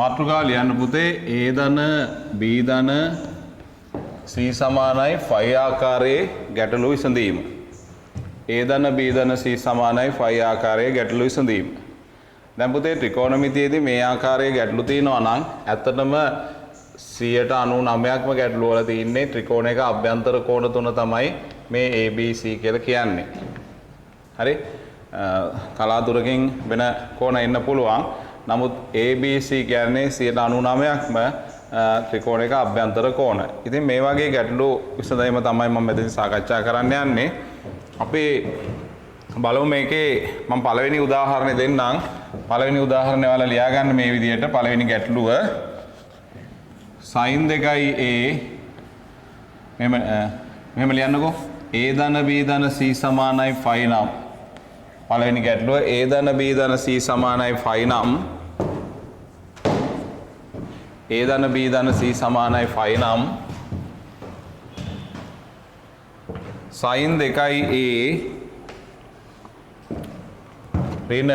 මාතෘකාව ලියන්න පුතේ A ධන B ධන C සමානයි ෆයි ආකාරයේ ගැටලු විසඳීම. A ධන B ධන C සමානයි ෆයි ආකාරයේ ගැටලු විසඳීම. දැන් පුතේ ත්‍රිකෝණමිතියේදී මේ ආකාරයේ ගැටලු තියෙනවා නම් ඇත්තටම 99%ක්ම ගැටලු වල තියෙන්නේ ත්‍රිකෝණයක අභ්‍යන්තර කෝණ තුන තමයි මේ ABC කියලා කියන්නේ. හරි? කලාතුරකින් වෙන කෝණ එන්න පුළුවන්. නමුත් ABC කියන්නේ 99%ක්ම ත්‍රිකෝණයක අභ්‍යන්තර කෝණ. ඉතින් මේ වගේ ගැටලු විසඳීම තමයි මම මෙතන සාකච්ඡා කරන්න යන්නේ. අපි බලමු මේකේ මම පළවෙනි උදාහරණය දෙන්නම්. පළවෙනි උදාහරණය වල ලියා ගන්න මේ විදිහට පළවෙනි ගැටලුව sin 2a මෙහෙම ලියන්නකෝ. A ධන B ධන C සමානයි ෆයි නම් පළවෙනි ගැටලුව A ධන B ධන C සමානයි ෆයි නම් A ධන B ධන C සමානයි ෆයි නම් sin 2a ඍණ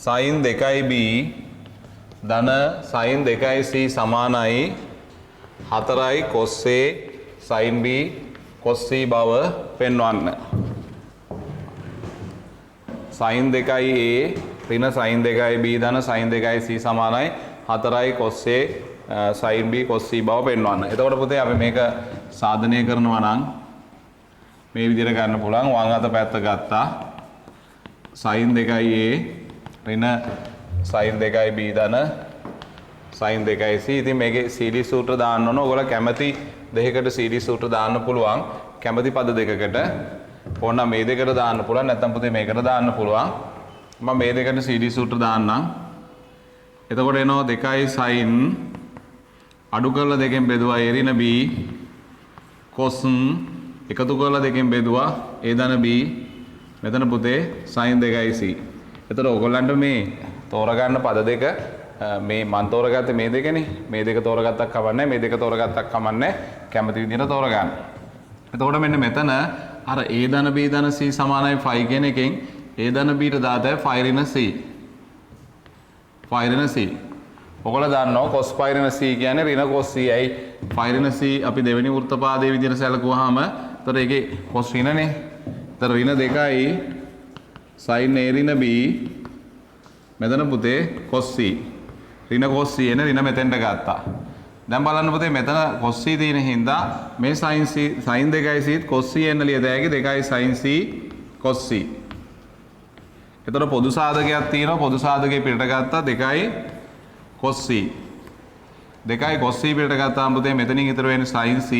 sin 2b ධන sin 2c සමානයි 4යි cos A sin B cos C බව පෙන්වන්න. sin 2a ඍණ sin 2b ධන sin 2c සමානයි 4යි cos A sin B cos C බව පෙන්වන්න. එතකොට පුතේ අපි මේක සාධනය කරනවා නම් මේ විදිහට ගන්න පුළුවන්. වම් අත පැත්ත ගත්තා. sin 2a ඍණ sin 2b ධන sin 2c. ඉතින් මේකේ සීරීස් සූත්‍ර දාන්න ඕන. ඔයගොල්ලෝ කැමති දෙකකට සීරීස් සූත්‍ර දාන්න පුළුවන්. කැමති පද දෙකකට ඕන මේ දෙකට දාන්න පුළුවන්. නැත්නම් පුතේ මේකට දාන්න පුළුවන්. මම මේ දෙකට සීරීස් සූත්‍ර දාන්නම්. එතකොට එනවා 2 sin අඩු කරලා දෙකෙන් බෙදුවා a ඍණ b cos එකතු කරලා දෙකෙන් බෙදුවා a ධන b මෙතන පුතේ sin 2c. එතකොට ඔයගොල්ලන්ට මේ තෝරගන්න පද දෙක මේ මන් තෝරගත්තේ මේ දෙකනේ. මේ දෙක තෝරගත්තක් කවන්නේ මේ දෙක තෝරගත්තක් කමන්නේ කැමති විදිහට තෝරගන්න. එතකොට මෙන්න මෙතන අර a ධන b ධන c සමානයි 5 කියන එකෙන් a ධන b ට දාතයි 5 ඍණ c. 5 ඍණ c. ඔයගොල්ලෝ දන්නවා cos 5 ඍණ c කියන්නේ ඍණ cos c. ඇයි 5 ඍණ c අපි දෙවෙනි වෘත්තපාදයේ විදිහට සැලකුවාම එතකොට ඒකේ cos ඍණනේ. එතකොට ඍණ 2යි sin a ඍණ b මෙතන පුතේ cos c. ඍණ cos c එන ඍණ මෙතෙන්ට ගත්තා. දැන් බලන්න පුතේ මෙතන cos c තියෙන හින්දා මේ sin 2යි c cos c එන්න ලියද හැකි 2යි sin c cos c. එතකොට පොදු සාධකයක් තියෙනවා. පොදු සාධකේ පිටට ගත්තා 2යි cos c. 2යි cos c පිටට ගත්තාම පුතේ මෙතනින් ඉතුරු වෙන්නේ sin c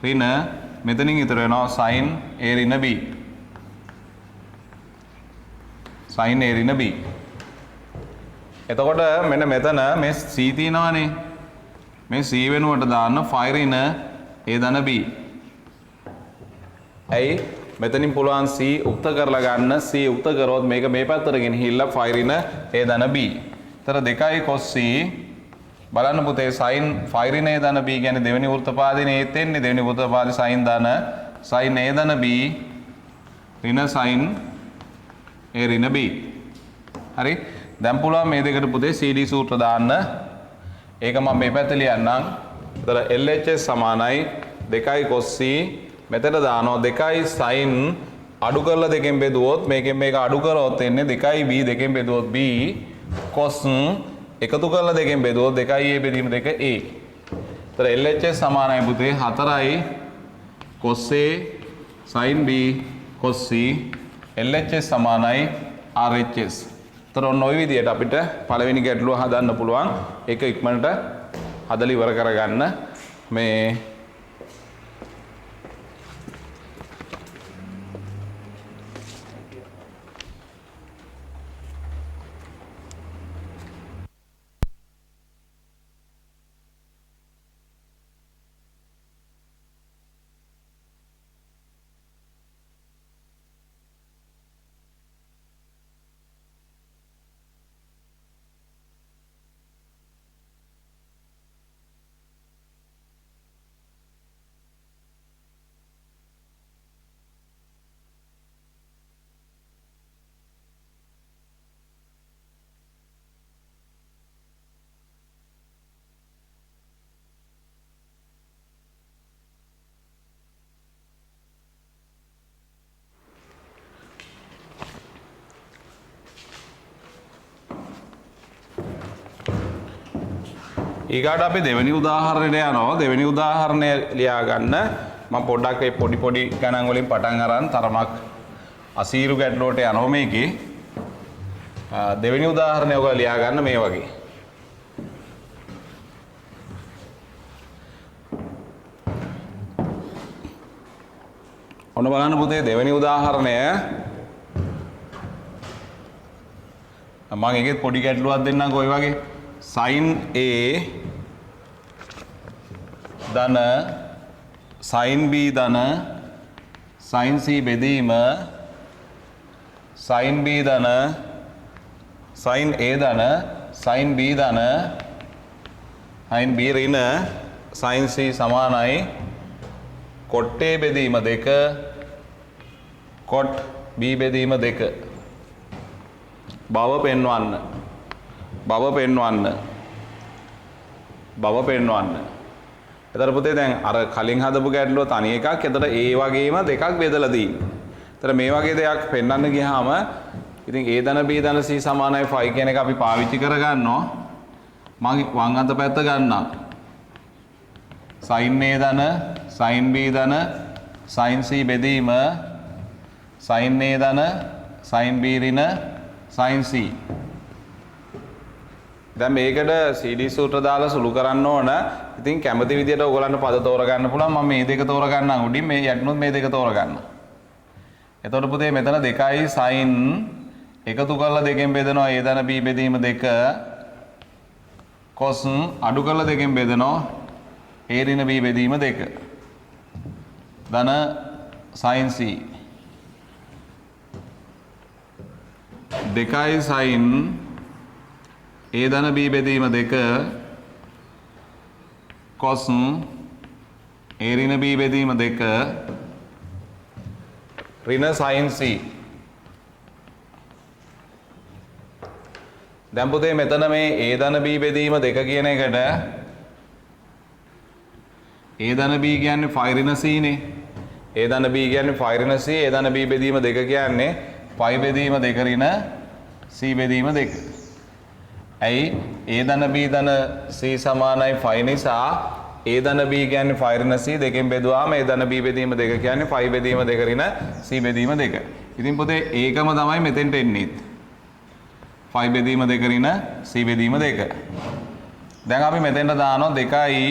ඍණ මෙතනින් ඉතුරු වෙනවා sin a ඍණ b. sin a ඍණ b. එතකොට මෙන්න මෙතන මේ c තියෙනවානේ. මේ c වෙනුවට දාන්න 5 ඍණ a ධන b. ඇයි මෙතනින් පුළුවන් c උක්ත කරලා ගන්න. c උක්ත කරොත් මේක මේ පැත්තට ගෙනහිල්ලා 5 ඍණ a ධන b. එතන 2යි cos c බලන්න පුතේ sin 5 ඍණ a ධන b කියන්නේ දෙවෙනි වෘත්තපාදයේ ඒත් එන්නේ. දෙවෙනි වෘත්තපාදයේ sin ධන sin a ධන b ඍණ sin a ඍණ b. හරි? දැන් පුළුවන් මේ දෙකට පුතේ CD සූත්‍ර දාන්න. ඒක මම මේ පැත්තේ ලියන්නම්. එතන LHS සමානයි 2යි cos c මෙතන දානවා 2යි sin අඩු කරලා දෙකෙන් බෙදුවොත් මේකෙන් මේක අඩු කරොත් එන්නේ 2යි b දෙකෙන් බෙදුවොත් b cos එකතු කරලා දෙකෙන් බෙදුවොත් 2යි a බෙදීම 2a. එතන LHS සමානයි පුතේ 4යි cos a sin b cos c LHS සමානයි RHS. එතන ඔන්න ওই විදිහට අපිට පළවෙනි ගැටලුව හදන්න පුළුවන්. ඒක ඉක්මනට හදලා ඉවර කරගන්න. මේ ඊගාට අපි දෙවෙනි උදාහරණයට යනවා. දෙවෙනි උදාහරණය ලියා ගන්න. මම පොඩ්ඩක් ඒ පොඩි ගණන් වලින් පටන් අරන් තරමක් අසීරු ගැටලුවට යනවා මේකේ. දෙවෙනි උදාහරණය ඔයගොල්ලෝ ලියා ගන්න මේ වගේ. ඔන්න බලන්න පුතේ දෙවෙනි උදාහරණය. මම එකෙත් පොඩි ගැටලුවක් දෙන්නම්කෝ ඔය වගේ. sin A ධන sin B ධන sin C බෙදීම sin B ධන sin A ධන sin B ධන sin B ඍණ sin C සමානයි cot A බෙදීම 2 cot B බෙදීම 2 බව පෙන්වන්න. එතකොට පුතේ දැන් අර කලින් හදපු ගැටලුව තනි එකක්. එතකොට ඒ වගේම දෙකක් බෙදලා තියෙන්නේ. එතකොට මේ වගේ දෙයක් පෙන්වන්න ගියාම ඉතින් A ධන B ධන C සමානයි 5 කියන එක අපි පාවිච්චි කරගන්නවා. මම වම් අත පැත්ත ගන්නම්. sin A ධන sin B ධන sin C බෙදීම sin A ධන sin B ඍණ sin C. දැන් මේකට CD සූත්‍ර දාලා සුළු කරන්න ඕන. ඉතින් කැමති විදියට ඔයගලන්ට පද තෝරගන්න පුළුවන්. මම මේ දෙක තෝරගන්නම් උඩින් මේ යටිනුත් මේ දෙක තෝරගන්න. එතකොට පුතේ මෙතන 2යි sin එකතු කරලා දෙකෙන් බෙදනවා A ධන B බෙදීම 2 cos අඩු කරලා දෙකෙන් බෙදනවා A ඍණ B බෙදීම 2 ධන sin C 2යි sin A ධන B බෙදීම 2 cos A ඍණ B බෙදීම 2 ඍණ sin C. දැන් පුතේ මෙතන මේ A ධන B බෙදීම 2 කියන එකට A ධන B කියන්නේ 5 ඍණ C නේ. A ධන B කියන්නේ 5 ඍණ C. A ධන B බෙදීම 2 කියන්නේ 5 බෙදීම 2 ඍණ C බෙදීම 2. ඇයි A ධන B ධන C සමානයි 5 නිසා A ධන B කියන්නේ 5 ඍණ C දෙකෙන් බෙදුවාම A ධන B බෙදීම 2 කියන්නේ 5 බෙදීම 2 ඍණ C බෙදීම 2. ඉතින් පුතේ ඒකම තමයි මෙතෙන්ට එන්නේ. 5 බෙදීම 2 ඍණ C බෙදීම 2. දැන් අපි මෙතෙන්ට දානවා 2යි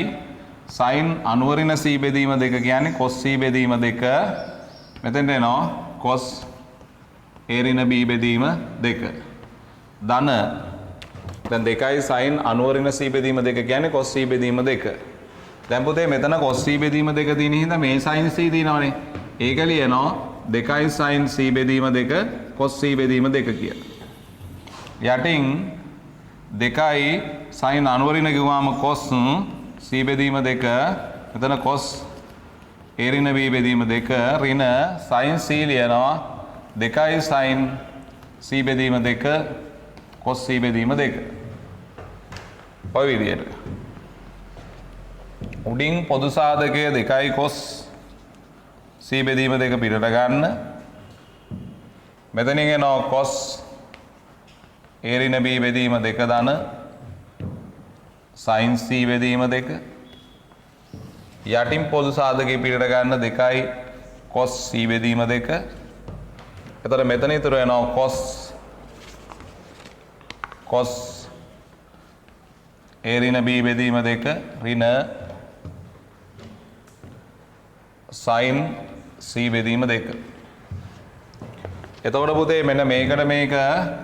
sin අනුව ඍණ C බෙදීම 2 කියන්නේ cos C බෙදීම 2. මෙතෙන්ට එනවා cos A ඍණ B බෙදීම 2. ධන දැන් 2යි sin අනුව ඍණ C බෙදීම 2 කියන්නේ cos C බෙදීම 2. දැන් පුතේ මෙතන cos C බෙදීම 2 තියෙන හින්දා මේ sin C තියෙනවනේ. ඒක ලියනවා 2යි sin C බෙදීම 2 cos C බෙදීම 2 කියලා. යටින් 2යි sin අනුව ඍණ කිව්වම cos C බෙදීම 2 මෙතන cos A ඍණ B බෙදීම 2 ඍණ sin C ලියනවා 2යි sin C බෙදීම 2 cos C බෙදීම 2. ඔය විදියට. උඩින් පොදු සාධකය 2යි cos C බෙදීම 2 පිටට ගන්න. මෙතනින් එනවා cos A ඍණ B බෙදීම 2 ධන sin C බෙදීම 2. යටින් පොදු සාධකය පිටට ගන්න 2යි cos C බෙදීම 2. එතකොට මෙතන ඉතුරු වෙනවා cos A ඍණ B බෙදීම 2 ඍණ sin C බෙදීම 2. එතකොට පුතේ මෙන්න මේකට මේක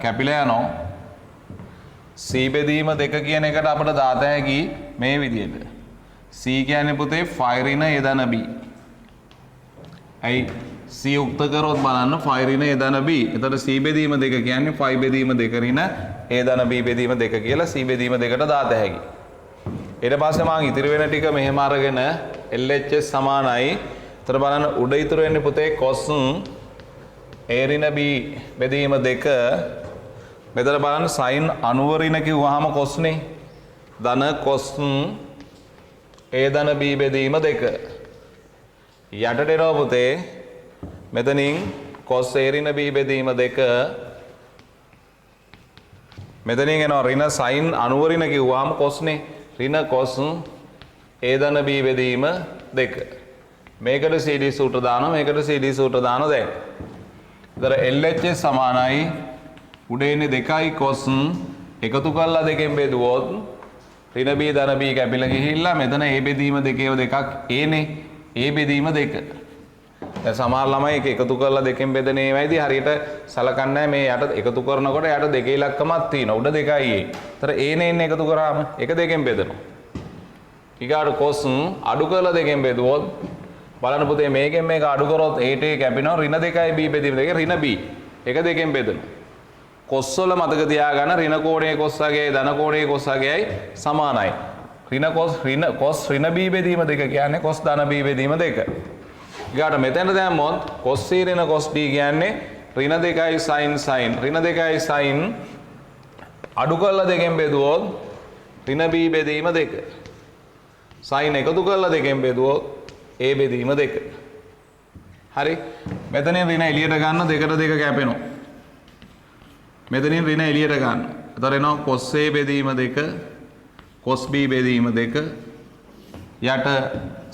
කැපිලා යනවා. C බෙදීම 2 කියන එකට අපිට දාත හැකි මේ විදිහට. C කියන්නේ පුතේ 5 ඍණ A ධන B. ඇයි C උක්ත කරොත් බලන්න 5 ඍණ A ධන B. එතකොට C බෙදීම 2 කියන්නේ 5 බෙදීම 2 ඍණ A ධන B බෙදීම 2 කියලා C බෙදීම 2ට දාත හැකි. ඊට පස්සේ මම ඉතිරි වෙන ටික මෙහෙම අරගෙන LHS සමානයි. එතකොට බලන්න උඩ ඉතුරු වෙන්නේ පුතේ cos A ඍණ B බෙදීම 2 මෙතන බලන්න sin අනුව ඍණ කිව්වහම cos නේ. ධන cos A ධන B බෙදීම 2. යටට එනවා පුතේ මෙතනින් cos A ඍණ B බෙදීම 2 මෙතනින් එනවා ඍණ sin අනුව ඍණ කිව්වහම cos නේ. ඍණ cos a ධන b බෙදීම 2. මේකට CD සූත්‍ර දානවා මේකට CD සූත්‍ර දානවා දැන්. ඒතර LHS සමානයි උඩ එන්නේ 2යි cos එකතු කරලා දෙකෙන් බෙදුවොත් ඍණ b ධන b කැපිලා ගිහිල්ලා මෙතන a බෙදීම දෙකේව දෙකක් a නේ a බෙදීම 2. දැන් සමහර ළමයි එක එකතු කරලා දෙකෙන් බෙදන ඒවායිදී හරියට සලකන්නේ මේ යට එකතු කරනකොට යට දෙකේ ඉලක්කමක් තියෙනවා උඩ 2යි a. ඒතර a නේ ඉන්නේ එකතු කරාම එක දෙකෙන් බෙදනවා. ඊගාට cos අඩු කරලා දෙකෙන් බෙදුවොත් බලන්න පුතේ මේකෙන් මේක අඩු කරොත් a ට කැපෙනවා ඍණ 2යි b බෙදීම දෙකේ ඍණ b එක දෙකෙන් බෙදනවා. cos වල මතක තියාගන්න ඍණ කෝණයේ cos වගේයි ධන කෝණයේ cos වගේයි සමානයි. ඍණ cos ඍණ b බෙදීම දෙක කියන්නේ cos ධන b බෙදීම දෙක. ඊගාට මෙතන දැම්මොත් cos c ඍණ cos d කියන්නේ ඍණ 2යි sin ඍණ 2යි sin අඩු කරලා දෙකෙන් බෙදුවොත් ඍණ b බෙදීම දෙක. sin එකතු කරලා දෙකෙන් බෙදුවොත් a බෙදීම දෙක. හරි. මෙතනින් ඍණ එළියට ගන්න දෙකට දෙක කැපෙනවා. මෙතනින් ඍණ එළියට ගන්න. එතකොට එනවා cos a බෙදීම දෙක cos b බෙදීම දෙක යට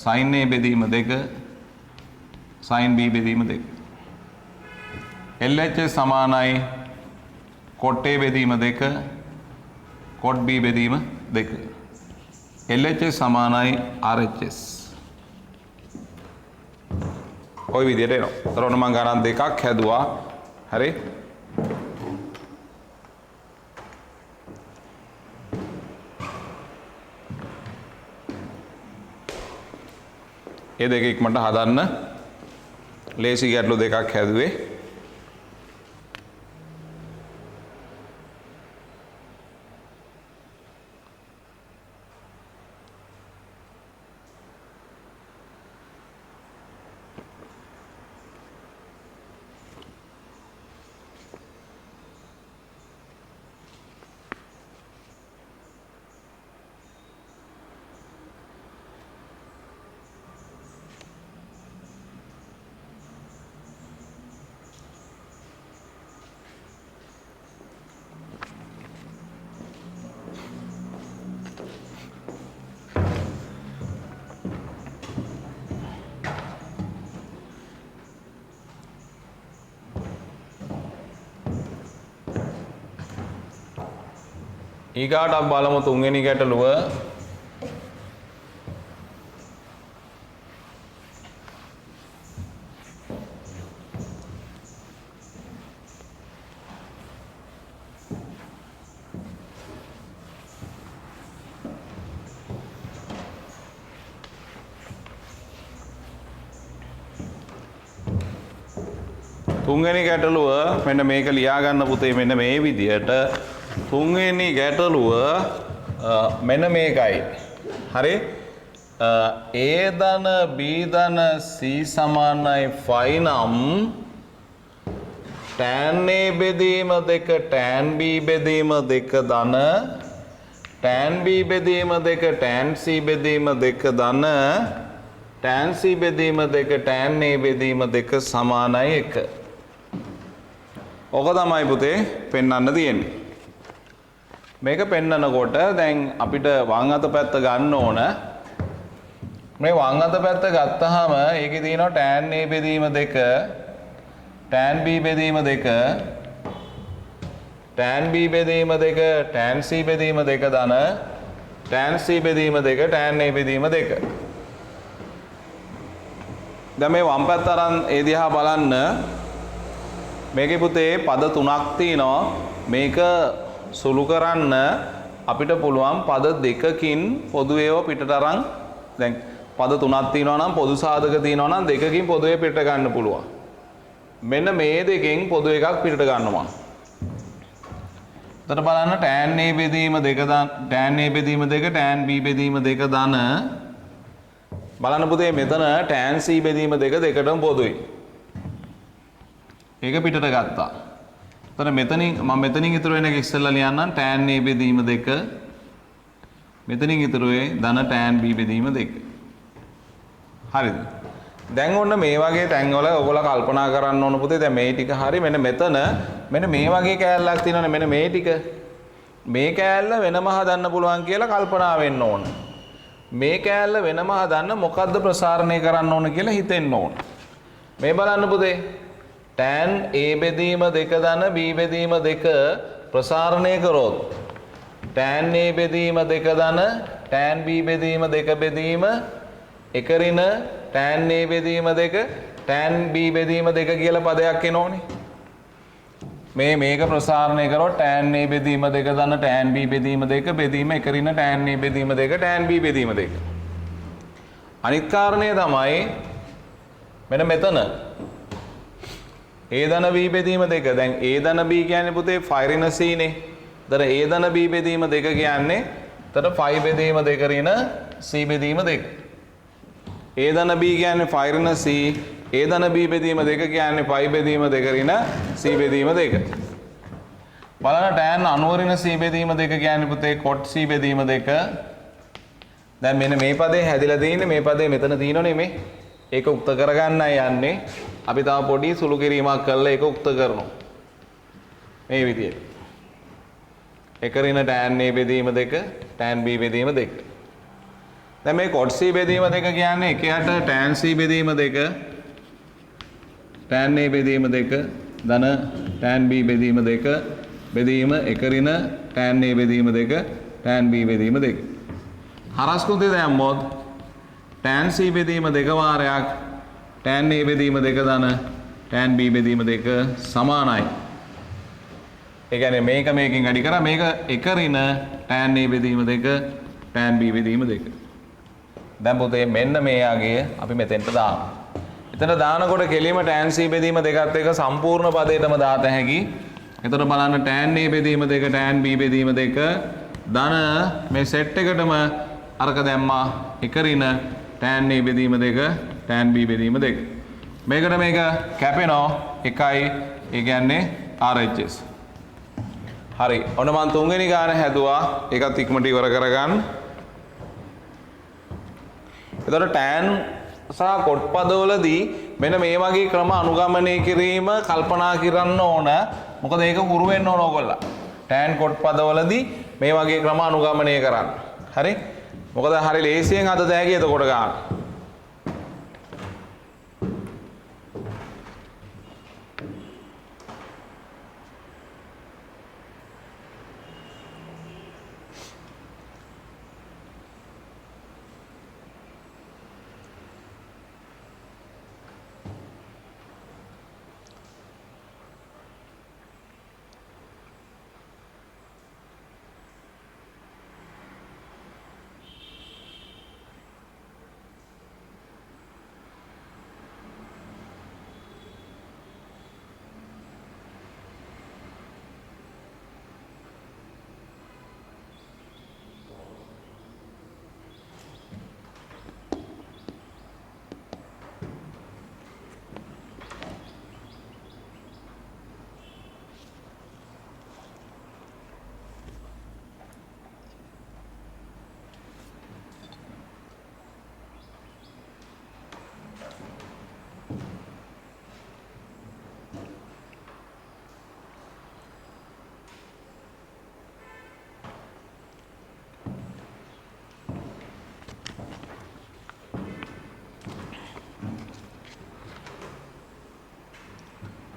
sin a බෙදීම දෙක sin b බෙදීම දෙක. LHS සමානයි cot a බෙදීම දෙක cot b බෙදීම දෙක. LHS සමානයි RHS. ඔය විදිහට එනවා. ඒතර ඔන්න මම ගණන් දෙකක් හැදුවා. හරි. ඒ දෙක ඉක්මනට හදන්න ලේසි ගැටලු දෙකක් හැදුවේ. ඊගාට අපි බලමු තුන්වෙනි ගැටලුව. තුන්වෙනි ගැටලුව මෙන්න මේක ලියා ගන්න පුතේ මෙන්න මේ විදියට තුන්වෙනි ගැටලුව මෙන්න මේකයි. හරි. a ධන b ධන c සමානයි phi නම් tan a බෙදීම දෙක tan b බෙදීම දෙක ධන tan b බෙදීම දෙක tan c බෙදීම දෙක ධන tan c බෙදීම දෙක tan a බෙදීම දෙක සමානයි 1. ඔක තමයි පුතේ පෙන්වන්න තියෙන්නේ. මේක පෙන්නකොට දැන් අපිට වම් අත පැත්ත ගන්න ඕන. මේ වම් අත පැත්ත ගත්තාම ඒකේ තියෙනවා tan a බෙදීම දෙක tan b බෙදීම දෙක tan b බෙදීම දෙක tan c බෙදීම දෙක ධන tan c බෙදීම දෙක tan a බෙදීම දෙක. දැන් මේ වම් පැත්ත අරන් ඒ දිහා බලන්න. මේකේ පුතේ පද තුනක් තියෙනවා. මේක සුළු කරන්න අපිට පුළුවන් පද දෙකකින් පොදු ඒවා පිටට අරන් දැන් පද තුනක් තියෙනවා නම් පොදු සාධක තියෙනවා නම් දෙකකින් පොදුවේ පිටට ගන්න පුළුවන්. මෙන්න මේ දෙකෙන් පොදු එකක් පිටට ගන්නවා. එතන බලන්න tan a බෙදීම දෙක tan a බෙදීම දෙක tan b බෙදීම දෙක ධන බලන්න පුතේ මෙතන tan c බෙදීම දෙක දෙකටම පොදුයි. ඒක පිටට ගත්තා. එතන මෙතනින් මම මෙතනින් ඉතුරු වෙන එක ඉස්සෙල්ලා ලියන්නම් tan a බෙදීම දෙක මෙතනින් ඉතුරු වෙයි ධන tan b බෙදීම දෙක. හරිද? දැන් ඔන්න මේ වගේ තැන්වල ඔයගොල්ලෝ කල්පනා කරන්න ඕන පුතේ දැන් මේ ටික හරි මෙන්න මෙතන මෙන්න මේ වගේ කෑල්ලක් තියෙනවනේ මෙන්න මේ ටික මේ කෑල්ල වෙනම හදන්න පුළුවන් කියලා කල්පනා වෙන්න ඕන. මේ කෑල්ල වෙනම හදන්න මොකද්ද ප්‍රසාරණය කරන්න ඕන කියලා හිතෙන්න ඕන. මේ බලන්න පුතේ. tan a බෙදීම 2 ධන b බෙදීම 2 ප්‍රසාරණය කරොත් tan a බෙදීම 2 ධන tan b බෙදීම 2 බෙදීම 1 ඍණ tan a බෙදීම 2 tan b බෙදීම 2 කියලා පදයක් එනෝනේ. මේක ප්‍රසාරණය කරොත් tan a බෙදීම 2 ධන tan b බෙදීම 2 බෙදීම 1 ඍණ tan a බෙදීම 2 tan b බෙදීම 2. අනිත් කාරණය තමයි මෙන්න මෙතන a ධන b බෙදීම 2. දැන් a ධන b කියන්නේ පුතේ 5 ඍණ c නේ. දර a ධන b බෙදීම 2 කියන්නේ තර 5 බෙදීම 2 ඍණ c බෙදීම 2. a ධන b කියන්නේ 5 ඍණ c, a ධන b බෙදීම 2 කියන්නේ 5 බෙදීම 2 ඍණ c බෙදීම 2. බලන්න tan 90 ඍණ c බෙදීම 2 කියන්නේ පුතේ cot c බෙදීම 2. දැන් මෙන්න මේ පදේ හැදිලා තියෙන්නේ මේ පදේ මෙතන තියෙනවනේ මේ. ඒක උක්ත කරගන්නයි යන්නේ. අපි තව පොඩි සුළු කිරීමක් කරලා ඒක උක්ත කරනවා. මේ විදියට. 1 ඍණ tan a බෙදීම 2 tan b බෙදීම 2. දැන් මේ cot c බෙදීම 2 කියන්නේ 1ට tan c බෙදීම 2 tan a බෙදීම 2 ධන tan b බෙදීම 2 බෙදීම 1 ඍණ tan a බෙදීම 2 tan b බෙදීම 2. හරස් කුතේ දැම්මොත් tan c බෙදීම 2 වාරයක් tan a බෙදීම 2 ධන tan b බෙදීම 2 සමානයි. ඒ කියන්නේ මේක මේකෙන් වැඩි කරා මේක 1 ඍණ tan a බෙදීම 2 tan b බෙදීම 2. දැන් පුතේ මෙන්න මේ යගේ අපි මෙතෙන්ට දානවා. එතන දානකොට කෙලිම tan c බෙදීම 2ත් එක සම්පූර්ණ පදයටම දාත හැකි. එතකොට බලන්න tan a බෙදීම 2 tan b බෙදීම 2 ධන මේ සෙට් එකටම අරක දැම්මා 1 ඍණ tan a බෙදීම 2 tan b බෙදීම 2. මේකට මේක කැපෙනවා 1යි ඒ කියන්නේ RHS. හරි. ඔන්න මම තුන්වෙනි ගාන හැදුවා. ඒකත් ඉක්මනට ඉවර කරගන්න. එතකොට tan සහ cot පදවලදී මෙන්න මේ වගේ ක්‍රම අනුගමනය කිරීම කල්පනා කරන්න ඕන. මොකද ඒක හුරු වෙන්න ඕන ඕගොල්ලෝ. tan cot පදවලදී මේ වගේ ක්‍රම අනුගමනය කරන්න. හරි? මොකද හරි ලේසියෙන් අද දැගි එතකොට ගන්න.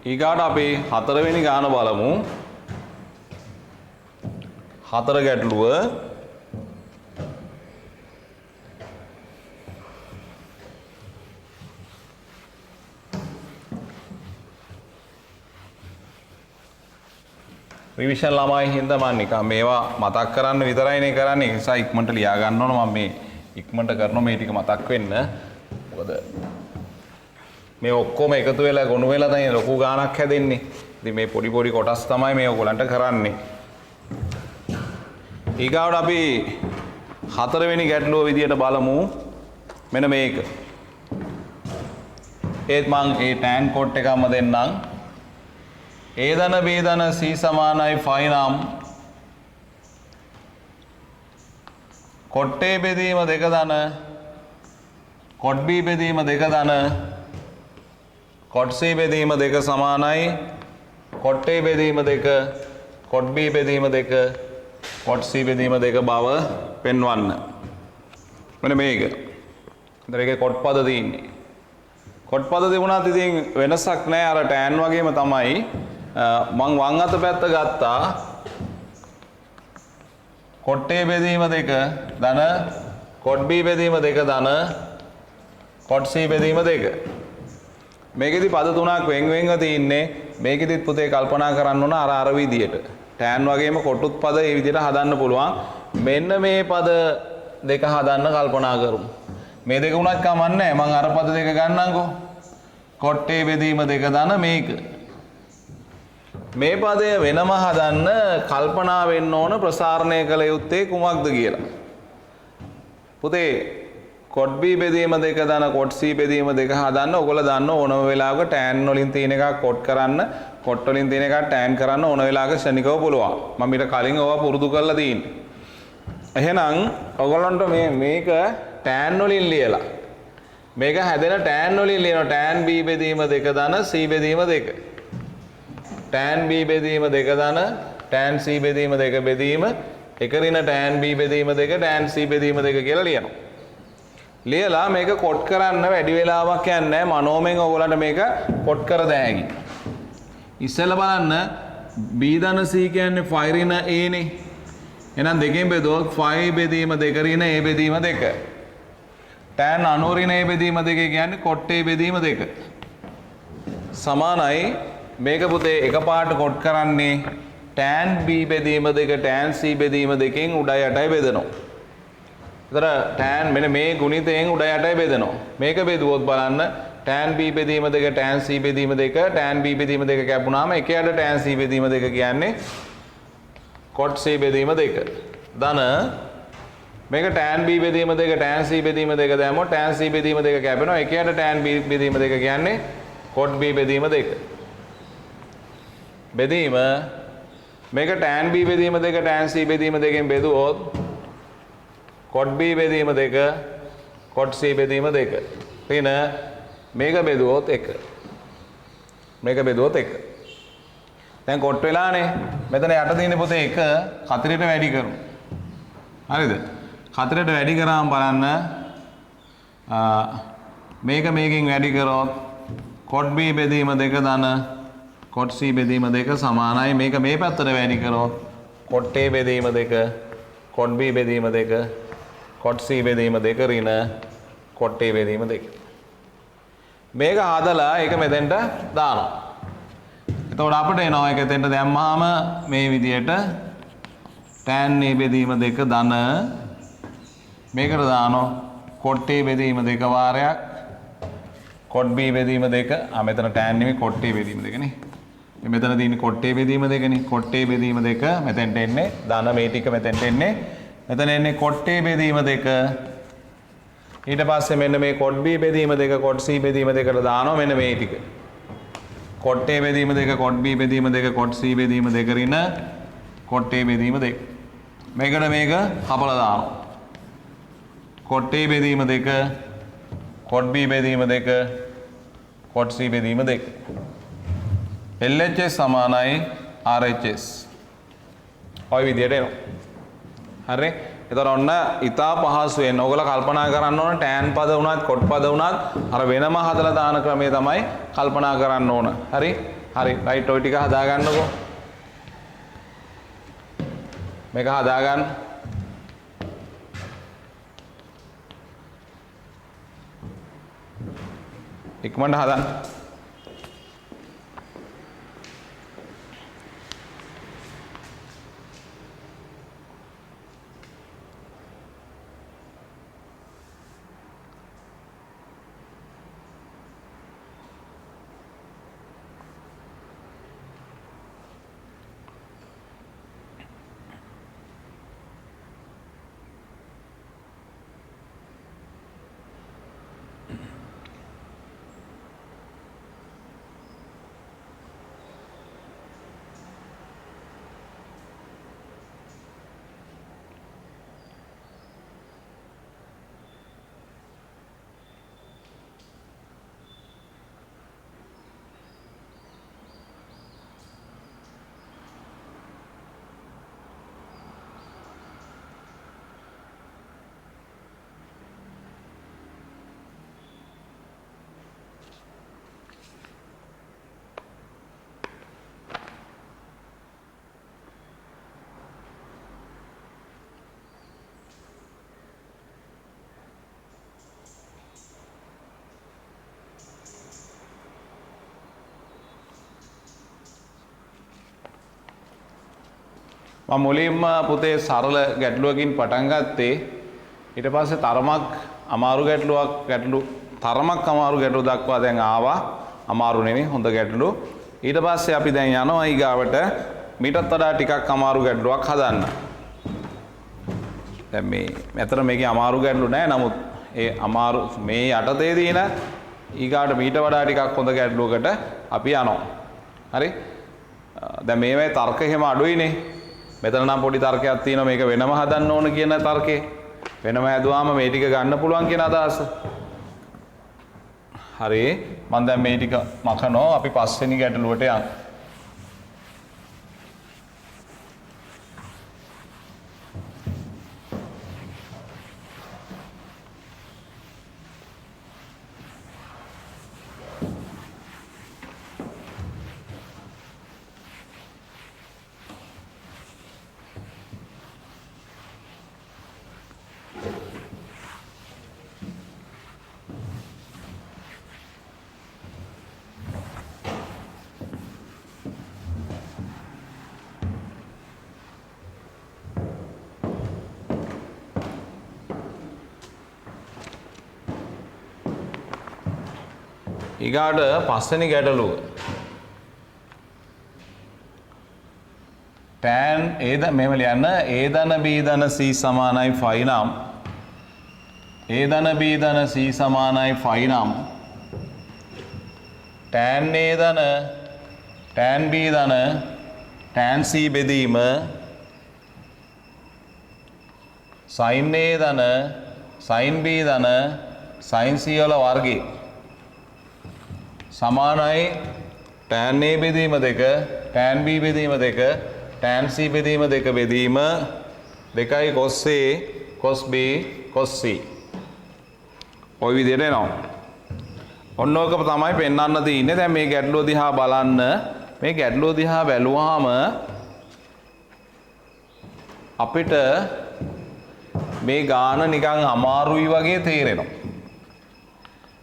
ඊගාට අපි හතරවෙනි ගාන බලමු. හතර ගැටලුව රිවිෂන් ළමයි හින්දා මම නිකන් මේවා මතක් කරන්න විතරයිනේ කරන්නේ. ඒ නිසා ඉක්මනට ලියා ගන්න ඕන. මම මේ ඉක්මනට කරනවා මේ ටික මතක් වෙන්න. මොකද මේ ඔක්කොම එකතු වෙලා ගොනු වෙලා තමයි ලොකු ගාණක් හැදෙන්නේ. ඉතින් මේ පොඩි පොඩි කොටස් තමයි මේ ඔයගලන්ට කරන්නේ. ඊගාවට අපි හතරවෙනි ගැටලුව විදියට බලමු. මෙන්න මේක. ඒත් මං ඒ tan cot එකම දෙන්නම්. a ධන b ධන c සමානයි 5 නම් cot a බෙදීම 2 ධන cot b බෙදීම 2 ධන cot c බෙදීම 2 සමානයි cot a බෙදීම 2 cot b බෙදීම 2 කොට C බෙදීම 2 බව පෙන්වන්න. මෙන්න මේක. ඒතර ඒකේ කොට පද තියෙන්නේ. කොට පද තිබුණාත් ඉතින් වෙනසක් නැහැ. අර tan වගේම තමයි. මං වම් අත පැත්ත ගත්තා. කොට A බෙදීම 2 ධන කොට B බෙදීම 2 ධන කොට C බෙදීම 2. මේකෙදි පද තුනක් වෙන්වෙන්ව තියෙන්නේ. මේකෙදිත් පුතේ කල්පනා කරන්න ඕන අර විදියට. tan වගේම කොටුත් පද ඒ විදියට හදන්න පුළුවන්. මෙන්න මේ පද දෙක හදන්න කල්පනා කරමු. මේ දෙක උනත් කමන්නේ මම අර පද දෙක ගන්නම්කෝ. කොට A බෙදීම 2 ධන මේක. මේ පදය වෙනම හදන්න කල්පනා වෙන්න ඕන ප්‍රසාරණය කළ යුත්තේ කුමක්ද කියලා. පුතේ කොට B බෙදීම 2 ධන කොට C බෙදීම 2 හදන්න ඔයගොල්ලෝ දන්න ඕනම වෙලාවක tan වලින් තියෙන එකක් කොට කරන්න කොට වලින් තියෙන එකක් tan කරන්න ඕන වෙලාවක ශනිකව පුළුවන්. මම ඊට කලින් ඕවා පුරුදු කරලා තියෙන්නේ. එහෙනම් ඔයගොල්ලන්ට මේක tan වලින් ලියලා මේක හැදෙන tan වලින් ලියනවා tan B බෙදීම 2 ධන C බෙදීම 2. tan B බෙදීම 2 ධන tan C බෙදීම 2 බෙදීම එක ඍණ tan B බෙදීම 2 tan C බෙදීම 2 කියලා ලියනවා. ලියලා මේක කොට කරන්න වැඩි වෙලාවක් යන්නේ නැහැ. මනෝමයෙන් ඔයගොල්ලන්ට මේක කොට කර දැහැකි. ඉස්සෙල්ලා බලන්න B ධන C කියන්නේ 5 ඍණ A නේ. එහෙනම් දෙකෙන් බෙදුවොත් 5 බෙදීම 2 ඍණ A බෙදීම 2. tan 90 ඍණ A බෙදීම 2 කියන්නේ කොට A බෙදීම 2. සමානයි මේක පුතේ එකපාරට කොට කරන්නේ tan B බෙදීම 2 tan C බෙදීම 2කින් උඩ යටයි බෙදනවා. ඒතර tan මෙන්න මේ ගුණිතයෙන් උඩ යටයි බෙදනවා. මේක බෙදුවොත් බලන්න tan B බෙදීම 2 tan C බෙදීම 2 tan B බෙදීම 2 කැපුණාම එක යට tan C බෙදීම 2 කියන්නේ cot C බෙදීම 2 ධන මේක tan B බෙදීම 2 tan C බෙදීම 2 දැම්මොත් tan C බෙදීම 2 කැපෙනවා. එක යට tan B බෙදීම 2 කියන්නේ cot B බෙදීම 2 බෙදීම මේක tan B බෙදීම 2 tan C බෙදීම 2කින් බෙදුවොත් cot B බෙදීම 2 cot C බෙදීම 2 ඍණ මේක බෙදුවොත් 1 මේක බෙදුවොත් 1 දැන් කොට වෙලානේ මෙතන යට තියෙන පොතේ 1 කතරට වැඩි කරමු හරිද කතරට වැඩි කරාම බලන්න මේක මේකෙන් වැඩි කරොත් cot B බෙදීම 2 ධන cot C බෙදීම 2 සමානයි මේක මේ පැත්තට වැඩි කරොත් cot A බෙදීම 2 cot B බෙදීම 2 cot C බෙදීම 2 ඍණ cot A බෙදීම 2 මේක හදලා ඒක මෙතෙන්ට දානවා එතකොට අපිට එනවා ඒක එතෙන්ට දැම්මාම මේ විදියට tan A බෙදීම 2 ධන මේකට දානවා cot A බෙදීම 2 වාරයක් cot B බෙදීම 2 මෙතන tan නෙමෙයි cot A බෙදීම 2 නේ මෙතන තියෙන්නේ cot A බෙදීම 2 නේ cot A බෙදීම 2 මෙතෙන්ට එන්නේ ධන මේ ටික මෙතෙන්ට එන්නේ මෙතන එන්නේ cot A බෙදීම 2 ඊට පස්සේ මෙන්න මේ cot B බෙදීම 2 cot C බෙදීම 2ට දානවා මෙන්න මේ ටික cot A බෙදීම 2 cot B බෙදීම 2 cot C බෙදීම 2 ඍණ cot A බෙදීම 2 මේකට මේක කපලා දානවා cot A බෙදීම 2 cot B බෙදීම 2 cot C බෙදීම 2 LHS සමානයි RHS ඔය විදියට එනවා හරි එතකොට ඔන්න ඉතා පහසුවෙන් ඔයගොල්ලෝ කල්පනා කරන්න ඕන tan පද වුණත් cot පද වුණත් අර වෙනම හදලා දාන ක්‍රමය තමයි කල්පනා කරන්න ඕන හරි හරි රයිට් ඔය ටික හදා ගන්නකෝ මේක හදා ගන්න ඉක්මනට හදන්න මම මුලින්ම පුතේ සරල ගැටලුවකින් පටන් ගත්තේ. ඊට පස්සේ තරමක් අමාරු තරමක් අමාරු ගැටලු දක්වා දැන් ආවා. අමාරු නෙමෙයි හොඳ ගැටලු. ඊට පස්සේ අපි දැන් යනවා ඊගාවට මීටත් වඩා ටිකක් අමාරු ගැටලුවක් හදන්න. දැන් මෙතන මේකේ අමාරු ගැටලු නෑ. නමුත් ඒ අමාරු මේ යටතේ තියෙන ඊගාට මීට වඩා ටිකක් හොඳ ගැටලුවකට අපි යනවා. හරි? දැන් මේවැයි තර්ක එහෙම අඩුයිනේ. මෙතන නම් පොඩි තර්කයක් තියෙනවා මේක වෙනම හදන්න ඕන කියන තර්කේ. වෙනම හැදුවාම මේ ටික ගන්න පුළුවන් කියන අදහස. හරි මම දැන් මේ ටික මකනවා අපි පස්වෙනි ගැටලුවට යමු. ඊගාට පස්වෙනි ගැටලුව tan මෙහෙම ලියන්න a ධන b ධන c සමානයි phi නම් a ධන b ධන c සමානයි phi නම් tan a ධන tan b ධන tan c බෙදීම sin a ධන sin b ධන sin c වල වර්ගය සමානයි tan a බෙදීම 2 tan b බෙදීම 2 tan c බෙදීම 2 බෙදීම 2යි cos a cos b cos c ඔය විදිහට එනවා. ඔන්න ඔක තමයි පෙන්වන්න තියෙන්නේ. දැන් මේ ගැටලුව දිහා බලන්න. මේ ගැටලුව දිහා බැලුවාම අපිට මේ ගාන නිකන් අමාරුයි වගේ තේරෙනවා.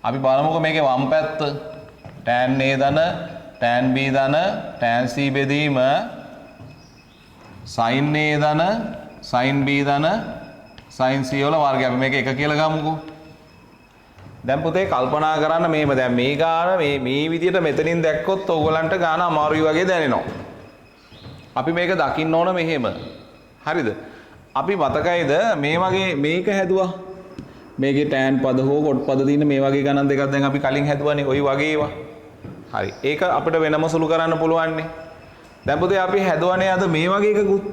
අපි බලමුකෝ මේකේ වම් පැත්ත tan a ධන tan b ධන tan c බෙදීම sin a ධන sin b ධන sin c වල වර්ගය. අපි මේක එක කියලා ගමුකෝ. දැන් පුතේ කල්පනා කරන්න මේව දැන් මේ ගාන මේ විදිහට මෙතනින් දැක්කොත් ඕගලන්ට ගාන අමාරුයි වගේ දැනෙනවා. අපි මේක දකින්න ඕන මෙහෙම. හරිද? අපි මතකයිද මේ වගේ මේක හැදුවා. මේකේ tan පද හෝ කොට පද දින මේ වගේ ගණන් දෙකක් දැන් අපි කලින් හැදුවානේ. ওই වගේ ඒවා. හරි. ඒක අපිට වෙනම සුළු කරන්න පුළුවන් නේ. දැන් පුතේ අපි හැදුවානේ අද මේ වගේ එකකුත්.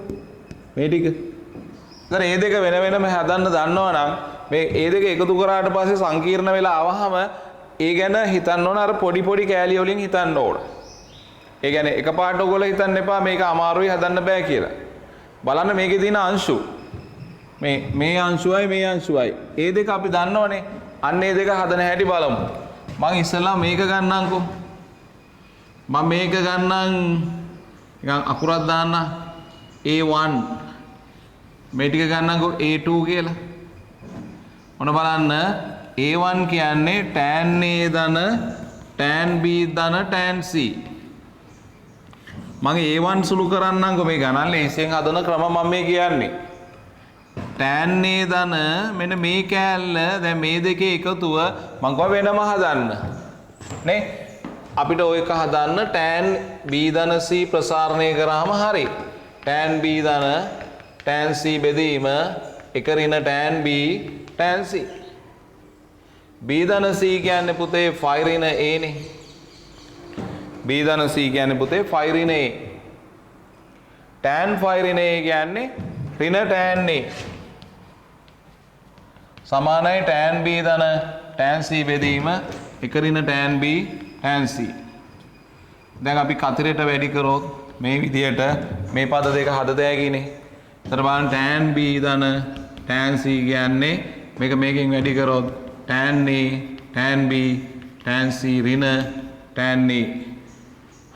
මේ ටික. ඒතර මේ දෙක වෙන වෙනම හදන්න දන්නවනම් මේ ඒ දෙක එකතු කරාට පස්සේ සංකීර්ණ වෙලා ආවහම ඒ ගැන හිතන්න ඕන අර පොඩි පොඩි කෑලි වලින් හිතන්න ඕන. ඒ කියන්නේ එකපාරට ඔයගොල්ලෝ හිතන්න එපා මේක අමාරුයි හදන්න බෑ කියලා. බලන්න මේකේ තියෙන අංශු. මේ අංශුවයි මේ අංශුවයි. ඒ දෙක අපි දන්නවනේ. අන්න ඒ දෙක හදන හැටි බලමු. මම ඉස්සෙල්ලා මේක ගන්නම්කෝ. මම මේක ගන්නම් නිකන් අකුරක් දාන්න A1 මේ ටික ගන්නම්කෝ A2 කියලා. මොන බලන්න A1 කියන්නේ tan A ධන tan B ධන tan C. මම A1 සුළු කරන්නම්කෝ මේ ගණන් ලේසියෙන් හදන ක්‍රම මම මේ කියන්නේ. tan A ධන මෙන්න මේ කෑල්ල දැන් මේ දෙකේ එකතුව මම කව වෙනම හදන්න. නේ? අපිට ඔය එක හදන්න tan b ධන c ප්‍රසාරණය කරාම හරි. tan b ධන tan c බෙදීම එක ඍණ tan b tan c. b ධන c කියන්නේ පුතේ phi ඍණ a නේ. b ධන c කියන්නේ පුතේ phi ඍණ a. tan phi ඍණ a කියන්නේ ඍණ tan a. සමානයි tan b ධන tan c බෙදීම එක ඍණ tan b tan c. දැන් අපි කතරේට වැඩි කරොත් මේ විදියට මේ පද දෙක හදද හැකිනේ. එතන බලන්න tan b ධන tan c කියන්නේ මේක මේකෙන් වැඩි කරොත් tan a tan b tan c ඍණ tan a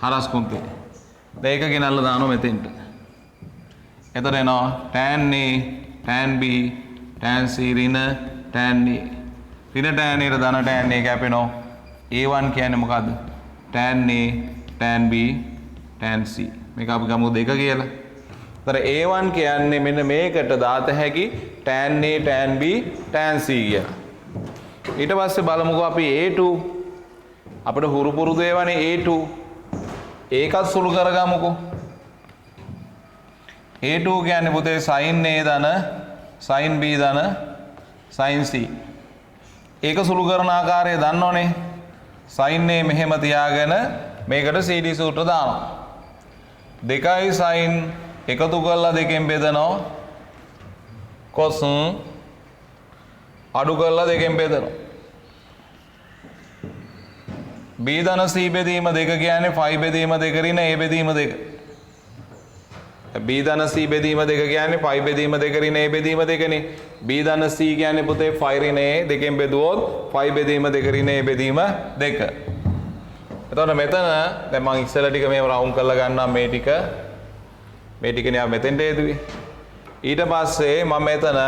හරස් කුන්තේ. දැන් ඒක ගෙනල්ලා දානවා මෙතෙන්ට. එතන එනවා tan a tan b tan c ඍණ tan a. ඍණ tan a ධන tan a කැපෙනවා. A1 කියන්නේ මොකද්ද? tan A tan B tan C. මේක අපි ගමු දෙක කියලා. එතන A1 කියන්නේ මෙන්න මේකට දාත හැකි tan A tan B tan C කියලා. ඊට පස්සේ බලමුකෝ අපි A2 අපිට හුරු පුරුදු ඒවානේ A2 ඒකත් සුළු කරගමුකෝ. A2 කියන්නේ පුතේ sin A ධන sin B ධන sin C. ඒක සුළු කරන ආකාරය දන්නවනේ. sin A මෙහෙම තියාගෙන මේකට CD සූත්‍ර දානවා. 2යි sin එකතු කරලා දෙකෙන් බෙදනවා cos අඩු කරලා දෙකෙන් බෙදනවා. B ධන C බෙදීම 2 කියන්නේ phi බෙදීම 2 රින A බෙදීම 2. B ධන C බෙදීම 2 කියන්නේ phi බෙදීම 2 රින A බෙදීම 2 නේ. B ධන C කියන්නේ පුතේ phi රින A දෙකෙන් බෙදුවොත් phi බෙදීම 2 රින A බෙදීම 2. එතකොට මෙතන දැන් මම ඉස්සෙල්ලා ටික මේව රවුන්ඩ් කරලා ගන්නවා මේ ටිකනේ ආ මෙතෙන්ට හේතුවේ. ඊට පස්සේ මම මෙතන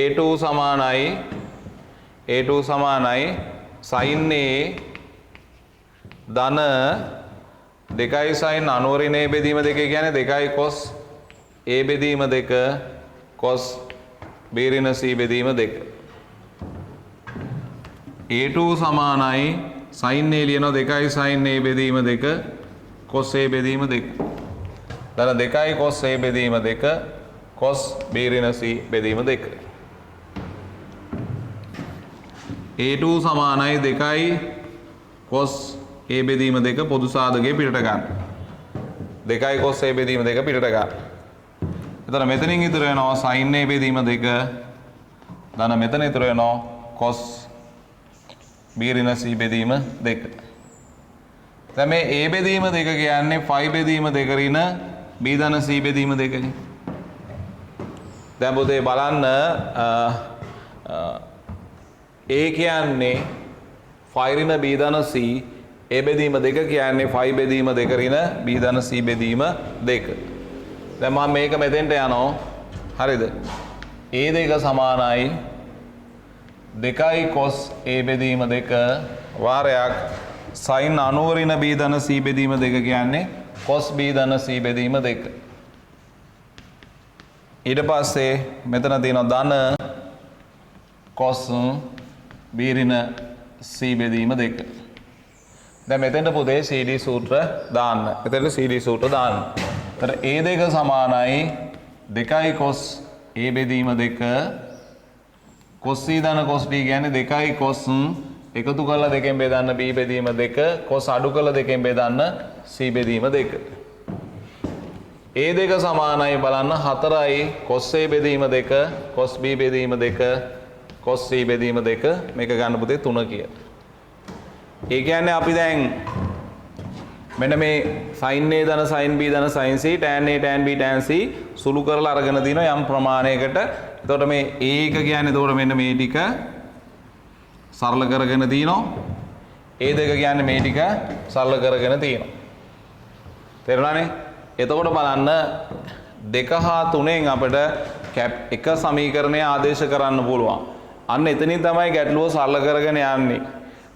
A2 සමානයි sin A ධන 2යි sin 90 රින A බෙදීම 2 කියන්නේ 2යි cos A බෙදීම 2 cos B රින C බෙදීම 2. A2 සමානයි sin A ලියනවා 2යි sin A බෙදීම 2 cos A බෙදීම 2. ධන 2යි cos A බෙදීම 2 cos B රින C බෙදීම 2. A2 සමානයි 2යි cos A බෙදීම 2 පොදු සාධකයේ පිටට ගන්න. 2යි cos A බෙදීම 2 පිටට ගන්න. එතන මෙතනින් ඉතුරු වෙනවා sin A බෙදීම 2 ධන මෙතන ඉතුරු වෙනවා cos B රින C බෙදීම 2. දැන් මේ A බෙදීම 2 කියන්නේ phi බෙදීම 2 රින B ධන C බෙදීම 2 නේ. දැන් පුතේ බලන්න A කියන්නේ phi රින B ධන C A බෙදීම 2 කියන්නේ phi බෙදීම 2 රින B ධන C බෙදීම 2. දැන් මම මේක මෙතෙන්ට යනවා. හරිද? A දෙක සමානයි 2යි cos A බෙදීම 2 වාරයක් sin 90 රින B ධන C බෙදීම 2 කියන්නේ cos B ධන C බෙදීම 2. ඊට පස්සේ මෙතන තියෙනවා ධන cos B රින C බෙදීම 2. දැන් මෙතෙන්ට පුතේ CD සූත්‍ර දාන්න. මෙතෙන්ට CD සූත්‍ර දාන්න. එතන A දෙක සමානයි 2යි cos A බෙදීම 2 cos C ධන cos D කියන්නේ 2යි cos එකතු කරලා දෙකෙන් බෙදන්න B බෙදීම 2 cos අඩු කරලා දෙකෙන් බෙදන්න C බෙදීම 2. A දෙක සමානයි බලන්න 4යි cos A බෙදීම 2 cos B බෙදීම 2 cos C බෙදීම 2 මේක ගන්න පුතේ 3 කියලා. ඒ කියන්නේ අපි දැන් මෙන්න මේ sin A ධන sin B ධන sin C tan A tan B tan C සුළු කරලා අරගෙන දිනවා යම් ප්‍රමාණයකට. එතකොට මේ A එක කියන්නේ එතකොට මෙන්න මේ ටික සරල කරගෙන තිනවා. A දෙක කියන්නේ මේ ටික සරල කරගෙන තිනවා. තේරුණානේ? එතකොට බලන්න 2 හා 3න් අපිට එක සමීකරණය ආදේශ කරන්න පුළුවන්. අන්න එතනින් තමයි ගැටලුව සරල කරගෙන යන්නේ.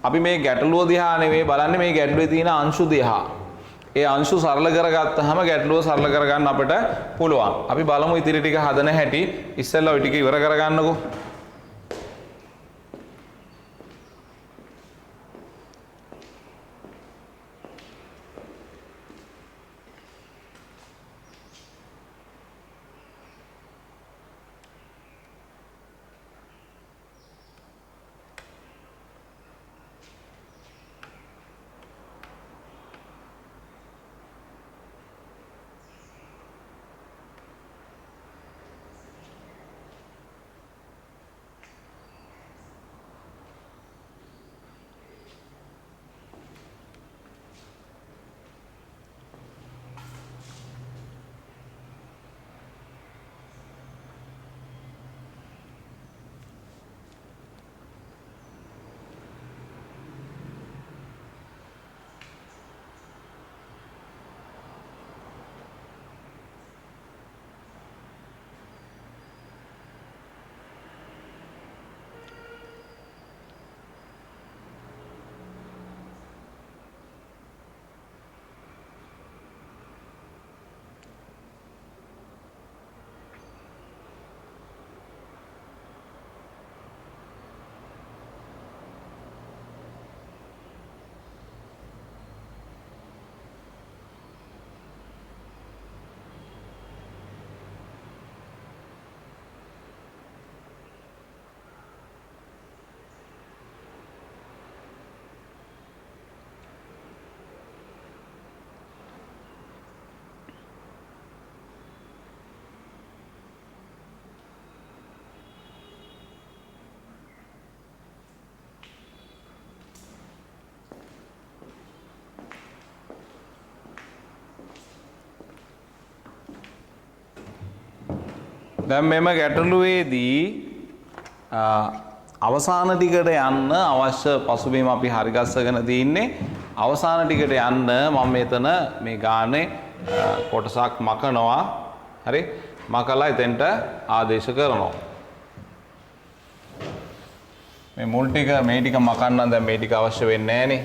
අපි මේ ගැටලුව දිහා නෙවෙයි බලන්නේ මේ ගැටලුවේ තියෙන අංශු දිහා. ඒ අංශු සරල කරගත්තාම ගැටලුව සරල කරගන්න අපිට පුළුවන්. අපි බලමු ඉතිරි ටික හදන හැටි. ඉස්සෙල්ලා ওই ටික ඉවර කරගන්නකෝ. දැන් මෙම ගැටලුවේදී අවසාන ටිකට යන්න අවශ්‍ය පසුබිම අපි හරිගස්සගෙන තින්නේ. අවසාන ටිකට යන්න මම මෙතන මේ ගානේ කොටසක් මකනවා. හරි? මකලා එතෙන්ට ආදේශ කරනවා. මේ මුල් ටික මේ ටික මකන්න දැන් මේ ටික අවශ්‍ය වෙන්නේ නැහනේ.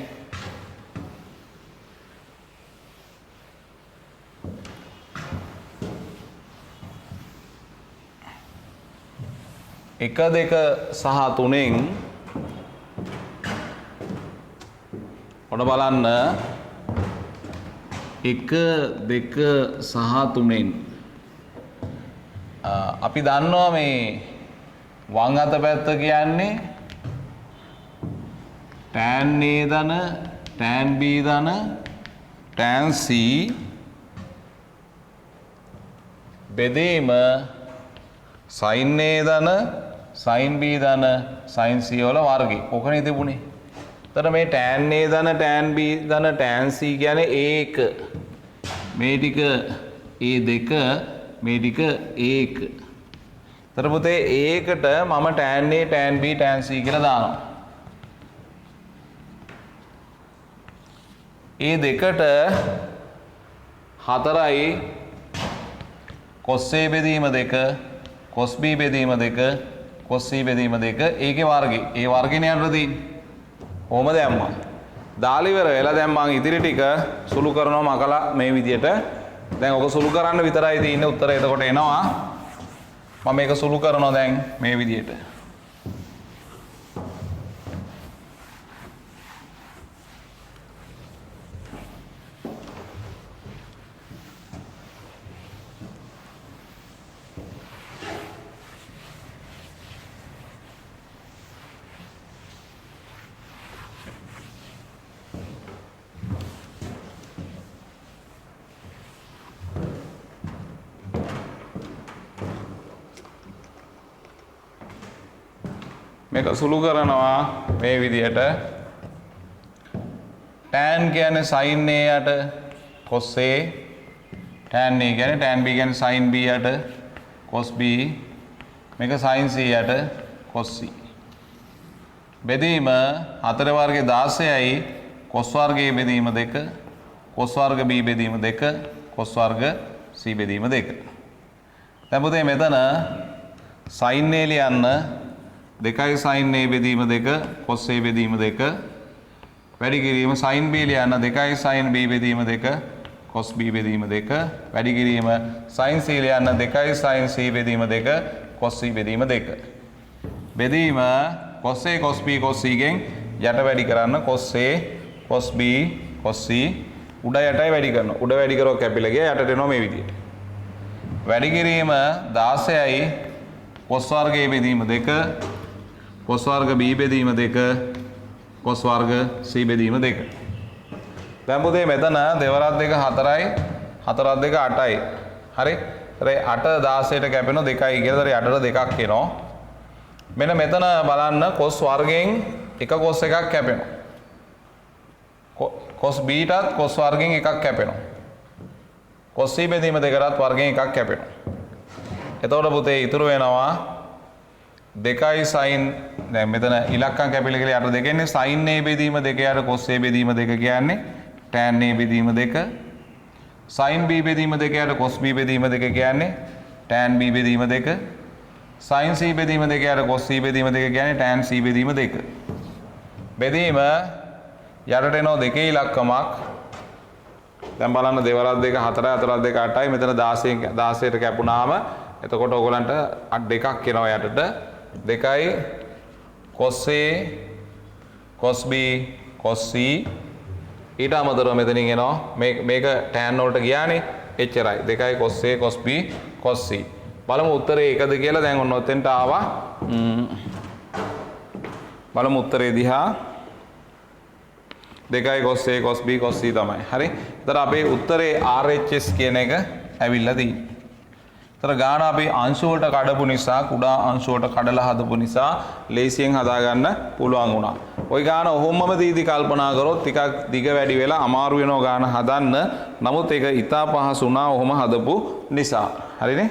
එක දෙක සහ තුනෙන් ඔන්න බලන්න එක දෙක සහ තුනෙන් අපි දන්නවා මේ වම් අත පැත්ත කියන්නේ tan A ධන tan B ධන tan C බෙදීම sin A ධන sin B ධන sin C වල වර්ගය. ඔකනේ තිබුණේ. එතකොට මේ tan A ධන tan B ධන tan C කියන්නේ A1. මේ ටික A2 මේ ටික A1. එතකොට පුතේ A1ට මම tan A tan B tan C කියලා දානවා. A2ට 4යි cos A බෙදීම 2 cos B බෙදීම 2 cos C බෙදීම 2 ඒකේ වර්ගය. ඒ වර්ගනේ යන්න තියෙන්නේ. කොහොම දැම්මා. දාලා ඉවර වෙලා දැන් මම ඉදිරි ටික සුළු කරනවා මකලා මේ විදියට. දැන් ඔක සුළු කරන්න විතරයි තියෙන්නේ. උත්තරය එතකොට එනවා. මම මේක සුළු කරනවා දැන් මේ විදියට. මේක සුළු කරනවා මේ විදියට. tan කියන්නේ sin A යට cos A, tan A කියන්නේ tan B කියන්නේ sin B යට cos B, මේක sin C යට cos C. බෙදීම 4 වර්ගයේ 16යි cos වර්ගයේ බෙදීම 2, cos වර්ග B බෙදීම 2, cos වර්ග C බෙදීම 2. දැන් පුතේ මෙතන sin A ලියන්න 2යි sin A බෙදීම 2 cos A බෙදීම 2 වැඩි කිරීම sin B ලියන්න 2යි sin B බෙදීම 2 cos B බෙදීම 2 වැඩි කිරීම sin C ලියන්න 2යි sin C බෙදීම 2 cos C බෙදීම 2 බෙදීම cos A cos B cos C ගෙන් යට වැඩි කරන්න cos A cos B cos C උඩ යටයි වැඩි කරනවා. උඩ වැඩි කරොත් කැපිලා ගියා යටට එනවා මේ විදිහට. වැඩි කිරීම 16යි cos වර්ගයේ බෙදීම 2 cos වර්ග B බෙදීම 2 cos වර්ග C බෙදීම 2. දැන් පුතේ මෙතන දෙවරක් දෙක 4යි හතරක් දෙක 8යි. හරි? ඒතර 8 16ට කැපෙනවා 2යි කියලා. ඒතර 8ට 2ක් එනවා. මෙන්න මෙතන බලන්න cos වර්ගයෙන් එක cos එකක් කැපෙනවා. cos B ටත් cos වර්ගයෙන් එකක් කැපෙනවා. cos C බෙදීම 2කටත් වර්ගයෙන් එකක් කැපෙනවා. එතකොට පුතේ ඉතුරු වෙනවා 2යි sin දැන් මෙතන ඉලක්කම් කැපිලා කියලා යට දෙකෙන්නේ sin A බෙදීම 2 යට cos A බෙදීම 2 කියන්නේ tan A බෙදීම 2 sin B බෙදීම 2 යට cos B බෙදීම 2 කියන්නේ tan B බෙදීම 2 sin C බෙදීම 2 යට cos C බෙදීම 2 කියන්නේ tan C බෙදීම 2 බෙදීම යටට එනවා දෙකේ ඉලක්කමක් දැන් බලන්න දෙවරක් දෙක 4යි හතරක් දෙක 8යි මෙතන 16ට කැපුණාම එතකොට ඔයගලන්ට දෙකක් එනවා යටට 2යි cos A cos B cos C ඊට අමතරව මෙතනින් එනවා මේක tan වලට ගියානේ එච්චරයි 2යි cos A cos B cos C බලමු උත්තරේ එකද කියලා දැන් ඔන්න ඔතෙන්ට ආවා බලමු උත්තරේ දිහා 2යි cos A cos B cos C තමයි හරි එතන අපේ උත්තරේ RHS කියන එක ඇවිල්ලා තියෙන්නේ තර ගාන අපි අංශු වලට කඩපු නිසා කුඩා අංශු වලට කඩලා හදපු නිසා ලේසියෙන් හදා ගන්න පුළුවන් වුණා. ওই ගාන ඔහොමම දීදි කල්පනා කරොත් ටිකක් දිග වැඩි වෙලා අමාරු වෙනවා ගාන හදන්න. නමුත් ඒක ඉතා පහසු වුණා ඔහොම හදපු නිසා. හරිනේ?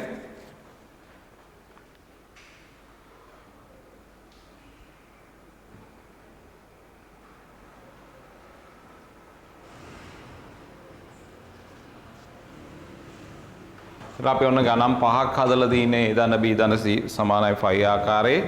අපි ඔන්න ගණන් 5ක් හදලා තින්නේ A ධන B ධන C සමානයි 5 ආකාරයේ.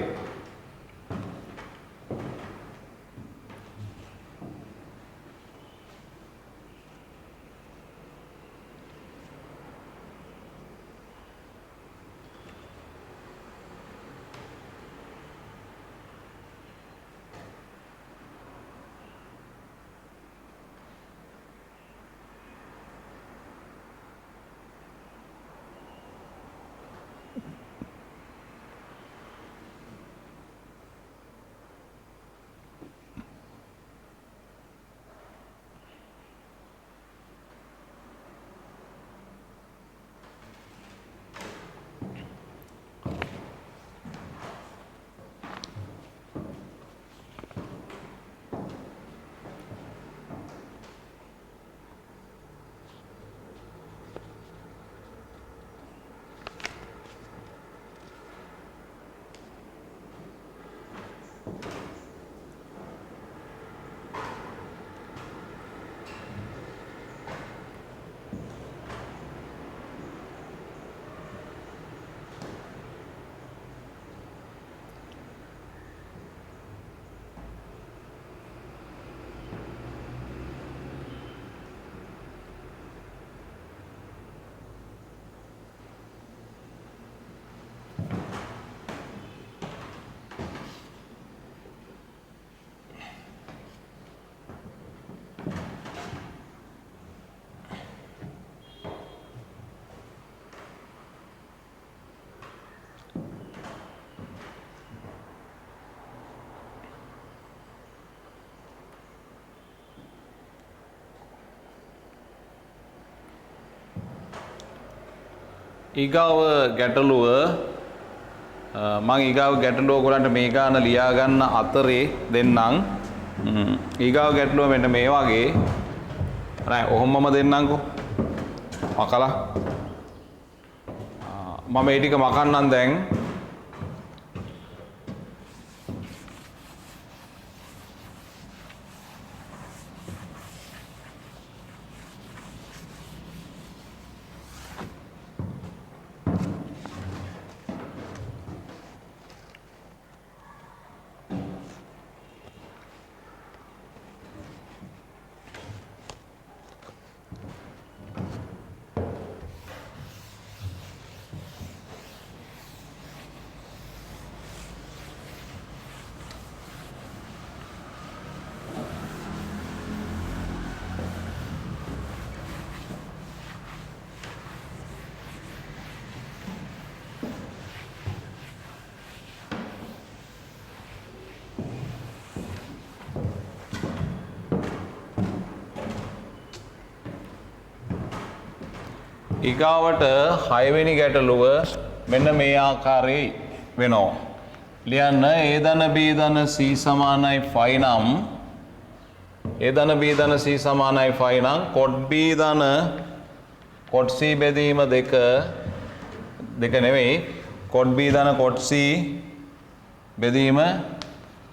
ඊගාව ගැටලුව මම ඊගාව ගැටලුව ඔයගොල්ලන්ට මේ ගාන ලියා ගන්න අතරේ දෙන්නම්. ඊගාව ගැටලුව මෙන්න මේ වගේ. නෑ ඔහොමම දෙන්නම්කෝ. මකලා. මම මේ ටික මකන්නම් දැන්. ඊගාවට 6 වෙනි ගැටලුව මෙන්න මේ ආකාරයේ වෙනවා. ලියන්න A ධන B ධන C සමානයි 5 නම් A ධන B ධන C සමානයි 5 නම් cot B ධන cot C බෙදීම දෙක නෙවෙයි cot B ධන cot C බෙදීම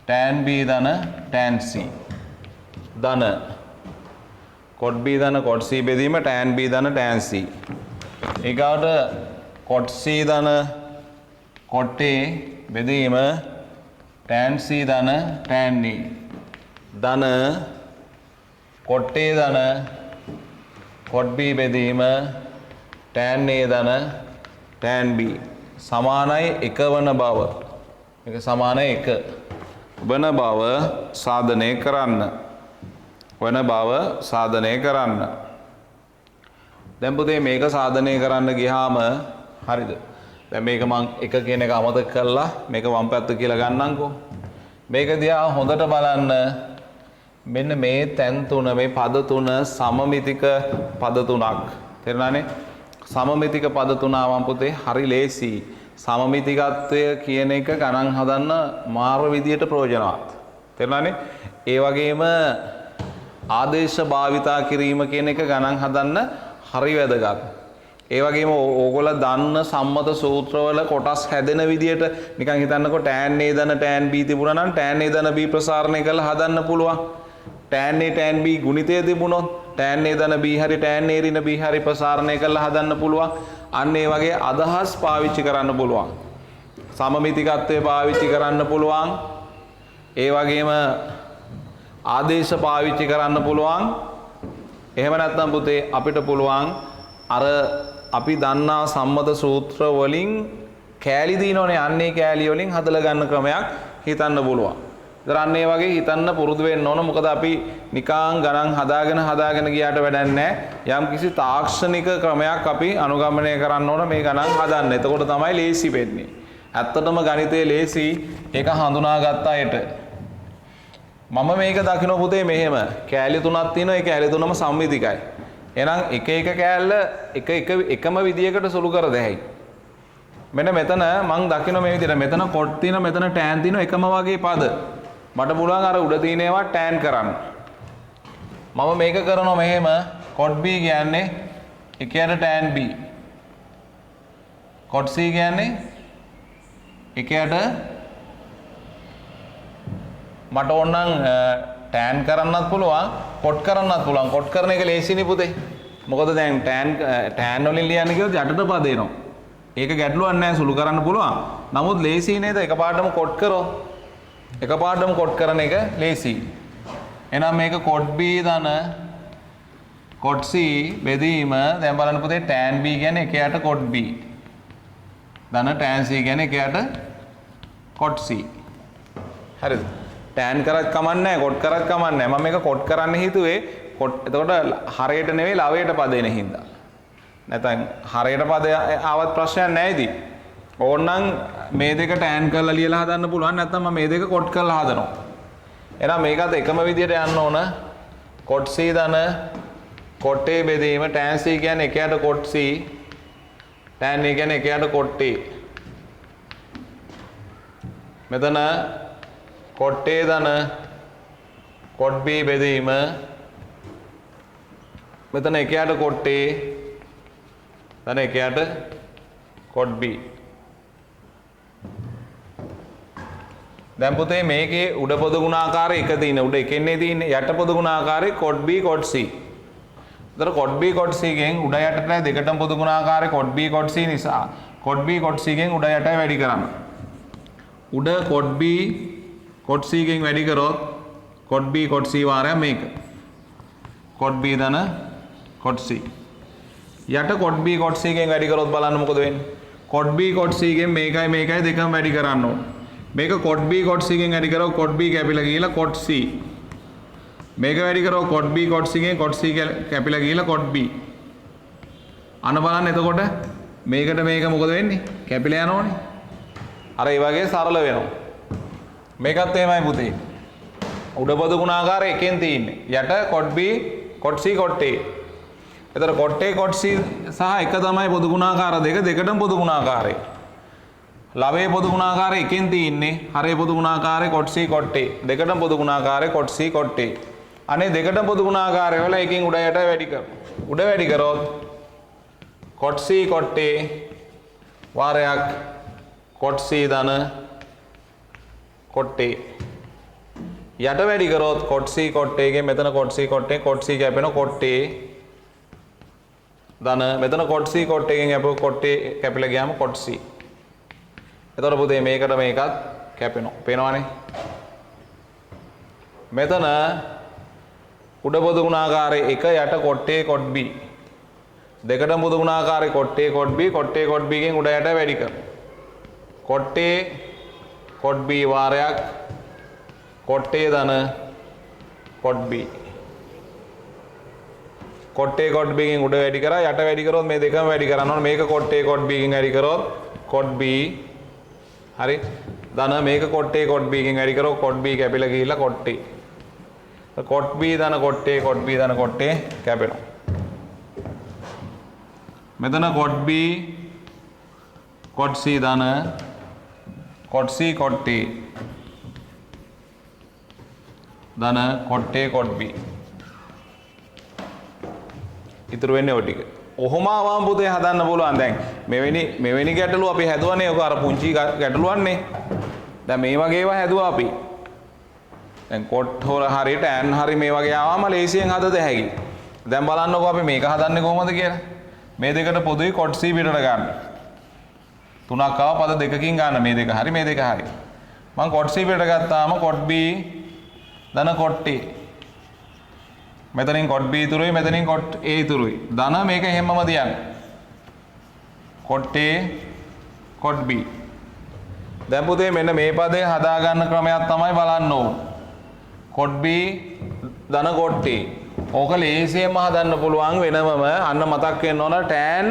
tan B ධන tan C ධන cot B ධන cot C බෙදීම tan B ධන tan C. ඊගාට cot C ධන cot A බෙදීම tan C ධන tan E ධන cot A ධන cot B බෙදීම tan A ධන tan B සමානයි 1 වන බව. මේක සමානයි 1 වන බව සාධනය කරන්න. වන බව සාධනය කරන්න. දැන් පුතේ මේක සාධනය කරන්න ගියාම හරිද? දැන් මේක මම එක කියන එක අමතක කළා. මේක වම් පැත්ත කියලා ගන්නම්කෝ. මේක දිහා හොඳට බලන්න. මෙන්න මේ තැන් තුන මේ පද තුන සමමිතික පද තුනක්. තේරුණානේ? සමමිතික පද තුන ආවම් පුතේ හරි ලේසි. සමමිතිකත්වය කියන එක ගණන් හදන්න මාර විදියට ප්‍රයෝජනවත්. තේරුණානේ? ඒ වගේම ආදේශ භාවිතා කිරීම කියන එක ගණන් හදන්න හරි වැදගත්. ඒ වගේම ඕගොල්ලෝ දන්න සම්මත සූත්‍රවල කොටස් හැදෙන විදියට නිකන් හිතන්නකො tan A ධන tan B තිබුණා නම් tan A ධන B ප්‍රසාරණය කරලා හදන්න පුළුවන්. tan A tan B ගුණිතය තිබුණොත් tan A ධන B හරි tan A ඍණ B හරි ප්‍රසාරණය කරලා හදන්න පුළුවන්. අන්න ඒ වගේ අදහස් පාවිච්චි කරන්න පුළුවන්. සමමිතිකත්වය පාවිච්චි කරන්න පුළුවන්. ඒ වගේම ආදේශ පාවිච්චි කරන්න පුළුවන්. එහෙම නැත්නම් පුතේ අපිට පුළුවන් අර අපි දන්නා සම්මත සූත්‍ර වලින් කෑලි දිනෝනේ අන්නේ කෑලි වලින් හදලා ගන්න ක්‍රමයක් හිතන්න පුළුවන්. ඒතර අන්න ඒ වගේ හිතන්න පුරුදු වෙන්න ඕන. මොකද අපි නිකාං ගණන් හදාගෙන ගියාට වැඩක් නැහැ. යම් කිසි තාක්ෂණික ක්‍රමයක් අපි අනුගමනය කරන්න ඕන මේ ගණන් හදන්න. එතකොට තමයි ලේසි වෙන්නේ. ඇත්තටම ගණිතයේ ලේසි ඒක හඳුනාගත්ත අයට. මම මේක දකින්න පුතේ මෙහෙම කෑලි තුනක් තියෙනවා. ඒ කෑලි තුනම සම්මිතිකයි. එහෙනම් එක කෑල්ල එකම විදියකට සුළු කර දෙහැයි. මෙන්න මෙතන මං දකින්න මේ විදිහට මෙතන කොට් තියෙන මෙතන ටෑන් තියෙන එකම වගේ පද. මට පුළුවන් අර උඩ තියෙන ඒවා ටෑන් කරන්න. මම මේක කරනවා මෙහෙම කොට් B කියන්නේ එකයට ටෑන් B. කොට් C කියන්නේ එකයට මට ඕනනම් ටෑන් කරන්නත් පුළුවන් කොට් කරන්නත් පුළුවන්. කොට් කරන එක ලේසිනේ පුතේ. මොකද දැන් ටෑන් වලින් ලියන්න කිව්වොත් යටට පද එනවා. ඒක ගැටලුවක් නැහැ සුළු කරන්න පුළුවන්. නමුත් ලේසි නේද එකපාරටම කොට් කරොත්. එකපාරටම කොට් කරන එක ලේසි. එහෙනම් මේක කොට් B ධන කොට් C බෙදීම දැන් බලන්න පුතේ tan B කියන්නේ එකයට කොට් B. ධන tan C කියන්නේ එකයට කොට් C. හරිද? tan කරත් කමක් නැහැ කොට් කරත් කමක් නැහැ. මම මේක කොට් කරන්න හිතුවේ කොට් එතකොට හරයට නෙවෙයි ලවයට පදේන හින්දා. නැත්නම් හරයට පද ආවත් ප්‍රශ්නයක් නැහැ ඉතින්. ඕනනම් මේ දෙක tan කරලා ලියලා හදන්න පුළුවන්. නැත්නම් මම මේ දෙක කොට් කරලා හදනවා. එහෙනම් මේකත් එකම විදියට යන්න ඕන. කොට් C ධන කොට් A බෙදීම tan C කියන්නේ එකයට කොට් C. tan A කියන්නේ එකයට කොට් A. මෙතන කොට් A ධන කොට් B බෙදීම මෙතන එකයට කොට් A ධන එකයට කොට් B. දැන් පුතේ මේකේ උඩ පොද ගුණාකාරය එක තියෙන උඩ එකෙන්නේ තියෙන්නේ යට පොද ගුණාකාරය කොට් B කොට් C. ඒතර කොට් B කොට් C ගෙන් උඩ යටට දෙකටම පොද ගුණාකාරය කොට් B කොට් C නිසා කොට් B කොට් C ගෙන් උඩ යට වැඩි කරන්න. උඩ කොට් B කොට් C ගෙන් වැඩි කරොත් කොට් B කොට් C වාරයක් මේක. කොට් B ධන කොට් C. යට කොට් B කොට් C ගෙන් වැඩි කරොත් බලන්න මොකද වෙන්නේ? කොට් B කොට් C ගෙන් මේකයි දෙකම වැඩි කරන්න ඕන. මේක කොට් B කොට් C ගෙන් වැඩි කරොත් කොට් B කැපිලා ගිහලා කොට් C. මේක වැඩි කරොත් කොට් B කොට් C ගෙන් කොට් C කැපිලා ගිහලා කොට් B. අන්න බලන්න එතකොට මේකට මේක මොකද වෙන්නේ? කැපිලා යනවනේ. අර ඒ වගේ සරල වෙනවා. මේකත් එහෙමයි පුතේ. උඩ පොද ගුණාකාරය එකෙන් තියෙන්නේ. යට කොට් B කොට් C කොට් A. එතකොට කොට් A කොට් C සහ එක තමයි පොදු ගුණාකාර දෙකටම පොදු ගුණාකාරය. ලවයේ පොදු ගුණාකාරය එකෙන් තියෙන්නේ. හරේ පොදු ගුණාකාරය කොට් C කොට් A. දෙකටම පොදු ගුණාකාරය කොට් C කොට් A. අනේ දෙකටම පොදු ගුණාකාරය වල එකකින් උඩ යට වැඩි කරමු. උඩ වැඩි කරොත් කොට් C කොට් A වාරයක් කොට් C ධන කොට් A. යට වැඩි කරොත් කොට් C කොට් A ගෙන් මෙතන කොට් C කොට් A කොට් C කැපෙන කොට් A ධන මෙතන කොට් C කොට් A ගෙන් අපෝ කොට් A කැපිලා ගියාම කොට් C. එතකොට පුතේ මේකට මේකත් කැපෙනවා. පේනවනේ? මෙතන උඩ පොදු ගුණාකාරය එක යට කොට් A කොට් B. දෙකටම පොදු ගුණාකාරය කොට් A කොට් B කොට් A කොට් B ගෙන් උඩ යට වැඩි කරමු. කොට් A කොට් B වාරයක් කොට් A ධන කොට් B. කොට් A කොට් B ගෙන් උඩ වැඩි කරා යට වැඩි කරොත් මේ දෙකම වැඩි කරන්න ඕන. මේක කොට් A කොට් B ගෙන් වැඩි කරොත් කොට් B හරි ධන මේක කොට් A කොට් B ගෙන් වැඩි කරොත් කොට් B කැපිලා ගිහිල්ලා කොට් A. කොට් B ධන කොට් A කොට් B ධන කොට් A කැපෙනවා. මෙතන කොට් B කොට් C ධන කොට් C කොට් A ධන කොට් A කොට් B. ඉතුරු වෙන්නේ ඔය ටික. ඔහොම ආවම පුතේ හදන්න පුළුවන්. දැන් මෙවැනි ගැටලු අපි හැදුවනේ. ඔක අර පුංචි ගැටලුවන්නේ. දැන් මේ වගේ ඒවා හැදුවා අපි. දැන් කොට් හොර හරියට ඇන් හරි මේ වගේ ආවම ලේසියෙන් හදද හැකි. දැන් බලන්නකෝ අපි මේක හදන්නේ කොහොමද කියලා. මේ දෙකට පොදුයි cot c පිටට ගන්න. තුනක් ආව පද දෙකකින් ගන්න මේ දෙක හරි මේ දෙක හරි. මම cot c පිටට ගත්තාම cot b ධන cot a. මෙතනින් cot b ඉතුරුයි මෙතනින් cot a ඉතුරුයි. ධන මේක හැමම තියන්න. cot a cot b. දැන් පුතේ මෙන්න මේ පදේ හදා ගන්න ක්‍රමයක් තමයි බලන්න ඕන. cot b ධන cot a. ඕක ලේසියෙන්ම හදන්න පුළුවන් වෙනමම අන්න මතක් වෙන්න ඕන tan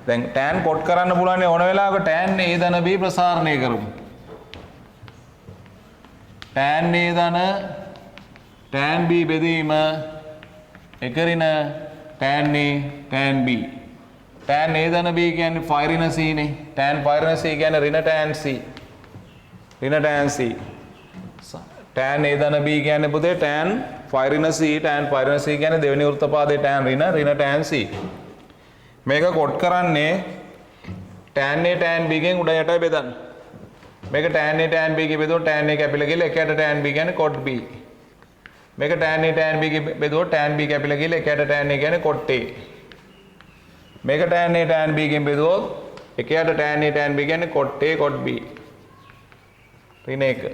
දැන් tan cot කරන්න පුළුවන් ඕන වෙලාවක tan a ධන b ප්‍රසාරණය කරමු. tan a ධන tan b බෙදීම එකරින tan a tan b. tan a ධන b කියන්නේ phi ඍණ c නේ. tan phi ඍණ c කියන්නේ ඍණ tan c. ඍණ tan c. tan a ධන b කියන්නේ පුතේ tan phi ඍණ c tan phi ඍණ c කියන්නේ දෙවෙනි වෘත්තපාදයේ tan ඍණ tan c. මේක කොට කරන්නේ tan a tan b ගෙන් උඩ යටයි බෙදන්න. මේක tan a tan b ගෙ බෙදුවොත් tan a කැපිලා ගිහලා එකට tan b කියන්නේ cot b. මේක tan a tan b ගෙ බෙදුවොත් tan b කැපිලා ගිහලා එකට tan a කියන්නේ cot a. මේක tan a tan b ගෙන් බෙදුවොත් එකට tan a tan b කියන්නේ cot a cot b. ඍණ 1.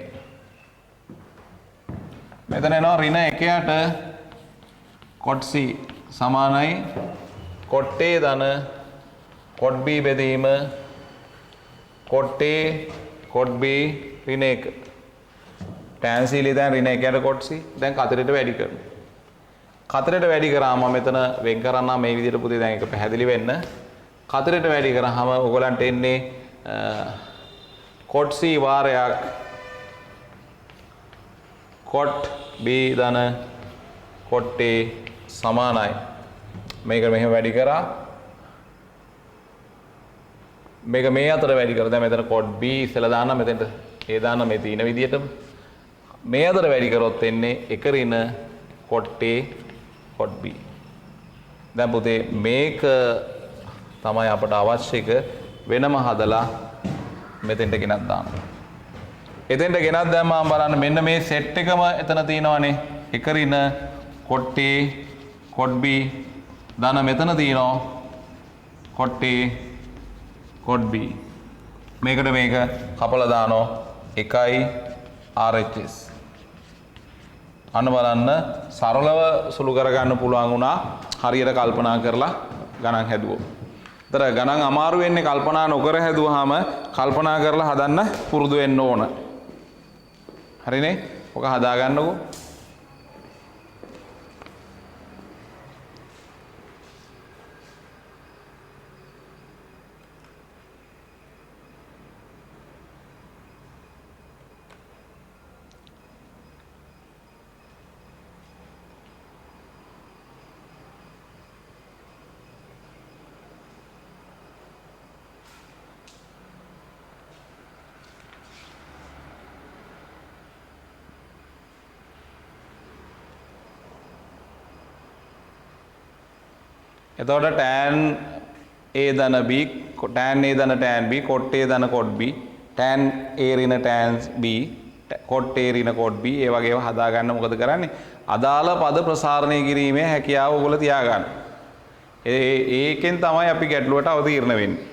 මෙතන එනවා ඍණ 1ට cot c සමානයි cot a ධන cot b බෙදීම cot a cot b ඍණ 1. tan c ලියන ඍණ 1ට cot c. දැන් කතරට වැඩි කරමු. කතරට වැඩි කරාම මෙතන වෙන් කරන්න මේ විදිහට පුතේ දැන් ඒක පැහැදිලි වෙන්න. කතරට වැඩි කරාම ඔයගලන්ට එන්නේ cot c වාරයක් cot b ධන cot a සමානයි. මේක මෙහෙම වැඩි කරා. මේක මේ අතර වැඩි කරා. දැන් මෙතන cot b ඉස්සලා දාන්න මෙතෙන්ට a දාන්න මේ තියෙන විදිහටම. මේ අතර වැඩි කරොත් එන්නේ එක ඍණ cot a cot b. දැන් පුතේ මේක තමයි අපට අවශ්‍ය එක වෙනම හදලා මෙතෙන්ට ගෙනත් දාන්න. එතෙන්ට ගෙනත් දැම්මම බලන්න මෙන්න මේ සෙට් එකම එතන තියෙනවානේ. එක ඍණ cot a cot b ධන මෙතන තියෙනවා cot a cot b. මේකට මේක කපලා දානවා 1යි RHS. අන්න බලන්න සරලව සුළු කරගන්න පුළුවන් වුණා හරියට කල්පනා කරලා ගණන් හැදුවොත්. ඒතර ගණන් අමාරු වෙන්නේ කල්පනා නොකර හැදුවාම කල්පනා කරලා හදන්න පුරුදු වෙන්න ඕන. හරිනේ? ඔක හදා ගන්නකෝ. එතකොට tan a ධන b tan a ධන tan b cot a ධන cot b tan a ඍණ tan b cot a ඍණ cot b ඒ වගේ ඒවා හදා ගන්න මොකද කරන්නේ අදාළ පද ප්‍රසාරණය කිරීමේ හැකියාව ඔයගොල්ලෝ තියාගන්න. ඒකෙන් තමයි අපි ගැටලුවට අවතීර්ණ වෙන්නේ.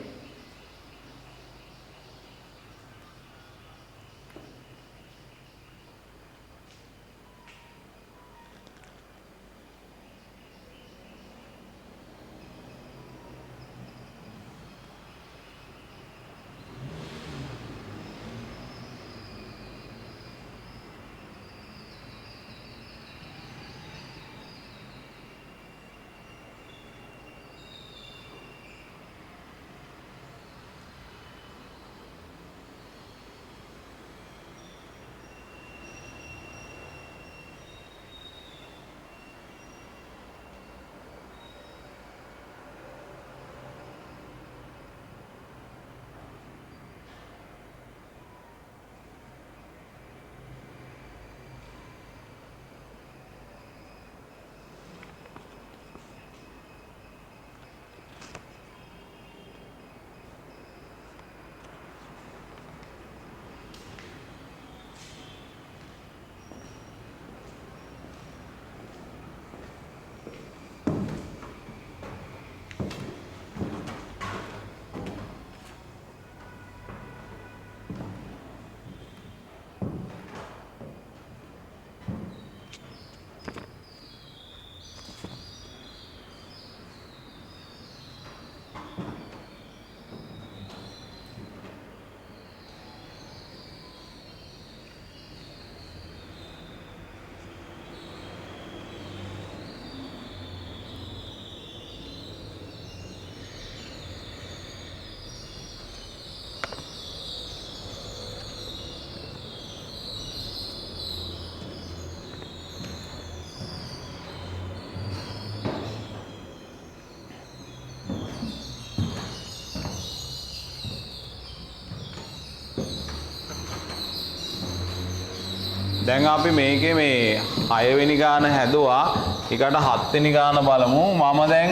දැන් අපි මේකේ මේ 6 වෙනි ගාන හැදුවා. ඊකට 7 වෙනි ගාන බලමු. මම දැන්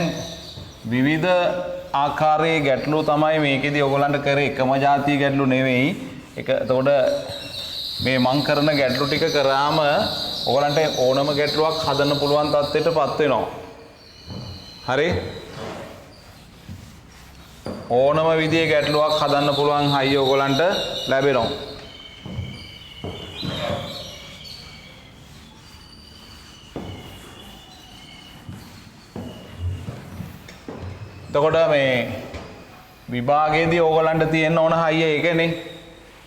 විවිධ ආකාරයේ ගැටලු තමයි මේකෙදි ඔයගොල්ලන්ට කරේ. එකම જાතිය ගැටලු නෙවෙයි. එතකොට මේ මං කරන ගැටලු ටික කරාම ඔයගොල්ලන්ට ඕනම ගැටලුවක් හදන්න පුළුවන් තත්ත්වයටපත් වෙනවා. හරි? ඕනම විදිහේ ගැටලුවක් හදන්න පුළුවන් හයිය ඔයගොල්ලන්ට ලැබෙනවා. එතකොට මේ විභාගයේදී ඕගලන්ට තියෙන්න ඕන හයිය ඒකනේ.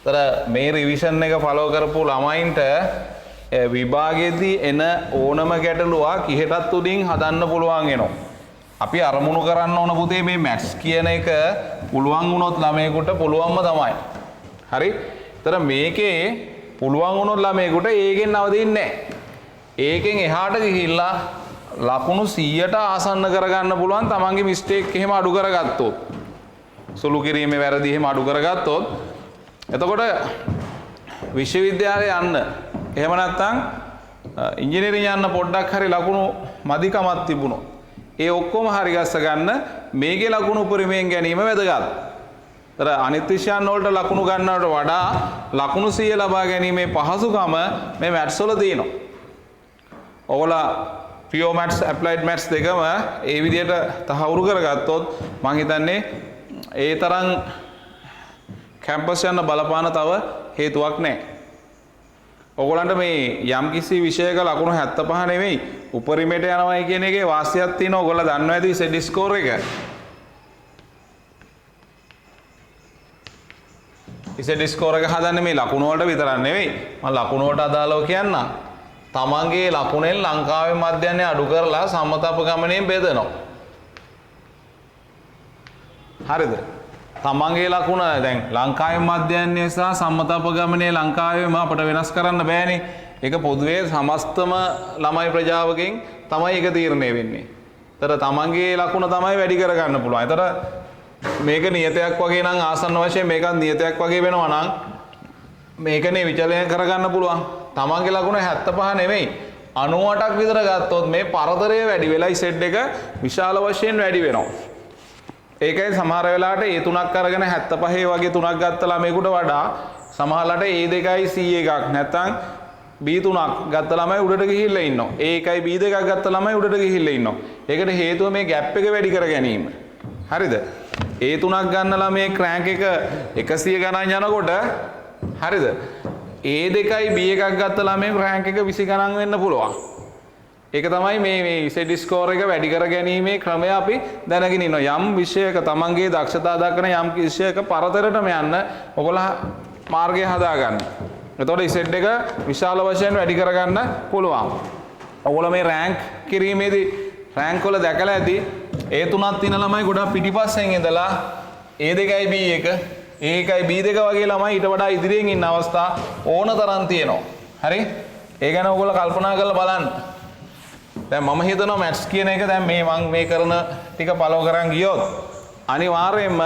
ඒතර මේ රිවිෂන් එක ෆලෝ කරපු ළමයින්ට විභාගයේදී එන ඕනම ගැටලුවක් ඉහෙටත් උඩින් හදන්න පුළුවන් වෙනවා. අපි අරමුණු කරන්න ඕන පුතේ මේ මැත්ස් කියන එක පුළුවන් වුණොත් ළමයෙකුට පුළුවන්ම තමයි. හරි? ඒතර මේකේ පුළුවන් වුණොත් ළමයෙකුට ඒකෙන් නවතින්නේ නැහැ. ඒකෙන් එහාට ගිහිල්ලා ලකුණු 100ට ආසන්න කරගන්න පුළුවන් තමන්ගේ මිස්ටේක් එහෙම අඩු කරගත්තොත්. සුළු කිරීමේ වැරදි එහෙම අඩු කරගත්තොත් එතකොට විශ්වවිද්‍යාලේ යන්න එහෙම නැත්නම් ඉංජිනේරින් යන්න පොඩ්ඩක් හරි ලකුණු මදිකමක් තිබුණොත් ඒ ඔක්කොම හරි ගස්ස ගන්න මේකේ ලකුණු උපරිමයෙන් ගැනීම වැදගත්. ඒතර අනිත් විෂයන් වලට ලකුණු ගන්නවට වඩා ලකුණු 100 ලබා ගැනීමේ පහසුකම මේ මැත්ස් වල තියෙනවා. ඔයගොල්ලෝ pure maths applied maths දෙකම ඒ විදිහට තහවුරු කරගත්තොත් මම හිතන්නේ ඒ තරම් කැම්පස් යන බලපාන තව හේතුවක් නැහැ. ඔයගොල්ලන්ට මේ යම්කිසි විෂයක ලකුණු 75 නෙවෙයි උපරිමයට යනවායි කියන එකේ වාසියක් තියෙනවා. ඔයගොල්ලෝ දන්නවා ඇති සෙඩ් ස්කෝර් එක. සෙඩ් ස්කෝර් එක හදන්නේ මේ ලකුණු වලට විතරක් නෙවෙයි. මම ලකුණු වලට අදාළව කියන්නම්. තමන්ගේ ලකුණෙන් ලංකාවේ මධ්‍යයනය අඩු කරලා සම්මතපගමනයෙන් බෙදනවා. හරිද? තමන්ගේ ලකුණ දැන් ලංකාවේ මධ්‍යයනය සහ සම්මතපගමනයේ ලංකාවේම අපිට වෙනස් කරන්න බෑනේ. ඒක පොදුවේ සමස්තම ළමයි ප්‍රජාවකින් තමයි ඒක තීරණය වෙන්නේ. ඒතර තමන්ගේ ලකුණ තමයි වැඩි කරගන්න පුළුවන්. ඒතර මේක නියතයක් වගේ නම් ආසන්න වශයෙන් මේකත් නියතයක් වගේ වෙනවා නම් මේකනේ විචලනය කරගන්න පුළුවන්. තමන්ගේ ලකුණ 75 නෙමෙයි 98ක් විතර ගත්තොත් මේ පරතරය වැඩි වෙලා සෙට් එක විශාල වශයෙන් වැඩි වෙනවා. ඒකයි සමහර වෙලාවට ඒ තුනක් අරගෙන 75 වගේ තුනක් ගත්ත ළමයෙකුට වඩා සමහරලාට A2යි C එකක් නැත්නම් B3ක් ගත්ත ළමයි උඩට ගිහිල්ලා ඉන්නවා. A1යි B2ක් ගත්ත ළමයි උඩට ගිහිල්ලා ඉන්නවා. ඒකට හේතුව මේ ગેප් එක වැඩි කර ගැනීම. හරිද? A3ක් ගන්න ළමයේ ක්‍රෑන්ක් එක 100 ගණන් යනකොට හරිද? A2යි B1ක් ගත්ත ළමයේ රෑන්ක් එක 20 ගණන් වෙන්න පුළුවන්. ඒක තමයි මේ සෙඩ් ස්කෝර් එක වැඩි කර ගැනීමේ ක්‍රමය අපි දැනගෙන ඉන්නවා. යම් විෂයක තමන්ගේ දක්ෂතා දක්වන යම් විෂයක පරතරටම යන්න ඔයගොල්ලෝ මාර්ගය හදාගන්න. එතකොට සෙඩ් එක විශාල වශයෙන් වැඩි කරගන්න පුළුවන්. ඔයගොල්ලෝ මේ රෑන්ක් කිරීමේදී රෑන්ක් වල දැකලා ඇති A3ක් තියෙන ළමයි ගොඩක් පිටිපස්සෙන් ඉඳලා A2යි B1 ඒකයි B2 වගේ ළමයි ඊට වඩා ඉදිරියෙන් ඉන්න අවස්ථා ඕන තරම් තියෙනවා. හරි? ඒ ගැන ඔයගොල්ලෝ කල්පනා කරලා බලන්න. දැන් මම හිතනවා මැත්ස් කියන එක දැන් මම මේ කරන ටික ෆලෝ කරන් ගියොත් අනිවාර්යයෙන්ම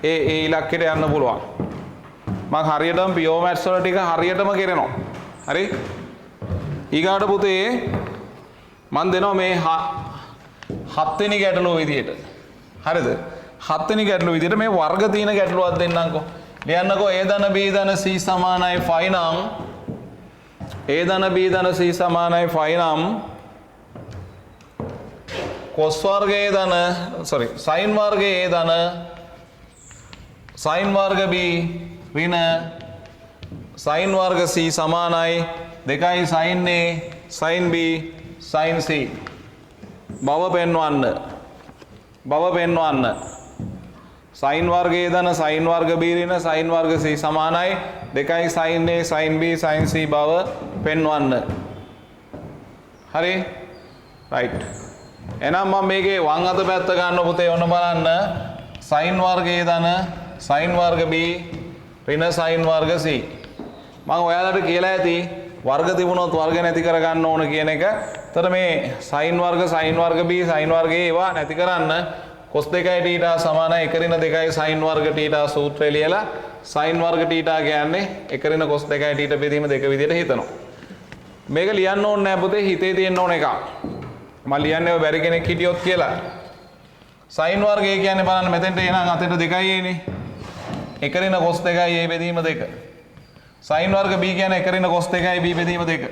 ඒ ඉලක්කයට යන්න පුළුවන්. මම හරියටම පියෝ මැත්ස් වල ටික හරියටම කරනවා. හරි? ඊගාට පුතේ මම දෙනවා මේ 7 වෙනි ගැටලුව විදියට. හරිද? 7 වෙනි ගැටලුව විදියට මේ වර්ග තියෙන ගැටලුවක් දෙන්නම්කෝ. ලියන්නකෝ A ධන B ධන C සමානයි 5 නම් A ධන B ධන C සමානයි 5 නම් cos වර්ගයේ ධන sin වර්ගයේ ධන sin වර්ග B ඍණ sin වර්ග C සමානයි 2යි sin A sin B sin C බව පෙන්වන්න. sin වර්ගයේ ධන sin වර්ග B ඍණ sin වර්ග C සමානයි 2යි sin A sin B sin C බව පෙන්වන්න. හරි? right. එහෙනම් මම මේකේ වම් අත පැත්ත ගන්න පුතේ ඔන්න බලන්න. sin වර්ගයේ ධන sin වර්ග B ඍණ sin වර්ග C. මම ඔයාලට කියලා ඇති වර්ග තිබුණොත් වර්ග නැති කරගන්න ඕන කියන එක. එතකොට මේ sin වර්ග B sin වර්ගයේ ඒවා නැති කරන්න cos 2 θ සමානයි 1 ඍණ 2 sin වර්ග θ සූත්‍රය ලියලා sin වර්ග θ කියන්නේ 1 ඍණ cos 2 θ බෙදීම දෙක විදිහට හිතනවා. මේක ලියන්න ඕනේ නැහැ පුතේ හිතේ තියෙන්න ඕන එක. මම ලියන්නේ ඔය බැරි කෙනෙක් හිටියොත් කියලා. sin වර්ගය කියන්නේ බලන්න මෙතෙන්ට එනනම් අතෙන්ට 2යි එන්නේ. 1 ඍණ cos 2යි a බෙදීම 2. sin වර්ග b කියන්නේ 1 ඍණ cos 2යි b බෙදීම 2.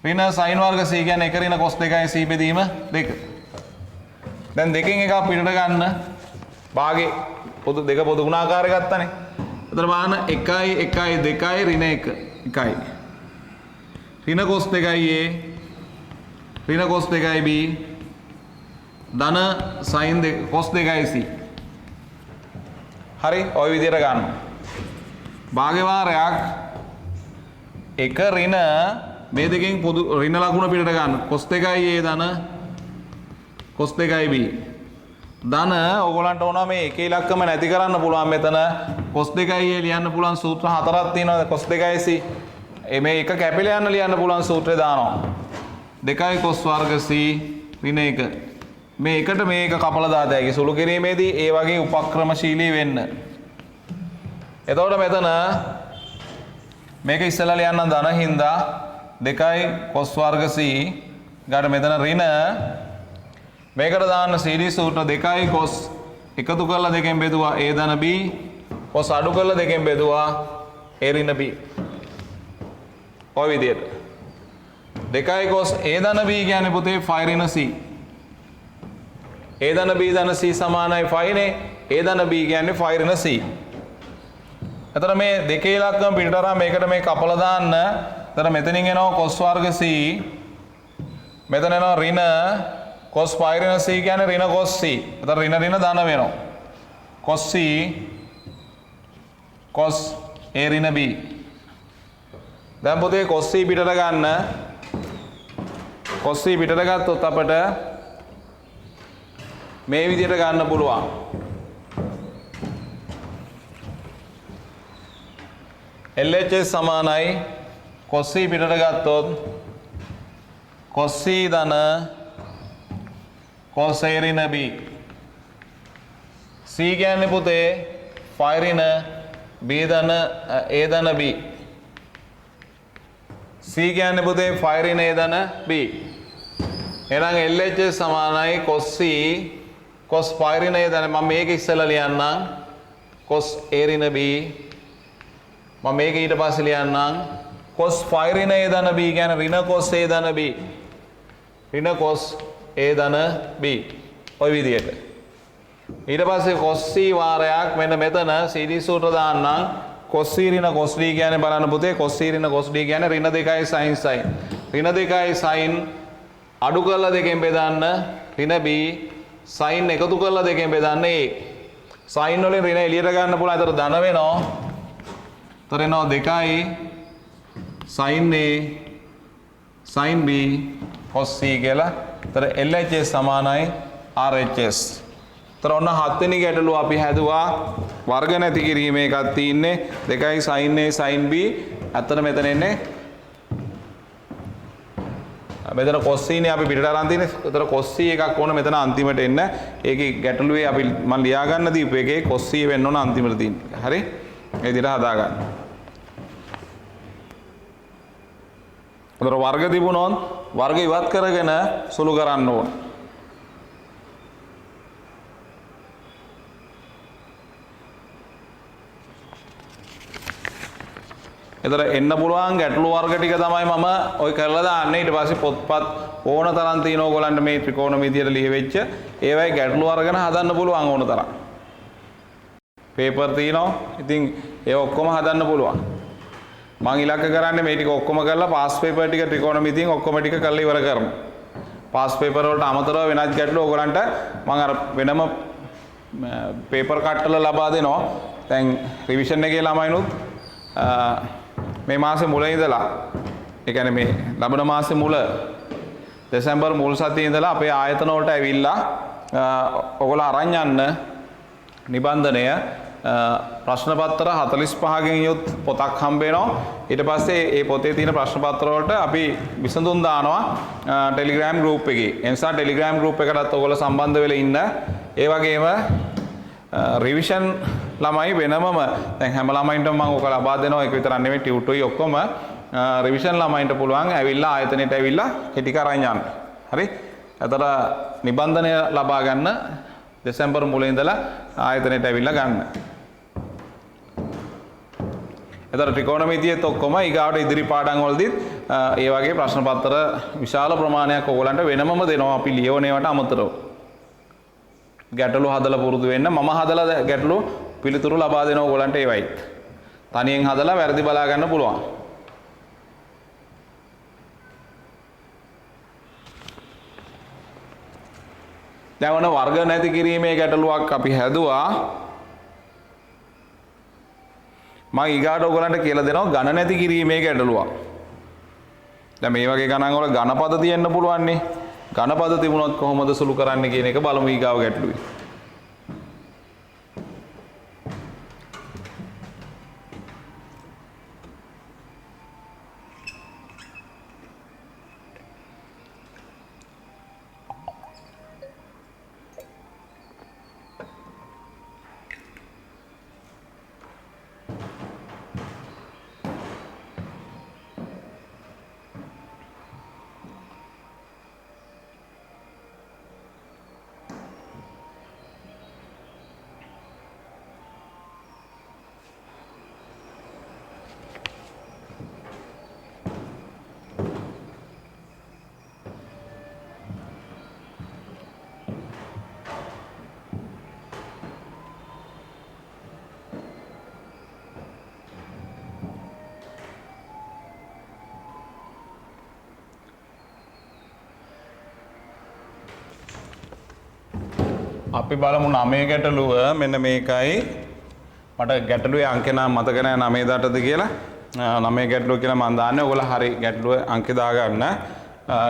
ඍණ sin වර්ග c කියන්නේ 1 ඍණ cos 2යි c බෙදීම 2. දැන් දෙකෙන් එකක් පිටට ගන්න. භාගේ පොදු දෙක පොදු ගුණාකාරය ගත්තනේ. එතන බලන්න 1යි 1යි 2යි ඍණ 1 1යි. ඍණ cos 2යි a ඍණ cos 2යි b ධන sin cos 2යි c. හරි ඔය විදිහට ගන්න. භාගේ වාරයක් 1 ඍණ මේ දෙකෙන් පොදු ඍණ ලකුණ පිටට ගන්න. cos 2යි a ධන cos 2යි b ධන ඕගොල්ලන්ට ඕනවා මේ එක ඉලක්කම නැති කරන්න පුළුවන් මෙතන cos 2යි a ලියන්න පුළුවන් සූත්‍ර හතරක් තියෙනවා cos 2යි c මේ එක කැපිලා යන්න ලියන්න පුළුවන් සූත්‍රය දානවා 2යි cos වර්ග c ඍණ 1 මේ එකට මේක කපලා දාත හැකි සුළු කිරීමේදී ඒ වගේ උපක්‍රමශීලී වෙන්න. එතකොට මෙතන මේක ඉස්සෙල්ලා ලියන්න ධන හින්දා 2යි cos වර්ග c ගාට මෙතන ඍණ මේකට දාන්න සීරීස් සූත්‍ර 2යි cos එකතු කරලා දෙකෙන් බෙදුවා a ධන b cos අඩු කරලා දෙකෙන් බෙදුවා a ඍණ b. ඔය විදිහට 2යි cos a ධන b කියන්නේ පුතේ 5 ඍණ c. a ධන b ධන c සමානයි 5 නේ. a ධන b කියන්නේ 5 ඍණ c. එතන මේ දෙකේ ඉලක්කම පිටට අරන් මේකට මේ කපලා දාන්න. එතන මෙතනින් එනවා cos වර්ග c. මෙතන එනවා ඍණ cos 5 ඍණ c කියන්නේ ඍණ cos c. එතන ඍණ ඍණ ධන වෙනවා. cos c cos a ඍණ b. දැන් පුතේ cos c පිටට ගන්න. cos c පිටට ගත්තොත් අපිට මේ විදිහට ගන්න පුළුවන්. LHS සමානයි cos c පිටට ගත්තොත් cos c ධන cos a ඍණ b. c කියන්නේ පුතේ 5 ඍණ b ධන a ධන b. c කියන්නේ පුතේ 5 ඍණ a ධන b. එහෙනම් LHS සමානයි cos c cos 5 ඍණ a ධන මම මේක ඉස්සෙල්ලා ලියන්නම් cos a ඍණ b. මම මේක ඊට පස්සේ ලියන්නම් cos 5 ඍණ a ධන b කියන්නේ ඍණ cos a ධන b. ඍණ cos a ධන b. ඔය විදිහට. ඊට පස්සේ cos c වාරයක් මෙන්න මෙතන සීරීස් සූත්‍ර දාන්නම්. cos c ඍණ cos d කියන්නේ බලන්න පුතේ cos c ඍණ cos d කියන්නේ ඍණ 2යි sin sin. ඍණ 2යි sin අඩු කරලා දෙකෙන් බෙදන්න ඍණ b sin එකතු කරලා දෙකෙන් බෙදන්න a. sin වලින් ඍණ එළියට ගන්න පුළුවන්. ඒතර ධන වෙනවා. ඒතර එනවා 2යි sin a sin b cos c කියලා. ඒතර LHS සමානයි RHS. ඒතර ඔන්න 7 වෙනි ගැටලුව අපි හැදුවා. වර්ග නැති කිරීමේ එකක් තියෙන්නේ 2යි sin a sin b. අතන මෙතන එන්නේ මෙතන cos c නේ අපි පිටට අරන් තියෙන්නේ. ඒතර cos c එකක් ඕන මෙතන අන්තිමට එන්න. ඒකේ ගැටලුවේ අපි මම ලියා ගන්න දීපු එකේ cos c වෙන්න ඕන අන්තිමට තියෙන්නේ. හරි? ඒ විදිහට හදා ගන්න. ඒතර වර්ග තිබුණොත් වර්ග ඉවත් කරගෙන සුළු කරන්න ඕන. එතන එන්න පුළුවන් ගැටළු වර්ග ටික තමයි මම ඔය කරලා දාන්නේ. ඊට පස්සේ පොත්පත් ඕන තරම් තියෙන ඕගොල්ලන්ට මේ ත්‍රිකෝණ විදියට ලියවෙච්ච ඒවයි ගැටළු වර්ගන හදන්න පුළුවන් ඕන තරම්. පේපර් තියෙනවා. ඉතින් ඒ ඔක්කොම හදන්න පුළුවන්. මම ඉලක්ක කරන්නේ මේ ටික ඔක්කොම කරලා පාස් පේපර් ටික ත්‍රිකෝණමිතියෙන් ඔක්කොම ටික කරලා ඉවර කරමු. පාස් පේපර් වලට අමතරව වෙනත් ගැටළු ඕගොල්ලන්ට මම අර වෙනම පේපර් කට්ටල ලබා දෙනවා. දැන් රිවිෂන් එකේ ළමයිනුත් මේ මාසේ මුල ඉඳලා ඒ කියන්නේ මේ ලබන මාසේ මුල දෙසැම්බර් මුල් සතියේ ඉඳලා අපේ ආයතන වලට ඇවිල්ලා ඔයගොල්ලෝ අරන් යන්න නිබන්ධනය ප්‍රශ්න පත්‍ර 45කින් යුත් පොතක් හම්බ වෙනවා. ඊට පස්සේ ඒ පොතේ තියෙන ප්‍රශ්න පත්‍ර වලට අපි විසඳුම් දානවා ටෙලිග්‍රෑම් ගෲප් එකේ. ඒ නිසා ටෙලිග්‍රෑම් ගෲප් එකකටත් ඔයගොල්ලෝ සම්බන්ධ වෙලා ඉන්න. ඒ වගේම රිවිෂන් ළමයි වෙනමම දැන් හැම ළමයින්ටම මම ඔක ලබා දෙනවා. ඒක විතරක් නෙමෙයි ටියුටෝයි ඔක්කොම රිවිෂන් ළමයින්ට පුළුවන් ඇවිල්ලා ආයතනයට ඇවිල්ලා කෙටි කරන් යන්න. හරි? එතකොට නිබන්ධනය ලබා ගන්න දෙසැම්බර් මුල ඉඳලා ආයතනයට ඇවිල්ලා ගන්න. එතකොට ත්‍රිකෝණමිතියෙත් ඔක්කොම ඊගාවට ඉදිරි පාඩම් වලදීත් ඒ වගේ ප්‍රශ්න පත්‍ර විශාල ප්‍රමාණයක් ඕගලන්ට වෙනමම දෙනවා අපි ලියවනේවට අමතරව. ගැටලු හදලා පුරුදු වෙන්න මම හදලා ගැටලු පිළිතුරු ලබා දෙනවා ඕගලන්ට ඒවයිත්. තනියෙන් හදලා වැරදි බලා ගන්න පුළුවන්. දැන් ඔන්න වර්ග නැති කිරීමේ ගැටලුවක් අපි හැදුවා. මම ඊගාට ඔයගලන්ට කියලා දෙනවා ඝන නැති කිරීමේ ගැටලුවක්. දැන් මේ වගේ ගණන් වල ඝනපද තියෙන්න පුළුවන් නේ. ඝනපද තිබුණොත් කොහොමද සුළු කරන්නේ කියන එක බලමු ඊගාව ගැටලුවේ. අපි බලමු 9 ගැටලුව මෙන්න මේකයි මට ගැටලුවේ අංක නම් මතක නැහැ 9 දටද කියලා 9 ගැටලුව කියලා මම දාන්නේ ඔයගොල්ලෝ හරි ගැටලුවේ අංක දාගන්න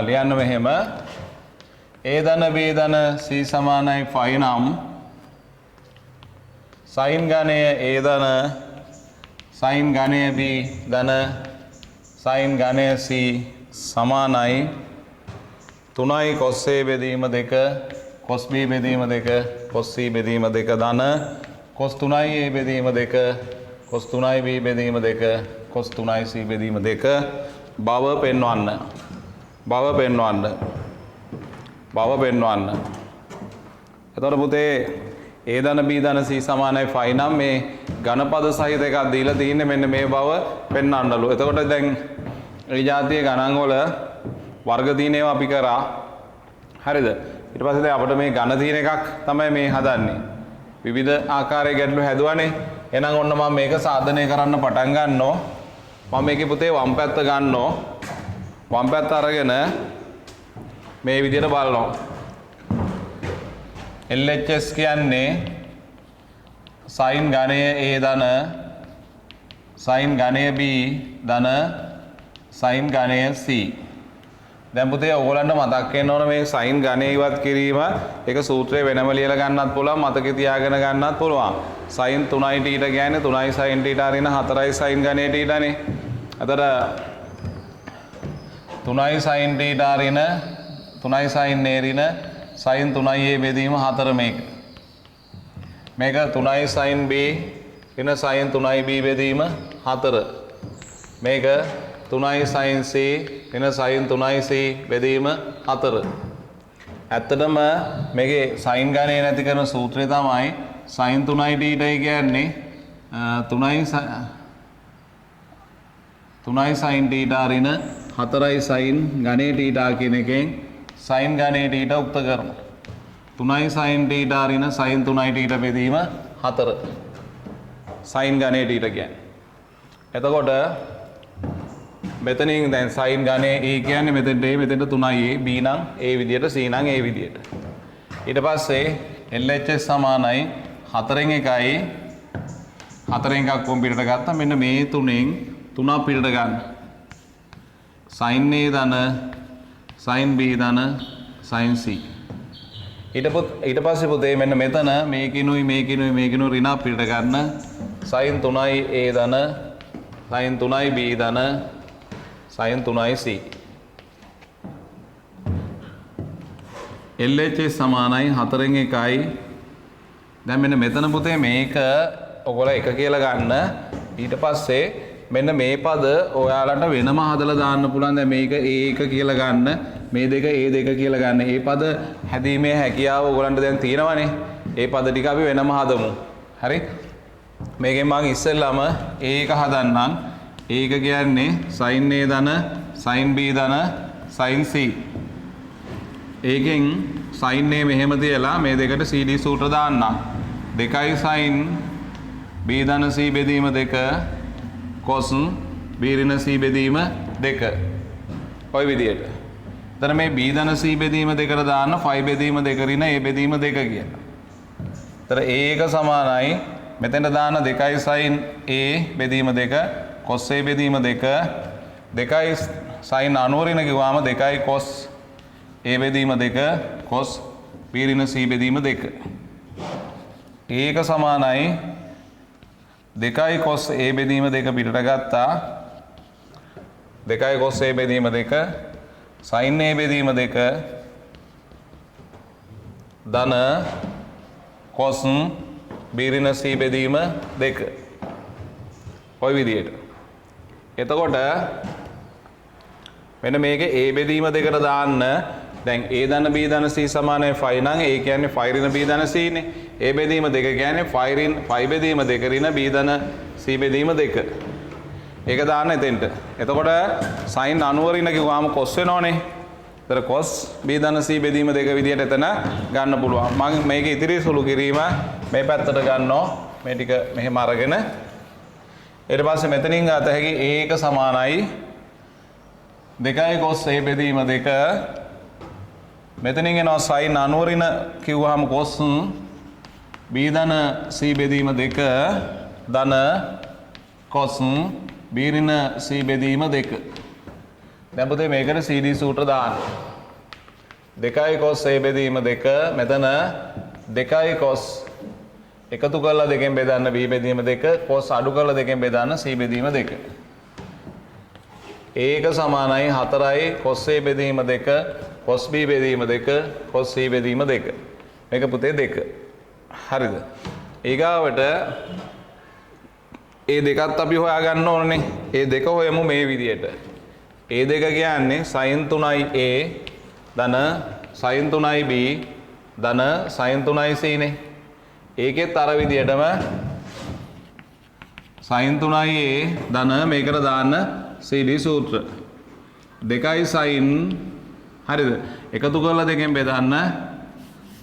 ලියන්න මෙහෙම a ධන b ධන c සමානයි 5 නම් sin ඝනය a ධන sin ඝනය b ධන sin ඝනය c සමානයි 3යි cos a බෙදීම 2 cos b බෙදීම 2 cos c බෙදීම 2 ධන cos 3i a බෙදීම 2 cos 3i b බෙදීම 2 cos 3i c බෙදීම 2 බව පෙන්වන්න. එතකොට පුතේ a ධන b ධන c සමානයි 5 නම් මේ ඝනපද සහිත එකක් දීලා තියෙන්නේ මෙන්න මේ බව පෙන්වන්නලු. එතකොට දැන් මේ જાතියේ ගණන් වල වර්ග දින ඒවා අපි කරා. හරිද? ඊට පස්සේ දැන් අපිට මේ ඝන තියෙන එකක් තමයි මේ හදන්නේ. විවිධ ආකාරයේ ගැටලු හැදුවානේ. එහෙනම් ඔන්න මම මේක සාධනය කරන්න පටන් ගන්නවා. මම මේකේ පුතේ වම් පැත්ත ගන්නවා. වම් පැත්ත අරගෙන මේ විදිහට බලනවා. LHS කියන්නේ sin ඝනය A ධන sin ඝනය B ධන sin ඝනය C. දැන් පුතේ ඔයගොල්ලන්ට මතක් වෙන්න ඕන මේ sin ඝනය ඉවත් කිරීම ඒක සූත්‍රයේ වෙනම ලියලා ගන්නත් පුළුවන් මතකේ තියාගෙන ගන්නත් පුළුවන්. sin 3i θ කියන්නේ 3i sin θ රින 4i sin ඝනය θනේ. අතර 3i sin θ රින 3i sin a රින sin 3i a බෙදීම 4 මේක. මේක 3i sin b රින sin 3i b බෙදීම 4. මේක 3i sin c රින sin 3i c බෙදීම 4. ඇත්තටම මේකේ sin ඝනය නැති කරන සූත්‍රය තමයි sin 3i θ කියන්නේ 3i sin θ රින 4i sin ඝනය θ කියන එකෙන් sin ඝනය θ උක්ත කරනවා. 3i sin θ රින sin 3i θ බෙදීම 4. sin ඝනය θ කියන්නේ. එතකොට මෙතනින් දැන් sin ඝනය a කියන්නේ මෙතෙන්ට a මෙතෙන්ට 3i a b නම් a විදියට c නම් a විදියට. ඊට පස්සේ LHS සමානයි 4න් 1යි 4න් එකක් කොම් පිටට ගත්තා. මෙන්න මේ තුනෙන් 3ක් පිටට ගන්න. sin a ධන sin b ධන sin c. ඊට පස්සේ පුතේ මෙන්න මෙතන මේකිනුයි ඍණ පිටට ගන්න. sin 3i a ධන sin 3i b ධන sin 3i c. LHS සමානයි 4න් 1යි. දැන් මෙන්න මෙතන පුතේ මේක ඔයගොල්ලෝ 1 කියලා ගන්න. ඊට පස්සේ මෙන්න මේ පද ඔයාලට වෙනම හදලා දාන්න පුළුවන්. දැන් මේක A1 කියලා ගන්න, මේ දෙක A2 කියලා ගන්න. ඒ පද හැදීමේ හැකියාව ඔයගලන්ට දැන් තියෙනවනේ. ඒ පද ටික අපි වෙනම හදමු. හරි? මේකෙන් මම ඉස්සෙල්ලාම A1 හදන්නම්. A1 කියන්නේ sin A ධන, sin B ධන, sin C. ඒකෙන් sin A මෙහෙම තියලා මේ දෙකට CD සූත්‍ර දාන්නම්. 2 sin B ධන C බෙදීම 2 cos B ඍණ C බෙදීම 2. ඔය විදියට. එතන මේ B ධන C බෙදීම 2කට දාන්න 5 බෙදීම 2 ඍණ A බෙදීම 2 කියලා. එතන A1 සමානයි මෙතෙන්ට දාන්න 2 sin A බෙදීම 2 cos A බෙදීම 2 2 sin 90 ඍණ කිව්වම 2 cos A බෙදීම 2 cos B ඍණ C බෙදීම 2. A1 සමානයි 2 cos A බෙදීම 2 පිටට ගත්තා 2 cos A බෙදීම 2 sin A බෙදීම 2 ධන cos B ඍණ C බෙදීම 2. ඔය විදියට. එතකොට මෙන්න මේකේ A බෙදීම 2ට දාන්න දැන් A ධන B ධන C සමානයි 5 නම් A කියන්නේ 5 ඍණ B ධන C නේ. A බෙදීම 2 කියන්නේ 5 බෙදීම 2 ඍණ B ධන C බෙදීම 2. ඒක දාන්න එතෙන්ට. එතකොට sin 90 ඍණ කිව්වම cos වෙනවනේ. ඒතර cos B ධන C බෙදීම 2 විදියට එතන ගන්න පුළුවන්. මම මේක ඉතිරි සුළු කිරීම මේ පැත්තට ගන්නවා. මේ ටික මෙහෙම අරගෙන ඊට පස්සේ මෙතනින් ගත හැකි A1 සමානයි 2 cos A බෙදීම 2 මෙතනින් එනවා sin 90 ඍණ කිව්වහම cos B ධන C බෙදීම 2 ධන cos B ඍණ C බෙදීම 2. දැන් පුතේ මේකට CD සූත්‍ර දාන්න. 2 cos A බෙදීම 2 මෙතන 2 cos එකතු කරලා දෙකෙන් බෙදන්න B බෙදීම 2 cos අඩු කරලා දෙකෙන් බෙදන්න C බෙදීම 2. A1 සමානයි 4 cos A බෙදීම 2 cos B බෙදීම 2 cos C බෙදීම 2. මේක පුතේ 2. හරිද? ඊගාවට ඒ දෙකත් අපි හොයාගන්න ඕනේ. ඒ දෙක හොයමු මේ විදියට. ඒ දෙක කියන්නේ sin 3i A ධන sin 3i B ධන sin 3i C නේ. ඒකෙත් අර විදියටම sin 3i A ධන මේකට දාන්න CD සූත්‍ර 2 sin හරිද? එකතු කරලා දෙකෙන් බෙදන්න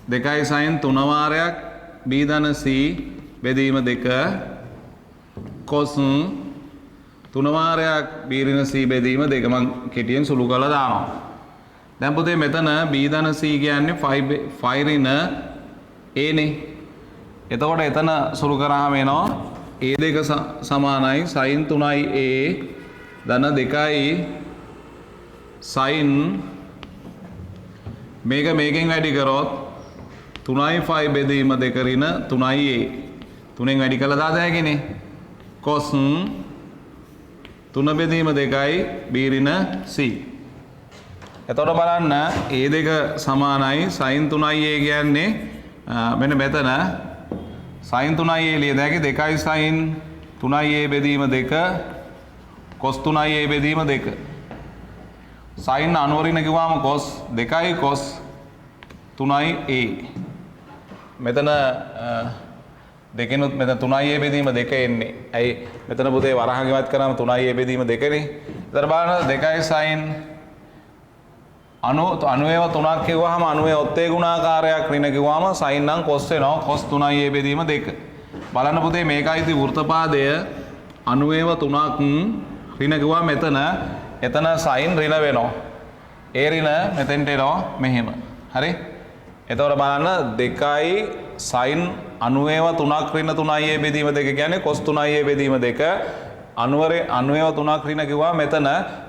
2 sin 3 වාරයක් B ධන C බෙදීම 2 cos 3 වාරයක් B ඍණ C බෙදීම 2 මම කෙටියෙන් සුළු කරලා දානවා. දැන් පුතේ මෙතන B ධන C කියන්නේ 5 ඍණ A නේ. එතකොට එතන සුළු කරාම එනවා A2 සමානයි sin 3i A ධන 2 sin මේකෙන් වැඩි කරොත් 3i 5 බෙදීම 2 ඍණ 3i A 3ෙන් වැඩි කළා දාද හැකිනේ cos 3 බෙදීම 2යි B ඍණ C. එතකොට බලන්න A2 සමානයි sin 3i A කියන්නේ මෙන්න මෙතන sin 3i A ලියද හැකි 2 sin 3i A බෙදීම 2 cos 3i A බෙදීම 2. sin 90 ඍණ කිව්වම cos 2 cos 3i A. මෙතන දෙකෙනුත් මෙතන 3i A බෙදීම 2 එන්නේ. ඇයි මෙතන පුතේ වරහංගවත් කරාම 3i A බෙදීම 2 නේ. ඊතර බලන්න 2 sin 90 3ක් කිව්වහම 90 ඔත්තේ ගුණාකාරයක් ඍණ කිව්වම sin නම් cos වෙනවා cos 3i A බෙදීම 2. බලන්න පුතේ මේකයි වෘත්තපාදය 90 3ක් ඍණ කිව්වම එතන sin ඍණ වෙනවා. ඒ ඍණ මෙතෙන්ට එනවා මෙහෙම. හරි? එතකොට බලන්න 2 sin 90 3ක් ඍණ 3i A බෙදීම 2 කියන්නේ cos 3i A බෙදීම 2 90 3ක් ඍණ කිව්වා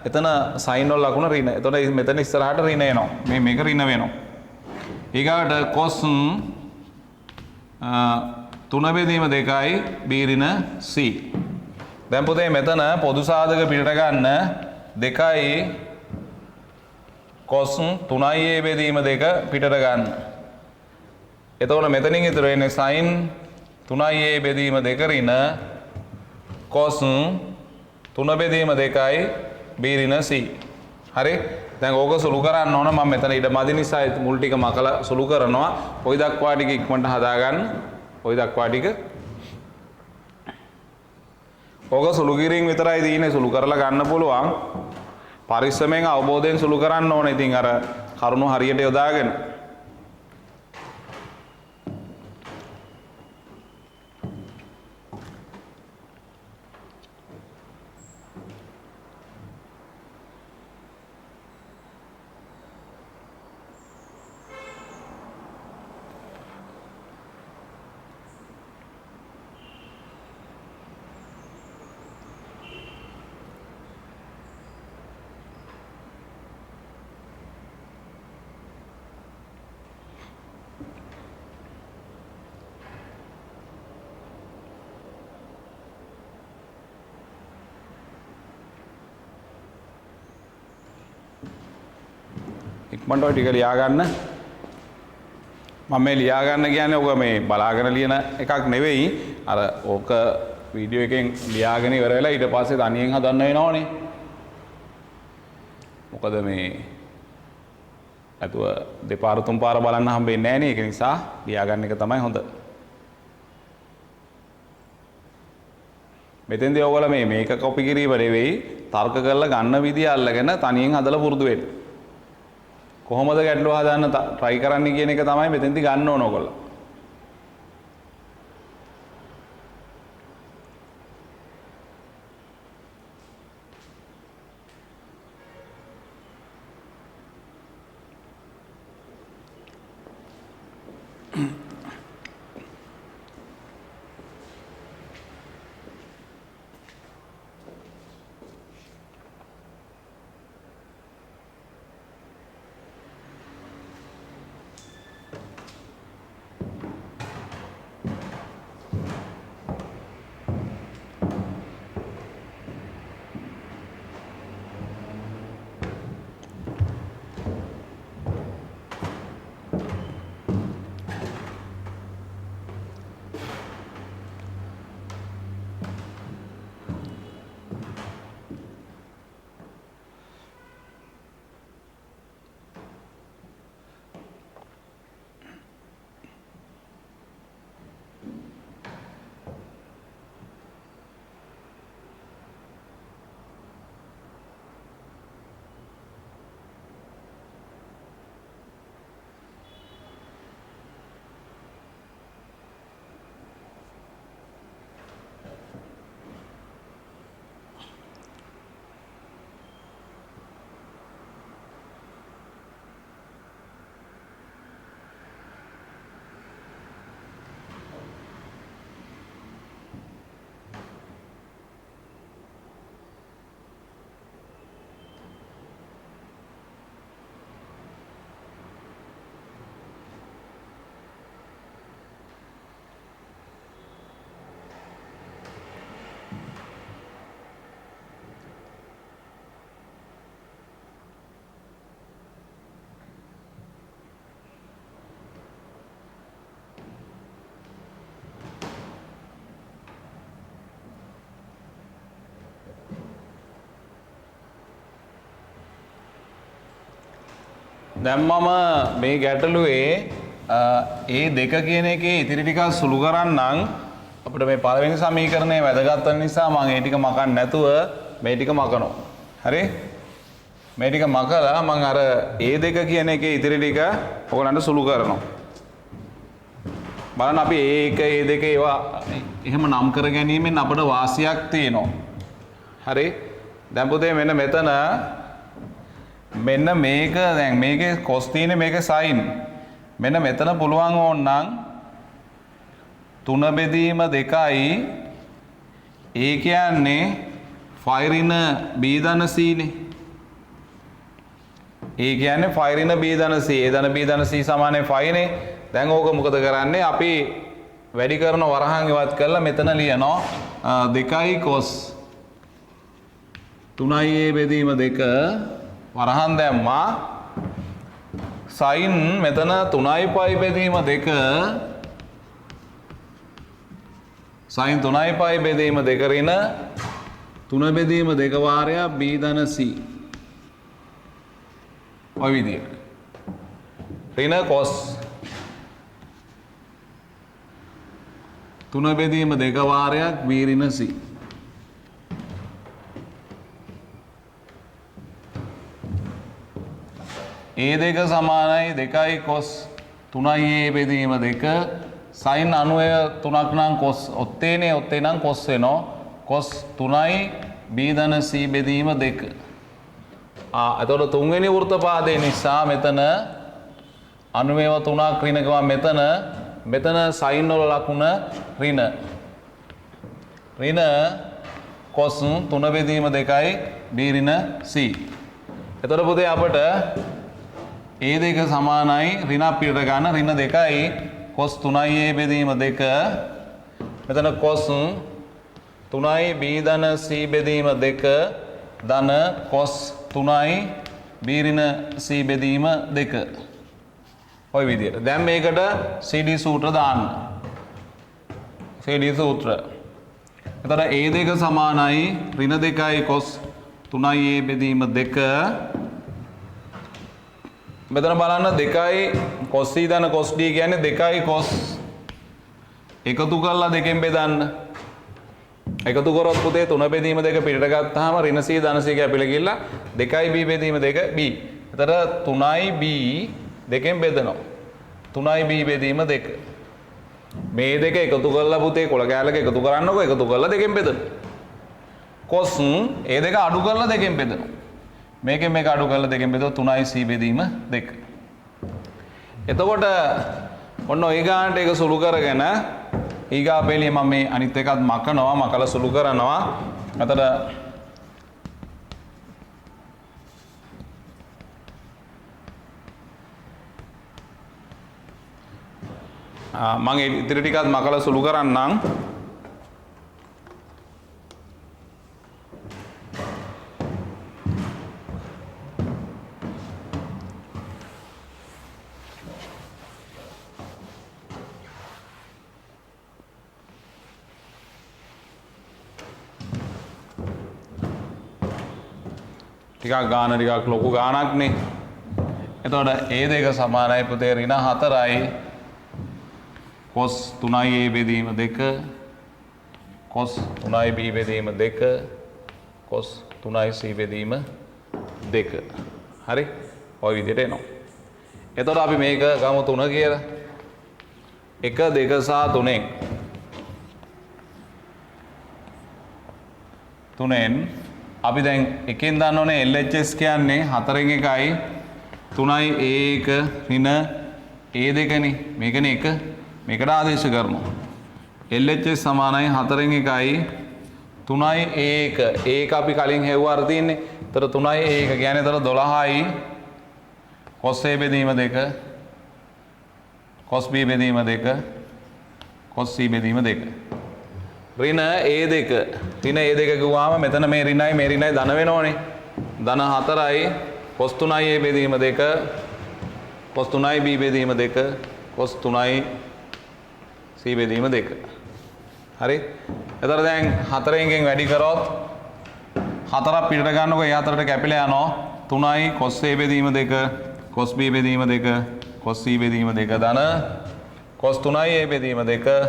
එතන sin වල ලකුණ ඍණ. එතකොට මෙතන ඉස්සරහට ඍණ එනවා. මේක ඍණ වෙනවා. ඊගාට cos 3 බෙදීම 2යි B ඍණ C. දැන් පුතේ මෙතන පොදු සාධක පිටට ගන්න 2යි cos 3i A බෙදීම 2 පිටට ගන්න. එතකොට මෙතනින් ඉතුරු වෙන්නේ sin 3i A බෙදීම 2 ඍණ cos 3 බෙදීම 2යි b ඍණ c. හරි. දැන් ඕක සුළු කරන්න ඕන. මම මෙතන ඉඩ මදි නිසා මුල් ටික මකලා සුළු කරනවා. ওই දක්වා ටික ඉක්මනට හදාගන්න. ওই දක්වා ටික. ඕක සුළු කිරීම විතරයි තියෙන්නේ. සුළු කරලා ගන්න පුළුවන්. පරිස්සමෙන් අවබෝධයෙන් සුළු කරන්න ඕනේ. ඉතින් අර කරුණු හරියට යොදාගෙන. ඉක්මනට ඔය ටික ලියා ගන්න. මම මේ ලියා ගන්න කියන්නේ ඔක මේ බලාගෙන ලියන එකක් නෙවෙයි. අර ඕක වීඩියෝ එකෙන් ලියාගෙන ඉවර වෙලා ඊට පස්සේ තනියෙන් හදන්න වෙනවනේ. මොකද මේ අතුව දෙපාර තුන් පාර බලන්න හම්බෙන්නේ නැහැ නේ. ඒක නිසා ලියා ගන්න එක තමයි හොඳ. මෙතෙන්දී ඔයගොල්ලෝ මේක කොපි කිරීම නෙවෙයි තර්ක කරලා ගන්න විදිය අල්ලගෙන තනියෙන් හදලා පුරුදු වෙන්න. කොහොමද ගැටලුව හදාන්න try කරන්න කියන එක තමයි මෙතෙන්දී ගන්න ඕන ඔයගොල්ලෝ. දැන් මම මේ ගැටලුවේ ඒ දෙක කියන එකේ ඉතිරි ටික සුළු කරන්නම් අපිට මේ පළවෙනි සමීකරණය වැදගත් වෙන නිසා මම ඒ ටික මකන්න නැතුව මේ ටික මකනවා. හරි? මේ ටික මකලා මම අර ඒ දෙක කියන එකේ ඉතිරි ටික ඔයගලන්ට සුළු කරනවා. බලන්න අපි ඒ දෙක ඒවා එහෙම නම් කර ගැනීමෙන් අපිට වාසියක් තියෙනවා. හරි? දැන් පුතේ මෙන්න මෙතන මෙන්න මේක දැන් මේකේ cos තියෙන්නේ මේකේ sin. මෙන්න මෙතන පුළුවන් ඕනනම් 3 බෙදීම 2යි ඒ කියන්නේ phi ඍණ b ධන c නේ. ඒ කියන්නේ phi ඍණ b ධන c. a ධන b ධන c සමානයි phi නේ. දැන් ඕක මොකද කරන්නේ? අපි වැඩි කරන වරහන් ඉවත් කරලා මෙතන ලියනවා 2යි cos 3යි a බෙදීම 2 වරහන් දැම්මා sin මෙතන 3යි π බෙදීම 2 sin 3යි π බෙදීම 2 ඍණ 3 බෙදීම 2 වාරයක් b ධන c. ඔය විදියට. ඍණ cos 3 බෙදීම 2 වාරයක් b ඍණ c. a දෙක සමානයි 2යි cos 3යි a බෙදීම 2 sin 93ක් නම් cos ඔත්තේනේ ඔත්තේ නම් cos වෙනවා cos 3යි b ධන c බෙදීම 2. එතකොට තුන්වෙනි වෘත්තපාදයේ නිසා මෙතන 93ක් ඍණ ගම මෙතන sin වල ලකුණ ඍණ cos 3 බෙදීම 2යි b ඍණ c. එතකොට පුතේ අපට a දෙක සමානයි ඍණ පිට ගන්න ඍණ 2යි cos 3යි a බෙදීම 2 මෙතන cos 3යි b ධන c බෙදීම 2 ධන cos 3යි b ඍණ c බෙදීම 2 ඔය විදියට. දැන් මේකට CD සූත්‍ර දාන්න. CD සූත්‍ර. එතකොට a දෙක සමානයි ඍණ 2යි cos 3යි a බෙදීම 2 මෙතන බලන්න 2යි cos c ධන cos d කියන්නේ 2යි cos එකතු කරලා දෙකෙන් බෙදන්න. එකතු කරොත් පුතේ 3 බෙදීම 2 පිටට ගත්තාම ඍණ c ධන c කැපිලා ගිහලා 2යි b බෙදීම 2 b. එතන 3යි b දෙකෙන් බෙදනවා. 3යි b බෙදීම 2. මේ දෙක එකතු කරලා පුතේ කොළ කෑල්ලක එකතු කරන්නකො එකතු කරලා දෙකෙන් බෙදනවා. cos ඒ දෙක අඩු කරලා දෙකෙන් බෙදනවා. මේකෙන් මේක අඩු කරලා දෙකෙන් බෙදුවොත් 3යි c බෙදීම 2. එතකොට ඔන්න ඔය ගානට ඒක සුළු කරගෙන ඊගා පෙළිය මම මේ අනිත් එකත් මකලා සුළු කරනවා. අතට මම ඉතිරි ටිකත් මකලා සුළු කරන්නම්. ටිකක් ගාන ටිකක් ලොකු ගානක්නේ. එතකොට a දෙක සමානයි පුතේ ඍණ 4යි cos 3යි a බෙදීම 2 cos 3යි b බෙදීම 2 cos 3යි c බෙදීම 2. හරි? ඔය විදිහට එනවා. එතකොට අපි මේක ගමු 3 කියලා. 1 2 සහ 3ෙන් අපි දැන් එකෙන් දන්න ඕනේ LHS කියන්නේ 4න් 1යි 3යි a1 ඍණ a2නේ. මේකනේ 1. මේකට ආදේශ කරනවා. LHS සමානයි 4න් 1යි 3යි a1. a1 අපි කලින් හෙව්වා අර තියෙන්නේ. ඒතර 3යි a1 කියන්නේ ඒතර 12යි cos a බෙදීම 2 cos b බෙදීම 2 cos c බෙදීම 2. ඍණ a2 ඍණ a2 ගුවාම මෙතන මේ ඍණයි ධන වෙනෝනේ. ධන 4යි cos 3යි a බෙදීම 2 cos 3යි b බෙදීම 2 cos 3යි c බෙදීම 2. හරි? එතකොට දැන් 4න් වැඩි කරොත් 4ක් පිටට ගන්නකො ඒ 4ට කැපිලා යනවා 3යි cos a බෙදීම 2 cos b බෙදීම 2 cos c බෙදීම 2 ධන cos 3යි a බෙදීම 2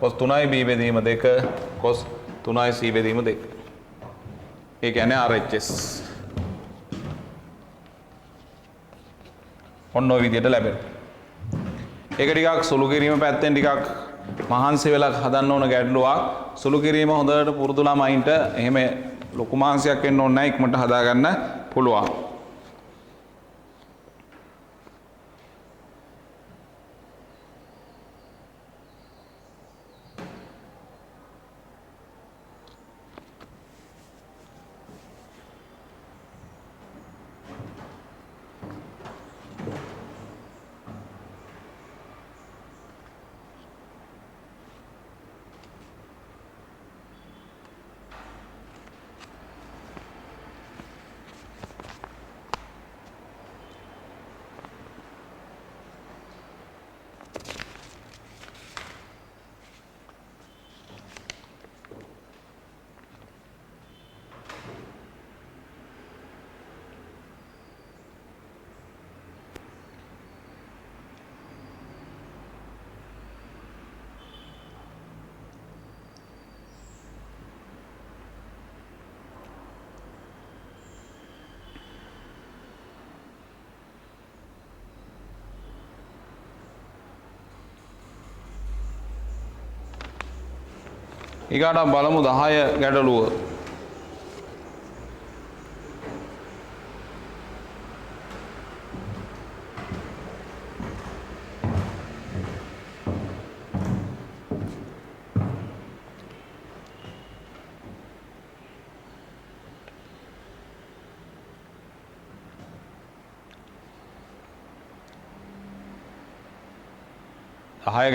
cos 3යි b බෙදීම 2 cos 3යි c බෙදීම 2. ඒ කියන්නේ RHS. ඔන්න ඔය විදිහට ලැබෙනවා. ඒක ටිකක් සුළු කිරීම පැත්තෙන් ටිකක් මහන්සි වෙලා හදන්න ඕන ගැටලුවක්. සුළු කිරීම හොඳට පුරුදු ළමයින්ට එහෙම ලොකු මහන්සියක් වෙන්න ඕනේ නැහැ, ඉක්මනට හදාගන්න පුළුවන්. ඊගාට බලමු 10 ගැටලුව.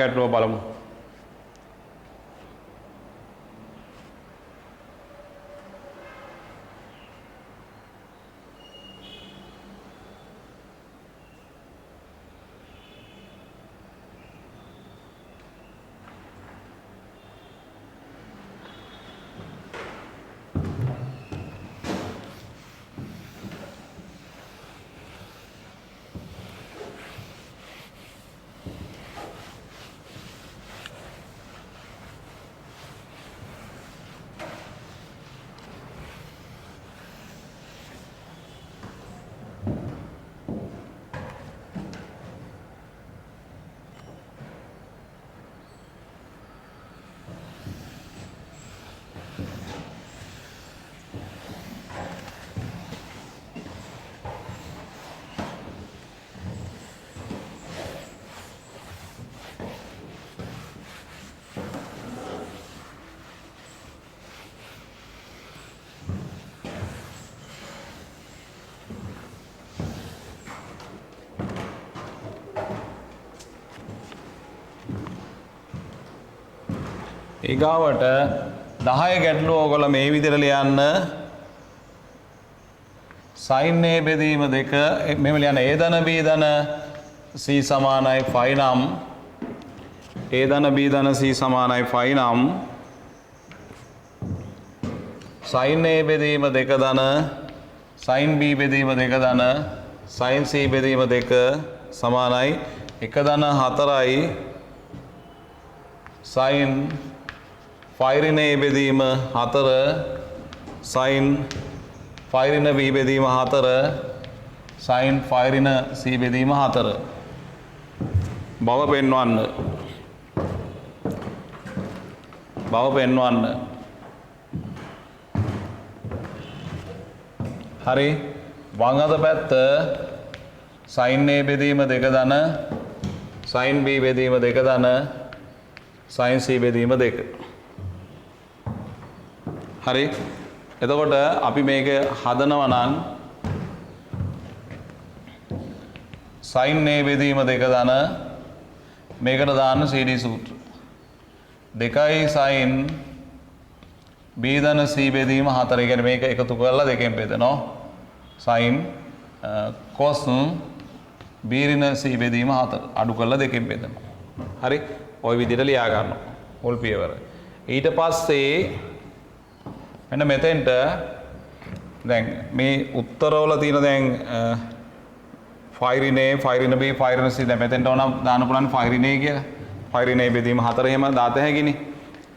ගැටලුව බලමු. ඊගාවට 10 ගැටලුව ඔයගොල්ලෝ මේ විදිහට ලියන්න. sin a බෙදීම 2 මෙහෙම ලියන්න. a ධන b ධන c සමානයි phi නම් a ධන b ධන c සමානයි phi නම් sin a බෙදීම 2 ධන sin b බෙදීම 2 ධන sin c බෙදීම 2 සමානයි 1 ධන 4යි sin phi ඍණ a බෙදීම 4 sin phi ඍණ b බෙදීම 4 sin phi ඍණ c බෙදීම 4 බව පෙන්වන්න. හරි. වම් අත පැත්ත sin a බෙදීම 2 ධන sin b බෙදීම 2 ධන sin c බෙදීම 2. හරි. එතකොට අපි මේක හදනවා නම් sin a බෙදීම 2 ධන මේකට දාන්න CD සූත්‍ර 2යි sin b ධන c බෙදීම 4. ඒ කියන්නේ මේක එකතු කරලා දෙකෙන් බෙදනවා. sin cos b ඍණ c බෙදීම 4 අඩු කරලා දෙකෙන් බෙදනවා. හරි. ওই විදිහට ලියා ගන්නවා. මුල් පියවර. ඊට පස්සේ මෙන්න මෙතෙන්ට දැන් මේ උත්තරවල තියෙන දැන් phi ඍණ a phi ඍණ b phi ඍණ c දැන් මෙතෙන්ට ඕන දාන්න පුළුවන් phi ඍණ a කියලා. phi ඍණ a බෙදීම 4 එහෙම දාත හැකිනේ.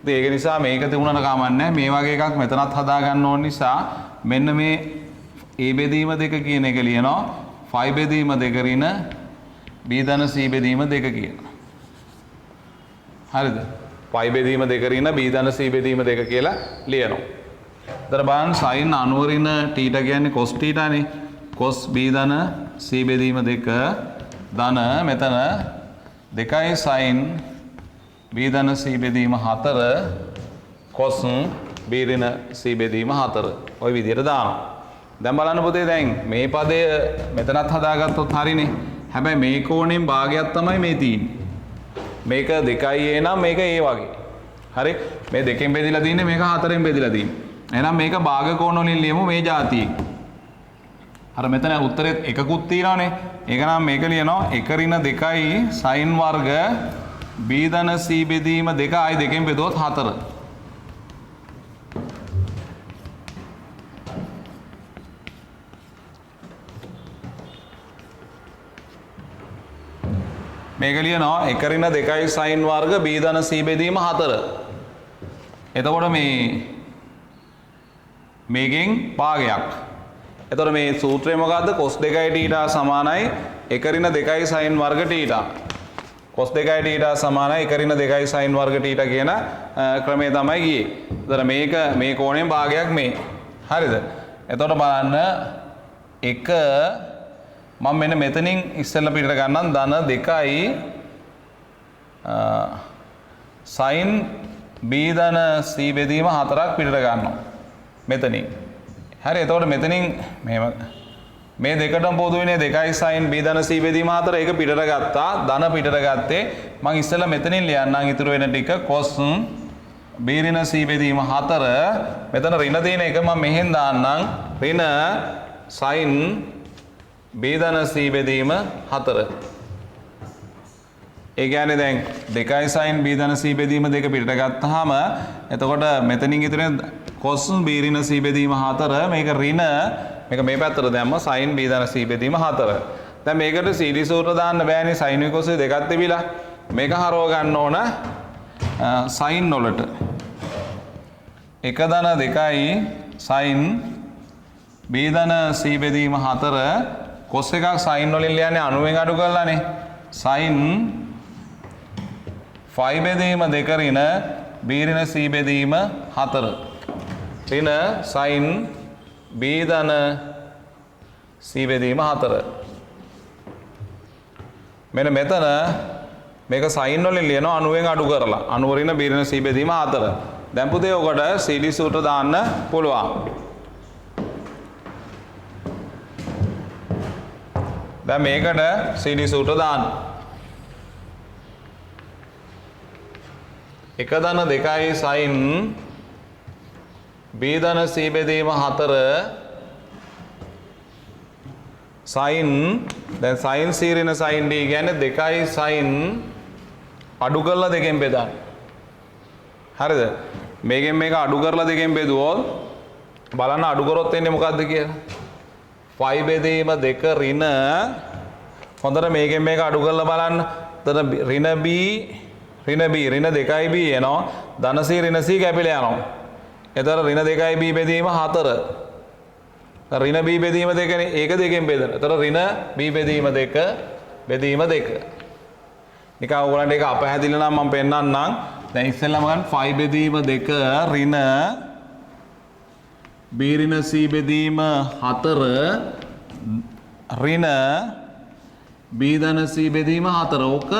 ඉතින් ඒක නිසා මේක තිබුණාට කමක් නැහැ. මේ වගේ එකක් මෙතනත් හදා ගන්න ඕන නිසා මෙන්න මේ a බෙදීම 2 කියන එක ලියනවා. phi බෙදීම 2 ඍණ b ධන c බෙදීම 2 කියනවා. හරිද? phi බෙදීම 2 ඍණ b ධන c බෙදීම 2 කියලා ලියනවා. එතන බලන්න sin 90 ඍණ θ කියන්නේ cos θ නේ. cos b ධන c බෙදීම 2 ධන මෙතන 2යි sin b ධන c බෙදීම 4 cos b ඍණ c බෙදීම 4 ওই විදිහට දානවා. දැන් බලන්න පුතේ දැන් මේ පදය මෙතනත් හදාගත්තොත් හරිනේ. හැබැයි මේ කෝණයෙන් භාගයක් තමයි මේ තියෙන්නේ. මේක 2යි a නම් මේක a වගේ. හරි. මේ දෙකෙන් බෙදලා තින්නේ මේක 4ෙන් බෙදලා තින්නේ. එහෙනම් මේක භාග කෝණ වලින් ලියමු මේ જાතිය. අර මෙතන උත්තරෙත් එකකුත් තියෙනවානේ. ඒක නම් මේක ලියනවා 1 ඍණ 2යි sin වර්ග b ධන c බෙදීම 2 ආයි දෙකෙන් බෙදුවොත් 4. මේක ලියනවා 1 ඍණ 2යි sin වර්ග b ධන c බෙදීම 4. එතකොට මේකෙන් භාගයක්. එතකොට මේ සූත්‍රය මොකද්ද? cos 2යි θ සමානයි 1 ඍණ 2යි sin වර්ග θ. cos 2යි θ සමානයි 1 ඍණ 2යි sin වර්ග θ කියන ක්‍රමය තමයි ගියේ. එතන මේක මේ කෝණයෙන් භාගයක් මේ. හරිද? එතකොට බලන්න 1 මම මෙන්න මෙතනින් ඉස්සෙල්ලා පිටට ගන්නම් ධන 2යි sin b ධන c බෙදීම 4ක් පිටට ගන්නවා. මෙතනින්. හරි එතකොට මෙතනින් මෙහෙම මේ දෙකටම පොදු වෙන්නේ 2යි sin b ධන c බෙදීම 4 ඒක පිටට ගත්තා. ධන පිටට ගත්තේ මම ඉස්සෙල්ලා මෙතනින් ලියන්නම් ඉතුරු වෙන ටික cos b ඍණ c බෙදීම 4 මෙතන ඍණ තියෙන එක මම මෙහෙන් දාන්නම් ඍණ sin b ධන c බෙදීම 4 ඒ කියන්නේ දැන් 2යි sin b ධන c බෙදීම 2 පිටට ගත්තාම එතකොට මෙතනින් ඉතුරු වෙන cos b ඍණ c බෙදීම 4 මේක ඍණ මේක මේ පැත්තට දැම්ම sin b ධන c බෙදීම 4 දැන් මේකට සීරීස් සූත්‍ර දාන්න බෑනේ sin cos දෙකක් තිබිලා මේක හරව ගන්න ඕන sin වලට 1 ධන 2යි sin b ධන c බෙදීම 4 cos එකක් sin වලින් ලියන්නේ 90න් අඩු කරලානේ sin phi බෙදීම 2 ඍණ b ඍණ c බෙදීම 4 ඍණ sin b ධන c බෙදීම 4 මෙන්න මෙතන මේක sin වලින් ලියනවා 90න් අඩු කරලා 90 ඍණ b ඍණ c බෙදීම 4 දැන් පුතේ ඔකට සීරීස් සූත්‍ර දාන්න පුළුවන් දැන් මේකට සීරීස් සූත්‍ර දාන්න 1 ධන 2යි sin b ධන c බෙදීම 4 sin දැන් sin c ඍණ sin d කියන්නේ 2යි sin අඩු කරලා දෙකෙන් බෙදන්න. හරිද? මේකෙන් මේක අඩු කරලා දෙකෙන් බෙදුවොත් බලන්න අඩු කරොත් එන්නේ මොකද්ද කියලා. phi බෙදීම 2 ඍණ හොඳට මේකෙන් මේක අඩු කරලා බලන්න. එතන ඍණ b ඍණ 2යි b එනවා. ධන c ඍණ c කැපිලා යනවා. එතන ඍණ 2යි b බෙදීම 4. ඍණ b බෙදීම 2නේ. ඒක දෙකෙන් බෙදන. එතන ඍණ b බෙදීම 2 බෙදීම 2. නිකන් ඔයගොල්ලන්ට ඒක අපහැදිලි නම් මම පෙන්නන්නම්. දැන් ඉස්සෙල්ලාම ගන්න phi බෙදීම 2 ඍණ b ඍණ c බෙදීම 4 ඍණ b ධන c බෙදීම 4. ඕක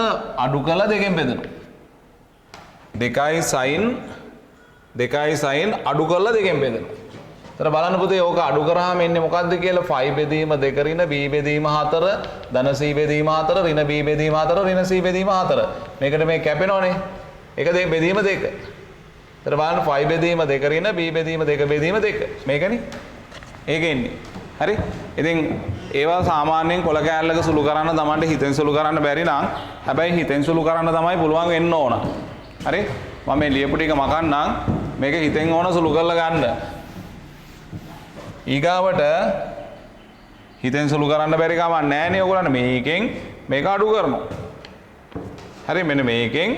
අඩු කරලා දෙකෙන් බෙදනවා. 2යි sin අඩු කරලා දෙකෙන් බෙදනවා. එතන බලන්න පුතේ ඕක අඩු කරාම එන්නේ මොකද්ද කියලා phi බෙදීම 2 ඍණ b බෙදීම 4 ධන c බෙදීම 4 ඍණ b බෙදීම 4 ඍණ c බෙදීම 4 මේකට මේ කැපෙනවනේ ඒක දෙක බෙදීම 2 එතන බලන්න phi බෙදීම 2 ඍණ b බෙදීම 2 බෙදීම 2 මේකනේ ඒක එන්නේ හරි ඉතින් ඒවා සාමාන්‍යයෙන් කොළ කෑල්ලක සුළු කරන්න තමන්ට හිතෙන් සුළු කරන්න බැරි නම් හැබැයි හිතෙන් සුළු කරන්න තමයි පුළුවන් වෙන්න ඕන හරි මම මේ ලියපු ටික මකන්නම් මේක හිතෙන් ඕන සුළු කරලා ගන්න ඊගාවට හිතෙන් සුළු කරන්න බැරි කමක් නැහැ නේ ඔයගොල්ලන්ට මේකෙන් මේක අඩු කරනවා. හරි මෙන්න මේකෙන්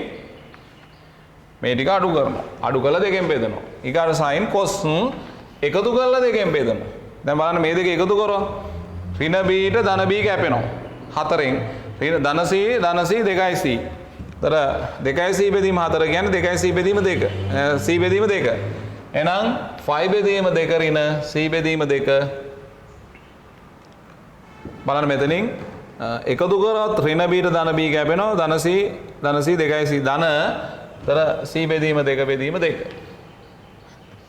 මේ ටික අඩු කරනවා. අඩු කළා දෙකෙන් බෙදනවා. ඊගාට sin cos එකතු කරලා දෙකෙන් බෙදනවා. දැන් බලන්න මේ දෙක එකතු කරොත් ඍණ b ට ධන b කැපෙනවා. 4න් ඍණ ධන c 2යි c. තර 2යි c බෙදීම 4 කියන්නේ 2යි c බෙදීම 2. c බෙදීම 2. එහෙනම් phi බෙදීම 2 ඍණ c බෙදීම 2 බලන්න මෙතනින් එකතු කරොත් ඍණ b ට ධන b කැපෙනවා ධන c 2යි c ධන තර c බෙදීම 2 බෙදීම 2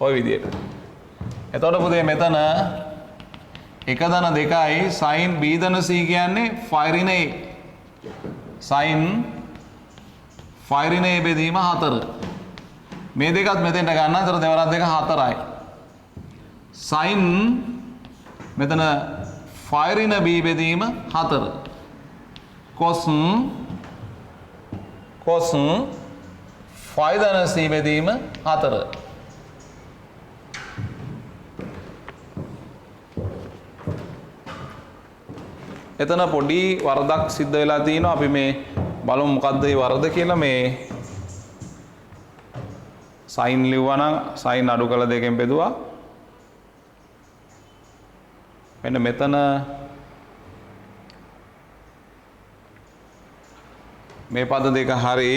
ඔය විදිහට එතකොට පුතේ මෙතන 1 ධන 2යි sin b ධන c කියන්නේ phi ඍණ a sin phi ඍණ a බෙදීම 4 මේ දෙකත් මෙතෙන්ට ගන්න. අතර දෙවරක් දෙක 4යි. sin මෙතන phi ඍණ b බෙදීම 4. cos phi ධන c බෙදීම 4. එතන පොඩි වරදක් සිද්ධ වෙලා තිනවා. අපි මේ බලමු මොකද්ද මේ වරද කියලා. මේ sin ලිව්වා නම් sin අඩු කළ දෙකෙන් බෙදුවා. මෙන්න මෙතන මේ පද දෙක හරි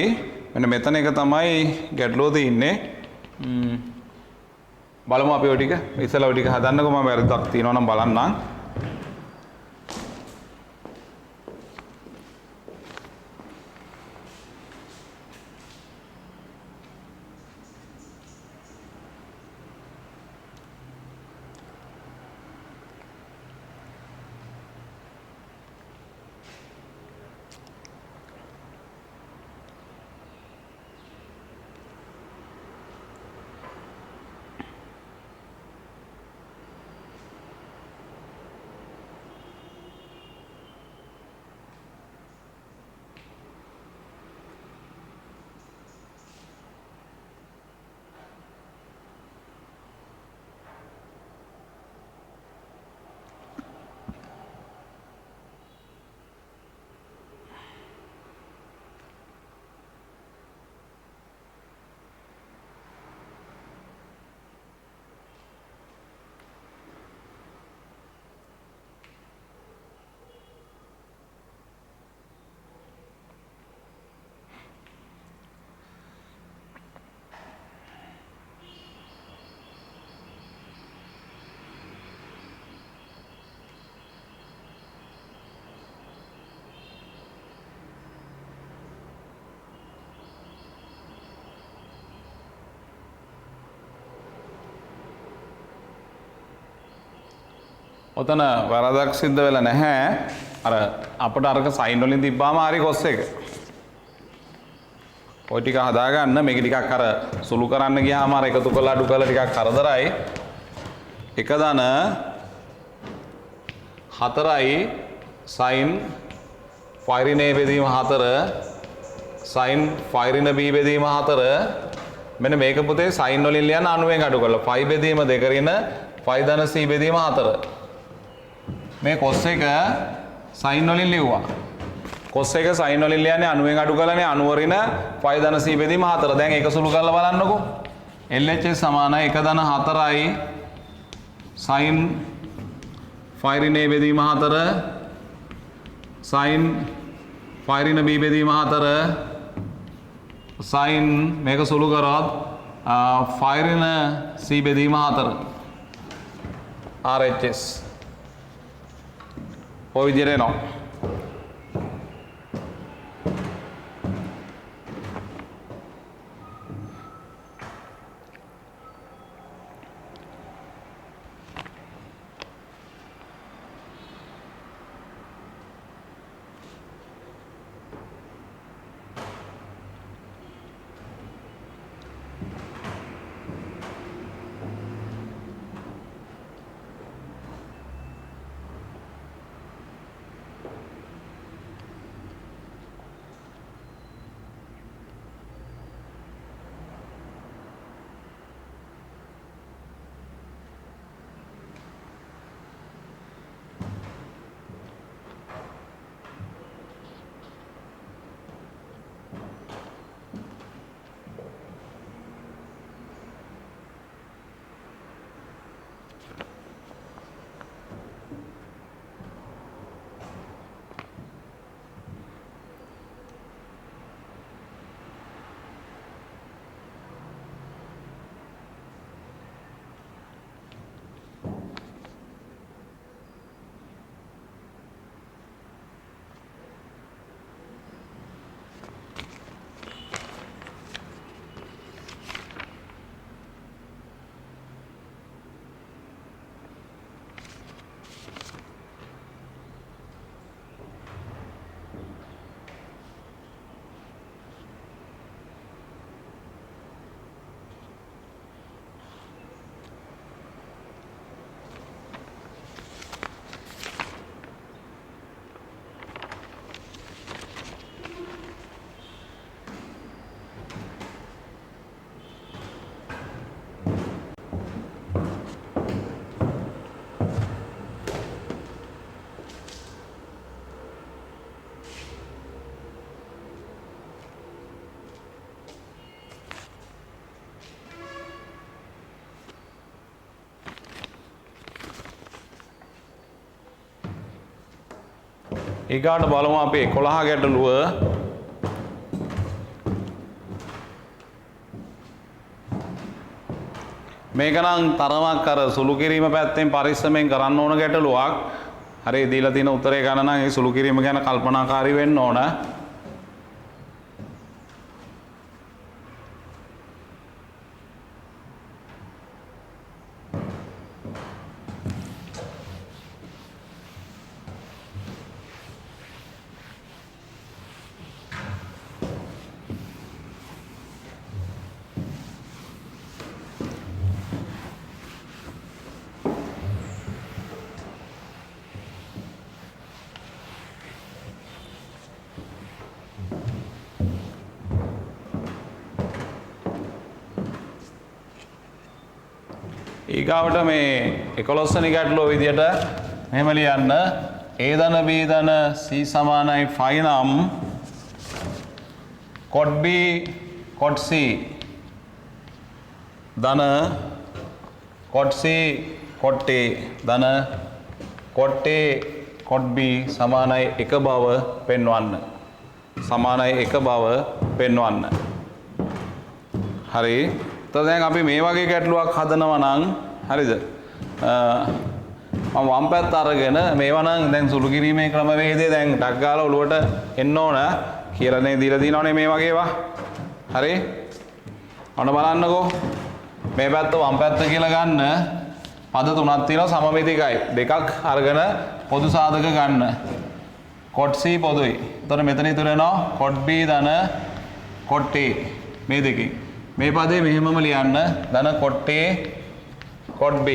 මෙන්න මෙතන එක තමයි ගැටලුව තියෙන්නේ. බලමු අපි ඔය ටික ඉස්සෙල්ලා ඔය ටික හදන්නකො මම වැරද්දක් තියෙනවා නම් බලන්නම්. ඔතන වරදක් සිද්ධ වෙලා නැහැ. අර අපිට අරක සයින් වලින් තිබ්බාම හරි කොස් එක. ඔය ටික හදාගන්න මේක ටිකක් අර සුළු කරන්න ගියාම අර එකතු කරලා අඩු කරලා ටිකක් කරදරයි. එක දන 4යි sin phi ඍණ a බෙදීම 4 sin phi ඍණ b බෙදීම 4 මෙන්න මේක පුතේ sin වලින් ලියන්න අණුවෙන් අඩු කරලා phi බෙදීම 2 ඍණ phi ධන c බෙදීම 4 මේ cos එක sin වලින් ලිව්වා. cos එක sin වලින් ලියන්නේ අණුවෙන් අඩු කරලානේ අණුව ඍණ phi ධන c බෙදීම 4. දැන් ඒක සුළු කරලා බලන්නකෝ. LHS සමානයි 1 ධන 4යි sin phi ඍණ a බෙදීම 4 sin phi ඍණ b බෙදීම 4 sin මේක සුළු කරොත් phi ඍණ c බෙදීම 4 RHS ඔය විදිහට එනවා. ඊගාට බලමු අපි 11 ගැටලුව මේක නම් තරමක් අර සුළු කිරීම පැත්තෙන් පරිස්සමෙන් කරන්න ඕන ගැටලුවක්. හරි දීලා තියෙන උත්තරේ ගන්න නම් ඒ සුළු කිරීම ගැන කල්පනාකාරී වෙන්න ඕන. ඊගාවට මේ 11 වෙනි ගැටලුව විදියට මෙහෙම ලියන්න. A ධන B ධන C සමානයි 5 නම් cot B cot C ධන cot C cot A ධන cot A cot B සමානයි 1 බව පෙන්වන්න. සමානයි 1 බව පෙන්වන්න. හරි. तो දැන් අපි මේ වගේ ගැටලුවක් හදනවා නම් හරිද? මම වම් පැත්ත අරගෙන මේවා නම් දැන් සුළු කිරීමේ ක්‍රමවේදය දැන් ටක් ගාලා ඔලුවට එන්න ඕන කියලා නේ දීලා තියෙනවනේ මේ වගේ ඒවා. හරි? ඔන්න බලන්නකෝ. මේ පැත්ත වම් පැත්ත කියලා ගන්න පද තුනක් තියෙනවා සමමිතිකයි. දෙකක් අරගෙන පොදු සාධක ගන්න. cot C පොදුයි. එතකොට මෙතන ඉතුරු වෙනවා cot B ධන cot A මේ දෙකෙන්. මේ පදේ මෙහෙමම ලියන්න ධන cot A cot B.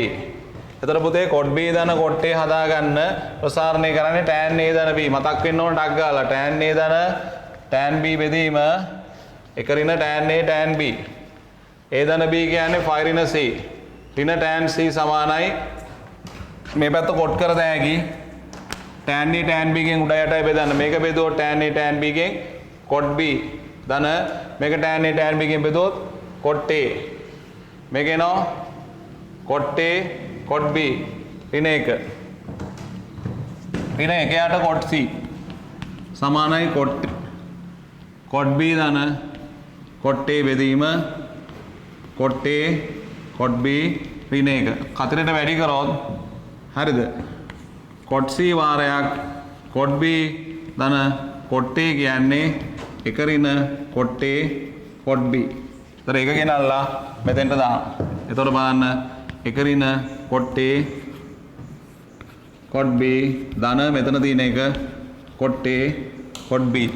එතකොට පුතේ cot B ධන cot A හදාගන්න ප්‍රසාරණය කරන්නේ tan A ධන B. මතක් වෙන්න ඕන ටක් ගාලා tan A ධන tan B බෙදීම එක ඍණ tan A tan B. A ධන B කියන්නේ 5 ඍණ C. ඍණ tan C සමානයි මේ පැත්ත කොට කර දැහැකි tan A tan B ගෙන් උඩ යටයි බෙදන්න. මේක බෙදුවොත් tan A tan B ගෙන් cot B ධන මේක tan A tan B ගෙන් බෙදුවොත් cot A. මේක එනවා cot A cot B ඍණ 1. ඍණ 1 යට cot C සමානයි cot B ධන cot A බෙදීම cot A cot B ඍණ 1. කතරට වැඩි කරොත් හරිද? cot C වාරයක් cot B ධන cot A කියන්නේ එක ඍණ cot A cot B. ඒතර ඒක ගෙනල්ලා මෙතෙන්ට දාන්න. එතකොට බලන්න එක ඍණ cot A cot B ධන මෙතන තියෙන එක cot A cot B.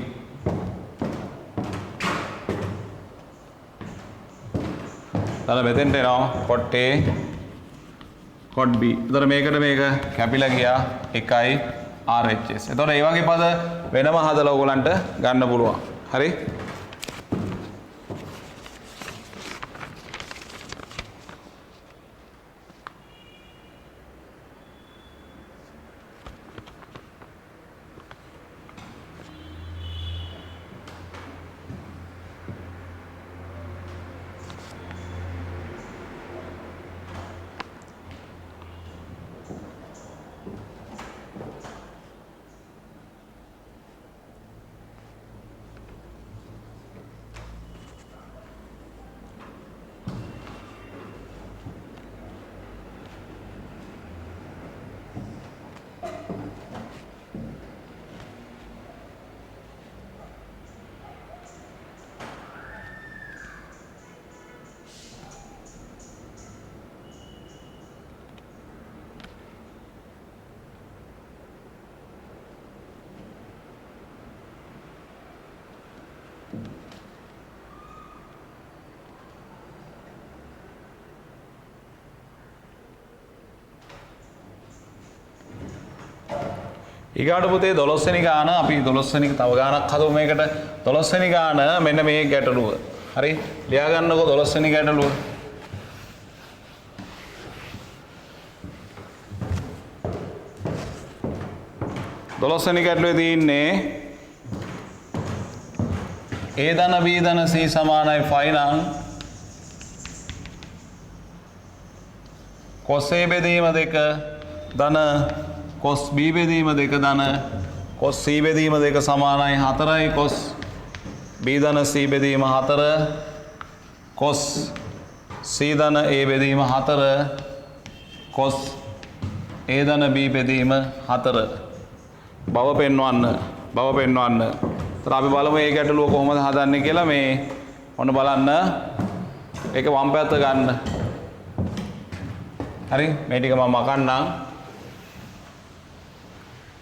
දාලා මෙතෙන්ට එනවා cot A cot B. එතකොට මේකට මේක කැපිලා ගියා 1යි RHS. එතකොට මේ වගේ පද වෙනම හදලා ඔයගලන්ට ගන්න පුළුවන්. හරි? ඊගාට පුතේ 12 වෙනි ගාන අපි 12 වෙනි තව ගානක් හදමු මේකට 12 වෙනි ගාන මෙන්න මේ ගැටලුව. හරි ලියා ගන්නකො 12 වෙනි ගැටලුව. දොළොස්වෙනි ගැටලුවේ තියෙන්නේ A ධන B ධන C සමානයි 5 නම් cos A බෙදීම 2 ධන cos B බෙදීම 2 ධන cos C බෙදීම 2 සමානයි 4යි cos B ධන C බෙදීම 4 cos C ධන A බෙදීම 4 cos A ධන B බෙදීම 4 බව පෙන්වන්න. ඒතර අපි බලමු මේ ගැටලුව කොහොමද හදන්නේ කියලා. මේ ඔන්න බලන්න. ඒක වම් පැත්ත ගන්න. හරි මේ ටික මම මකන්නම්.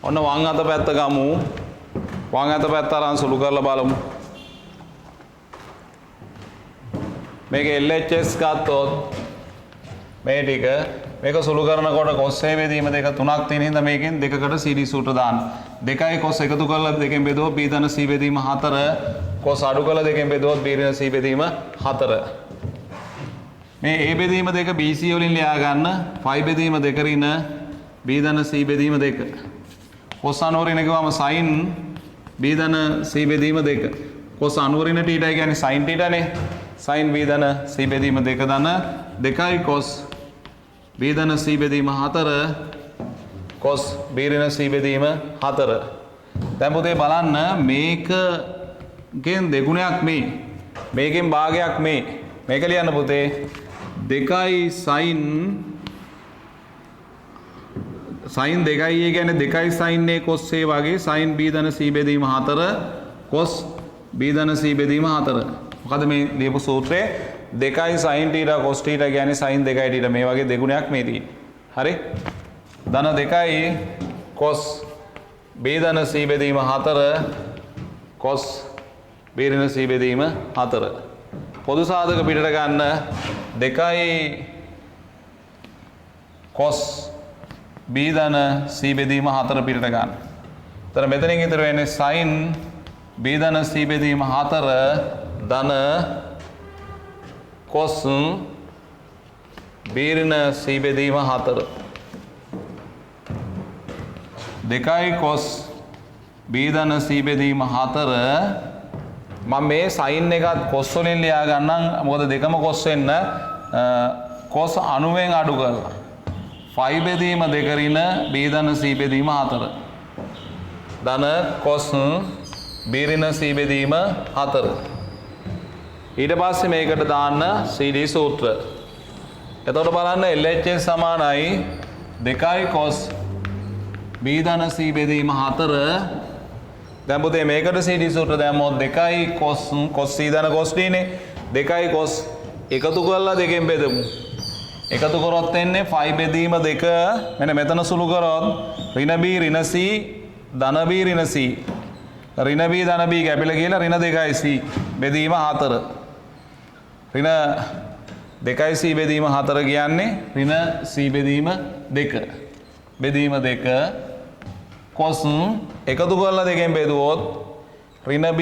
ඔන්න වම් අත පැත්ත ගමු. වම් අත පැත්ත අරන් සුළු කරලා බලමු. මේක LHS ගත්තොත් මේ ටික මේක සුළු කරනකොට cos A බෙදීම දෙක තුනක් තියෙන හින්දා මේකෙන් දෙකකට සීරීස් සූත්‍ර දාන්න. 2යි cos එකතු කරලා දෙකෙන් බෙදුවොත් B ධන C බෙදීම 4 cos අඩු කරලා දෙකෙන් බෙදුවොත් B ධන C බෙදීම 4. මේ A බෙදීම දෙක BC වලින් ලියා ගන්න. phi බෙදීම දෙක රින B ධන C බෙදීම දෙක. cos අනුවරින කිව්වම sin B ධන C බෙදීම දෙක. cos අනුවරින θ කියන්නේ sin θ නේ. sin B ධන C බෙදීම දෙක ධන 2යි cos B ධන C බෙදීම 4 cos B ඍණ C බෙදීම 4. දැන් පුතේ බලන්න මේකෙන් දෙගුණයක් මේ. මේකෙන් භාගයක් මේ. මේක ලියන්න පුතේ 2යි sin 2යි කියන්නේ 2යි sin A cos A වගේ sin B ධන C බෙදීම 4 cos B ධන C බෙදීම 4. මොකද මේ ලියපු සූත්‍රයේ 2යි sin θ cos θ කියන්නේ sin 2යි θ මේ වගේ දෙගුණයක් මේ තියෙන්නේ. හරි? ධන 2යි cos B ධන C බෙදීම 4 cos B ඍණ C බෙදීම 4. පොදු සාධක පිටට ගන්න 2යි cos B ධන C බෙදීම 4 පිටට ගන්න. එතන මෙතනින් ඉතුරු වෙන්නේ sin B ධන C බෙදීම 4 ධන cos B ඍණ C බෙදීම 4. 2යි cos B ධන C බෙදීම 4 මම මේ sin එකත් cos වලින් ලියා ගන්නම්. මොකද දෙකම cos වෙන්න cos 90න් අඩු කරලා phi බෙදීම දෙක රින B ධන C බෙදීම 4 ධන cos B ඍණ C බෙදීම 4. ඊට පස්සේ මේකට දාන්න සීරීස් සූත්‍ර. එතකොට බලන්න LHS සමානයි 2යි cos B ධන C බෙදීම 4. දැන් පුතේ මේකට සීරීස් සූත්‍ර දැම්මොත් 2යි cos C ධන cos D නේ. 2යි cos එකතු කරලා දෙකෙන් බෙදමු. එකතු කරොත් එන්නේ phi බෙදීම දෙක. මෙන්න මෙතන සුළු කරොත් ඍණ B ඍණ C ධන B ඍණ C ඍණ B ධන B කැපිලා කියලා ඍණ 2යි C බෙදීම 4. ඍණ 2යි C බෙදීම 4 කියන්නේ ඍණ C බෙදීම 2 බෙදීම 2 cos එකතු කරලා දෙකෙන් බෙදුවොත් ඍණ B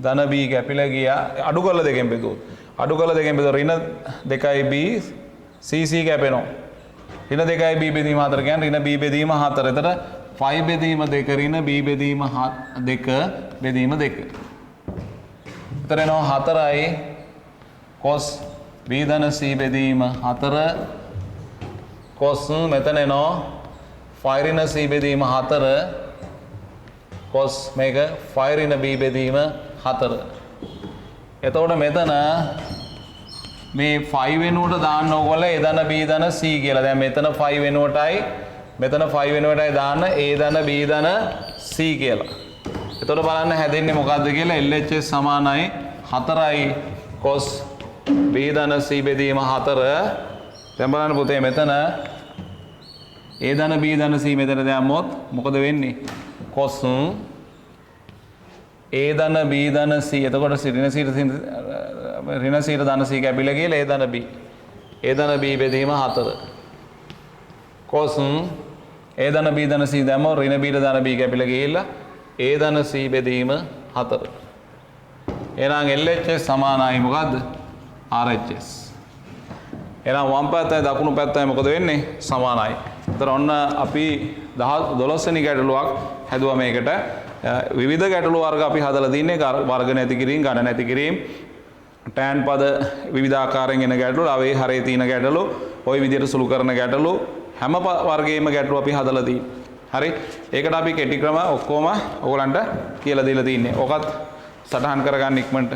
ධන B කැපිලා ගියා. අඩු කරලා දෙකෙන් බෙදුවොත් ඍණ 2යි B C කැපෙනවා. ඍණ 2යි B බෙදීම 4 කියන්නේ ඍණ B බෙදීම 4. එතන phi බෙදීම 2 ඍණ B බෙදීම 2 බෙදීම 2. එතන එනවා 4යි cos B ධන C බෙදීම 4 cos මෙතන එනවා phi ඍණ C බෙදීම 4 cos මේක phi ඍණ B බෙදීම 4. එතකොට මෙතන මේ phi වෙනුවට දාන්න ඕගොල්ලෝ A ධන B ධන C කියලා. දැන් මෙතන phi වෙනුවටයි දාන්න A ධන B ධන C කියලා. එතකොට බලන්න හැදෙන්නේ මොකද්ද කියලා. LHS සමානයි 4යි cos B ධන C බෙදීම 4. දැන් බලන්න පුතේ මෙතන A ධන B ධන C මෙතන දැම්මොත් මොකද වෙන්නේ? cos A ධන B ධන C. එතකොට ඍණ C ධන C කැපිලා කියලා A ධන B B බෙදීම 4 cos A ධන B ධන C දැම්මොත් ඍණ B ධන B කැපිලා ගිහිල්ලා A ධන C බෙදීම 4. එහෙනම් LHS සමානයි මොකද්ද? RHS. එහෙනම් වම් පැත්තයි දකුණු පැත්තයි මොකද වෙන්නේ? සමානයි. ඒතර ඔන්න අපි 12 වෙනි ගැටලුවක් හැදුවා මේකට. විවිධ ගැටලු වර්ග අපි හදලා තින්නේ වර්ග නැති කිරීම, ඝන නැති කිරීම, tan පද විවිධාකාරයෙන් එන ගැටලු, ලවේ හරේ තියෙන ගැටලු, ওই විදිහට සුළු කරන ගැටලු හැම වර්ගයේම ගැටලු අපි හදලා තියෙන්නේ. හරි. ඒකට අපි කෙටි ක්‍රම ඔක්කොම ඔයගලන්ට කියලා දීලා තින්නේ. ඔකත් සටහන් කරගන්න ඉක්මනට.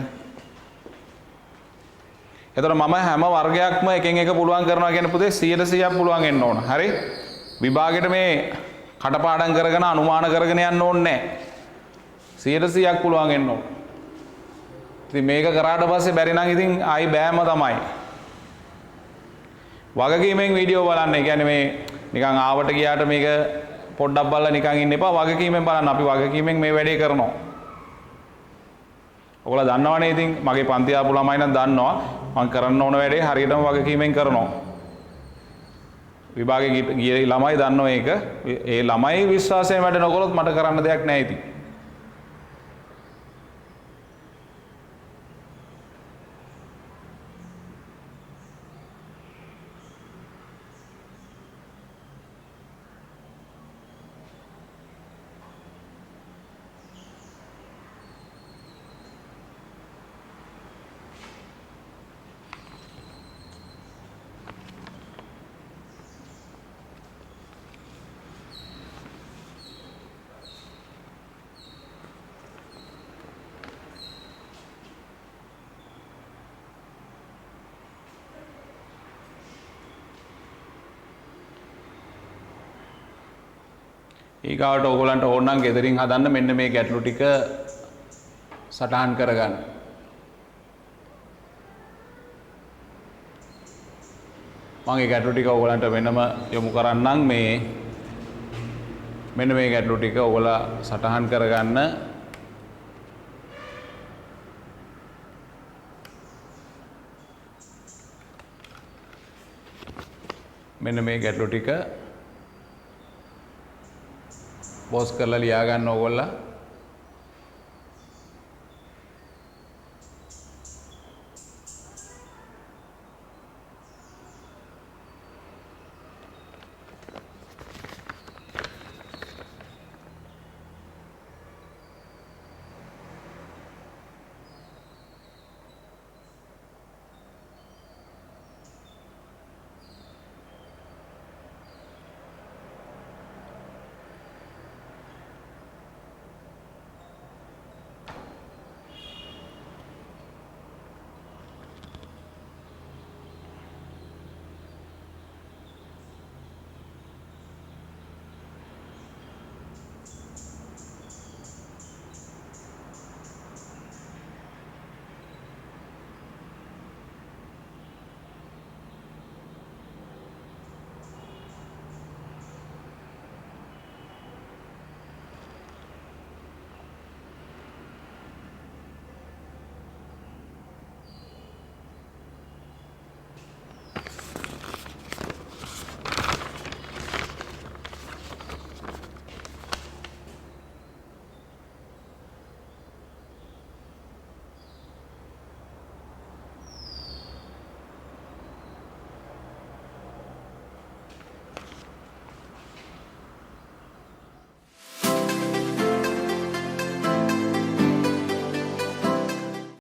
එතකොට මම හැම වර්ගයක්ම එකෙන් එක පුළුවන් කරනවා කියන පුතේ 100%ක් පුළුවන් වෙන්න ඕන. හරි? විභාගෙට මේ කටපාඩම් කරගෙන අනුමාන කරගෙන යන්න ඕනේ නැහැ. 100%ක් පුළුවන් වෙන්න ඕන. ඉතින් මේක කරාට පස්සේ බැරි නම් ඉතින් ආයි බෑම තමයි. වගකීමෙන් වීඩියෝ බලන්න. ඒ කියන්නේ මේ නිකන් ආවට ගියාට මේක පොඩ්ඩක් බලලා නිකන් ඉන්න එපා. වගකීමෙන් බලන්න. අපි වගකීමෙන් මේ වැඩේ කරනවා. ඔයගොල්ලෝ දන්නවනේ ඉතින් මගේ පන්ති ආපු ළමයි නම් දන්නවා මම කරන්න ඕන වැඩේ හරියටම වගකීමෙන් කරනවා. විභාගේ ගිය ළමයි දන්නවා ඒක. ඒ ළමයි විශ්වාසයෙන් වැඩ නොකළොත් මට කරන්න දෙයක් නැහැ ඉතින්. ඊගාවට ඕගොල්ලන්ට ඕන නම් ගෙදරින් හදන්න මෙන්න මේ ගැටලු ටික සටහන් කරගන්න. මම මේ ගැටලු ටික ඕගොල්ලන්ට වෙනම යොමු කරන්නම් මෙන්න මේ ගැටලු ටික ඕගොල්ලෝ සටහන් කරගන්න. මෙන්න මේ ගැටලු ටික පෝස් කරලා ලියා ගන්න ඕගොල්ලෝ.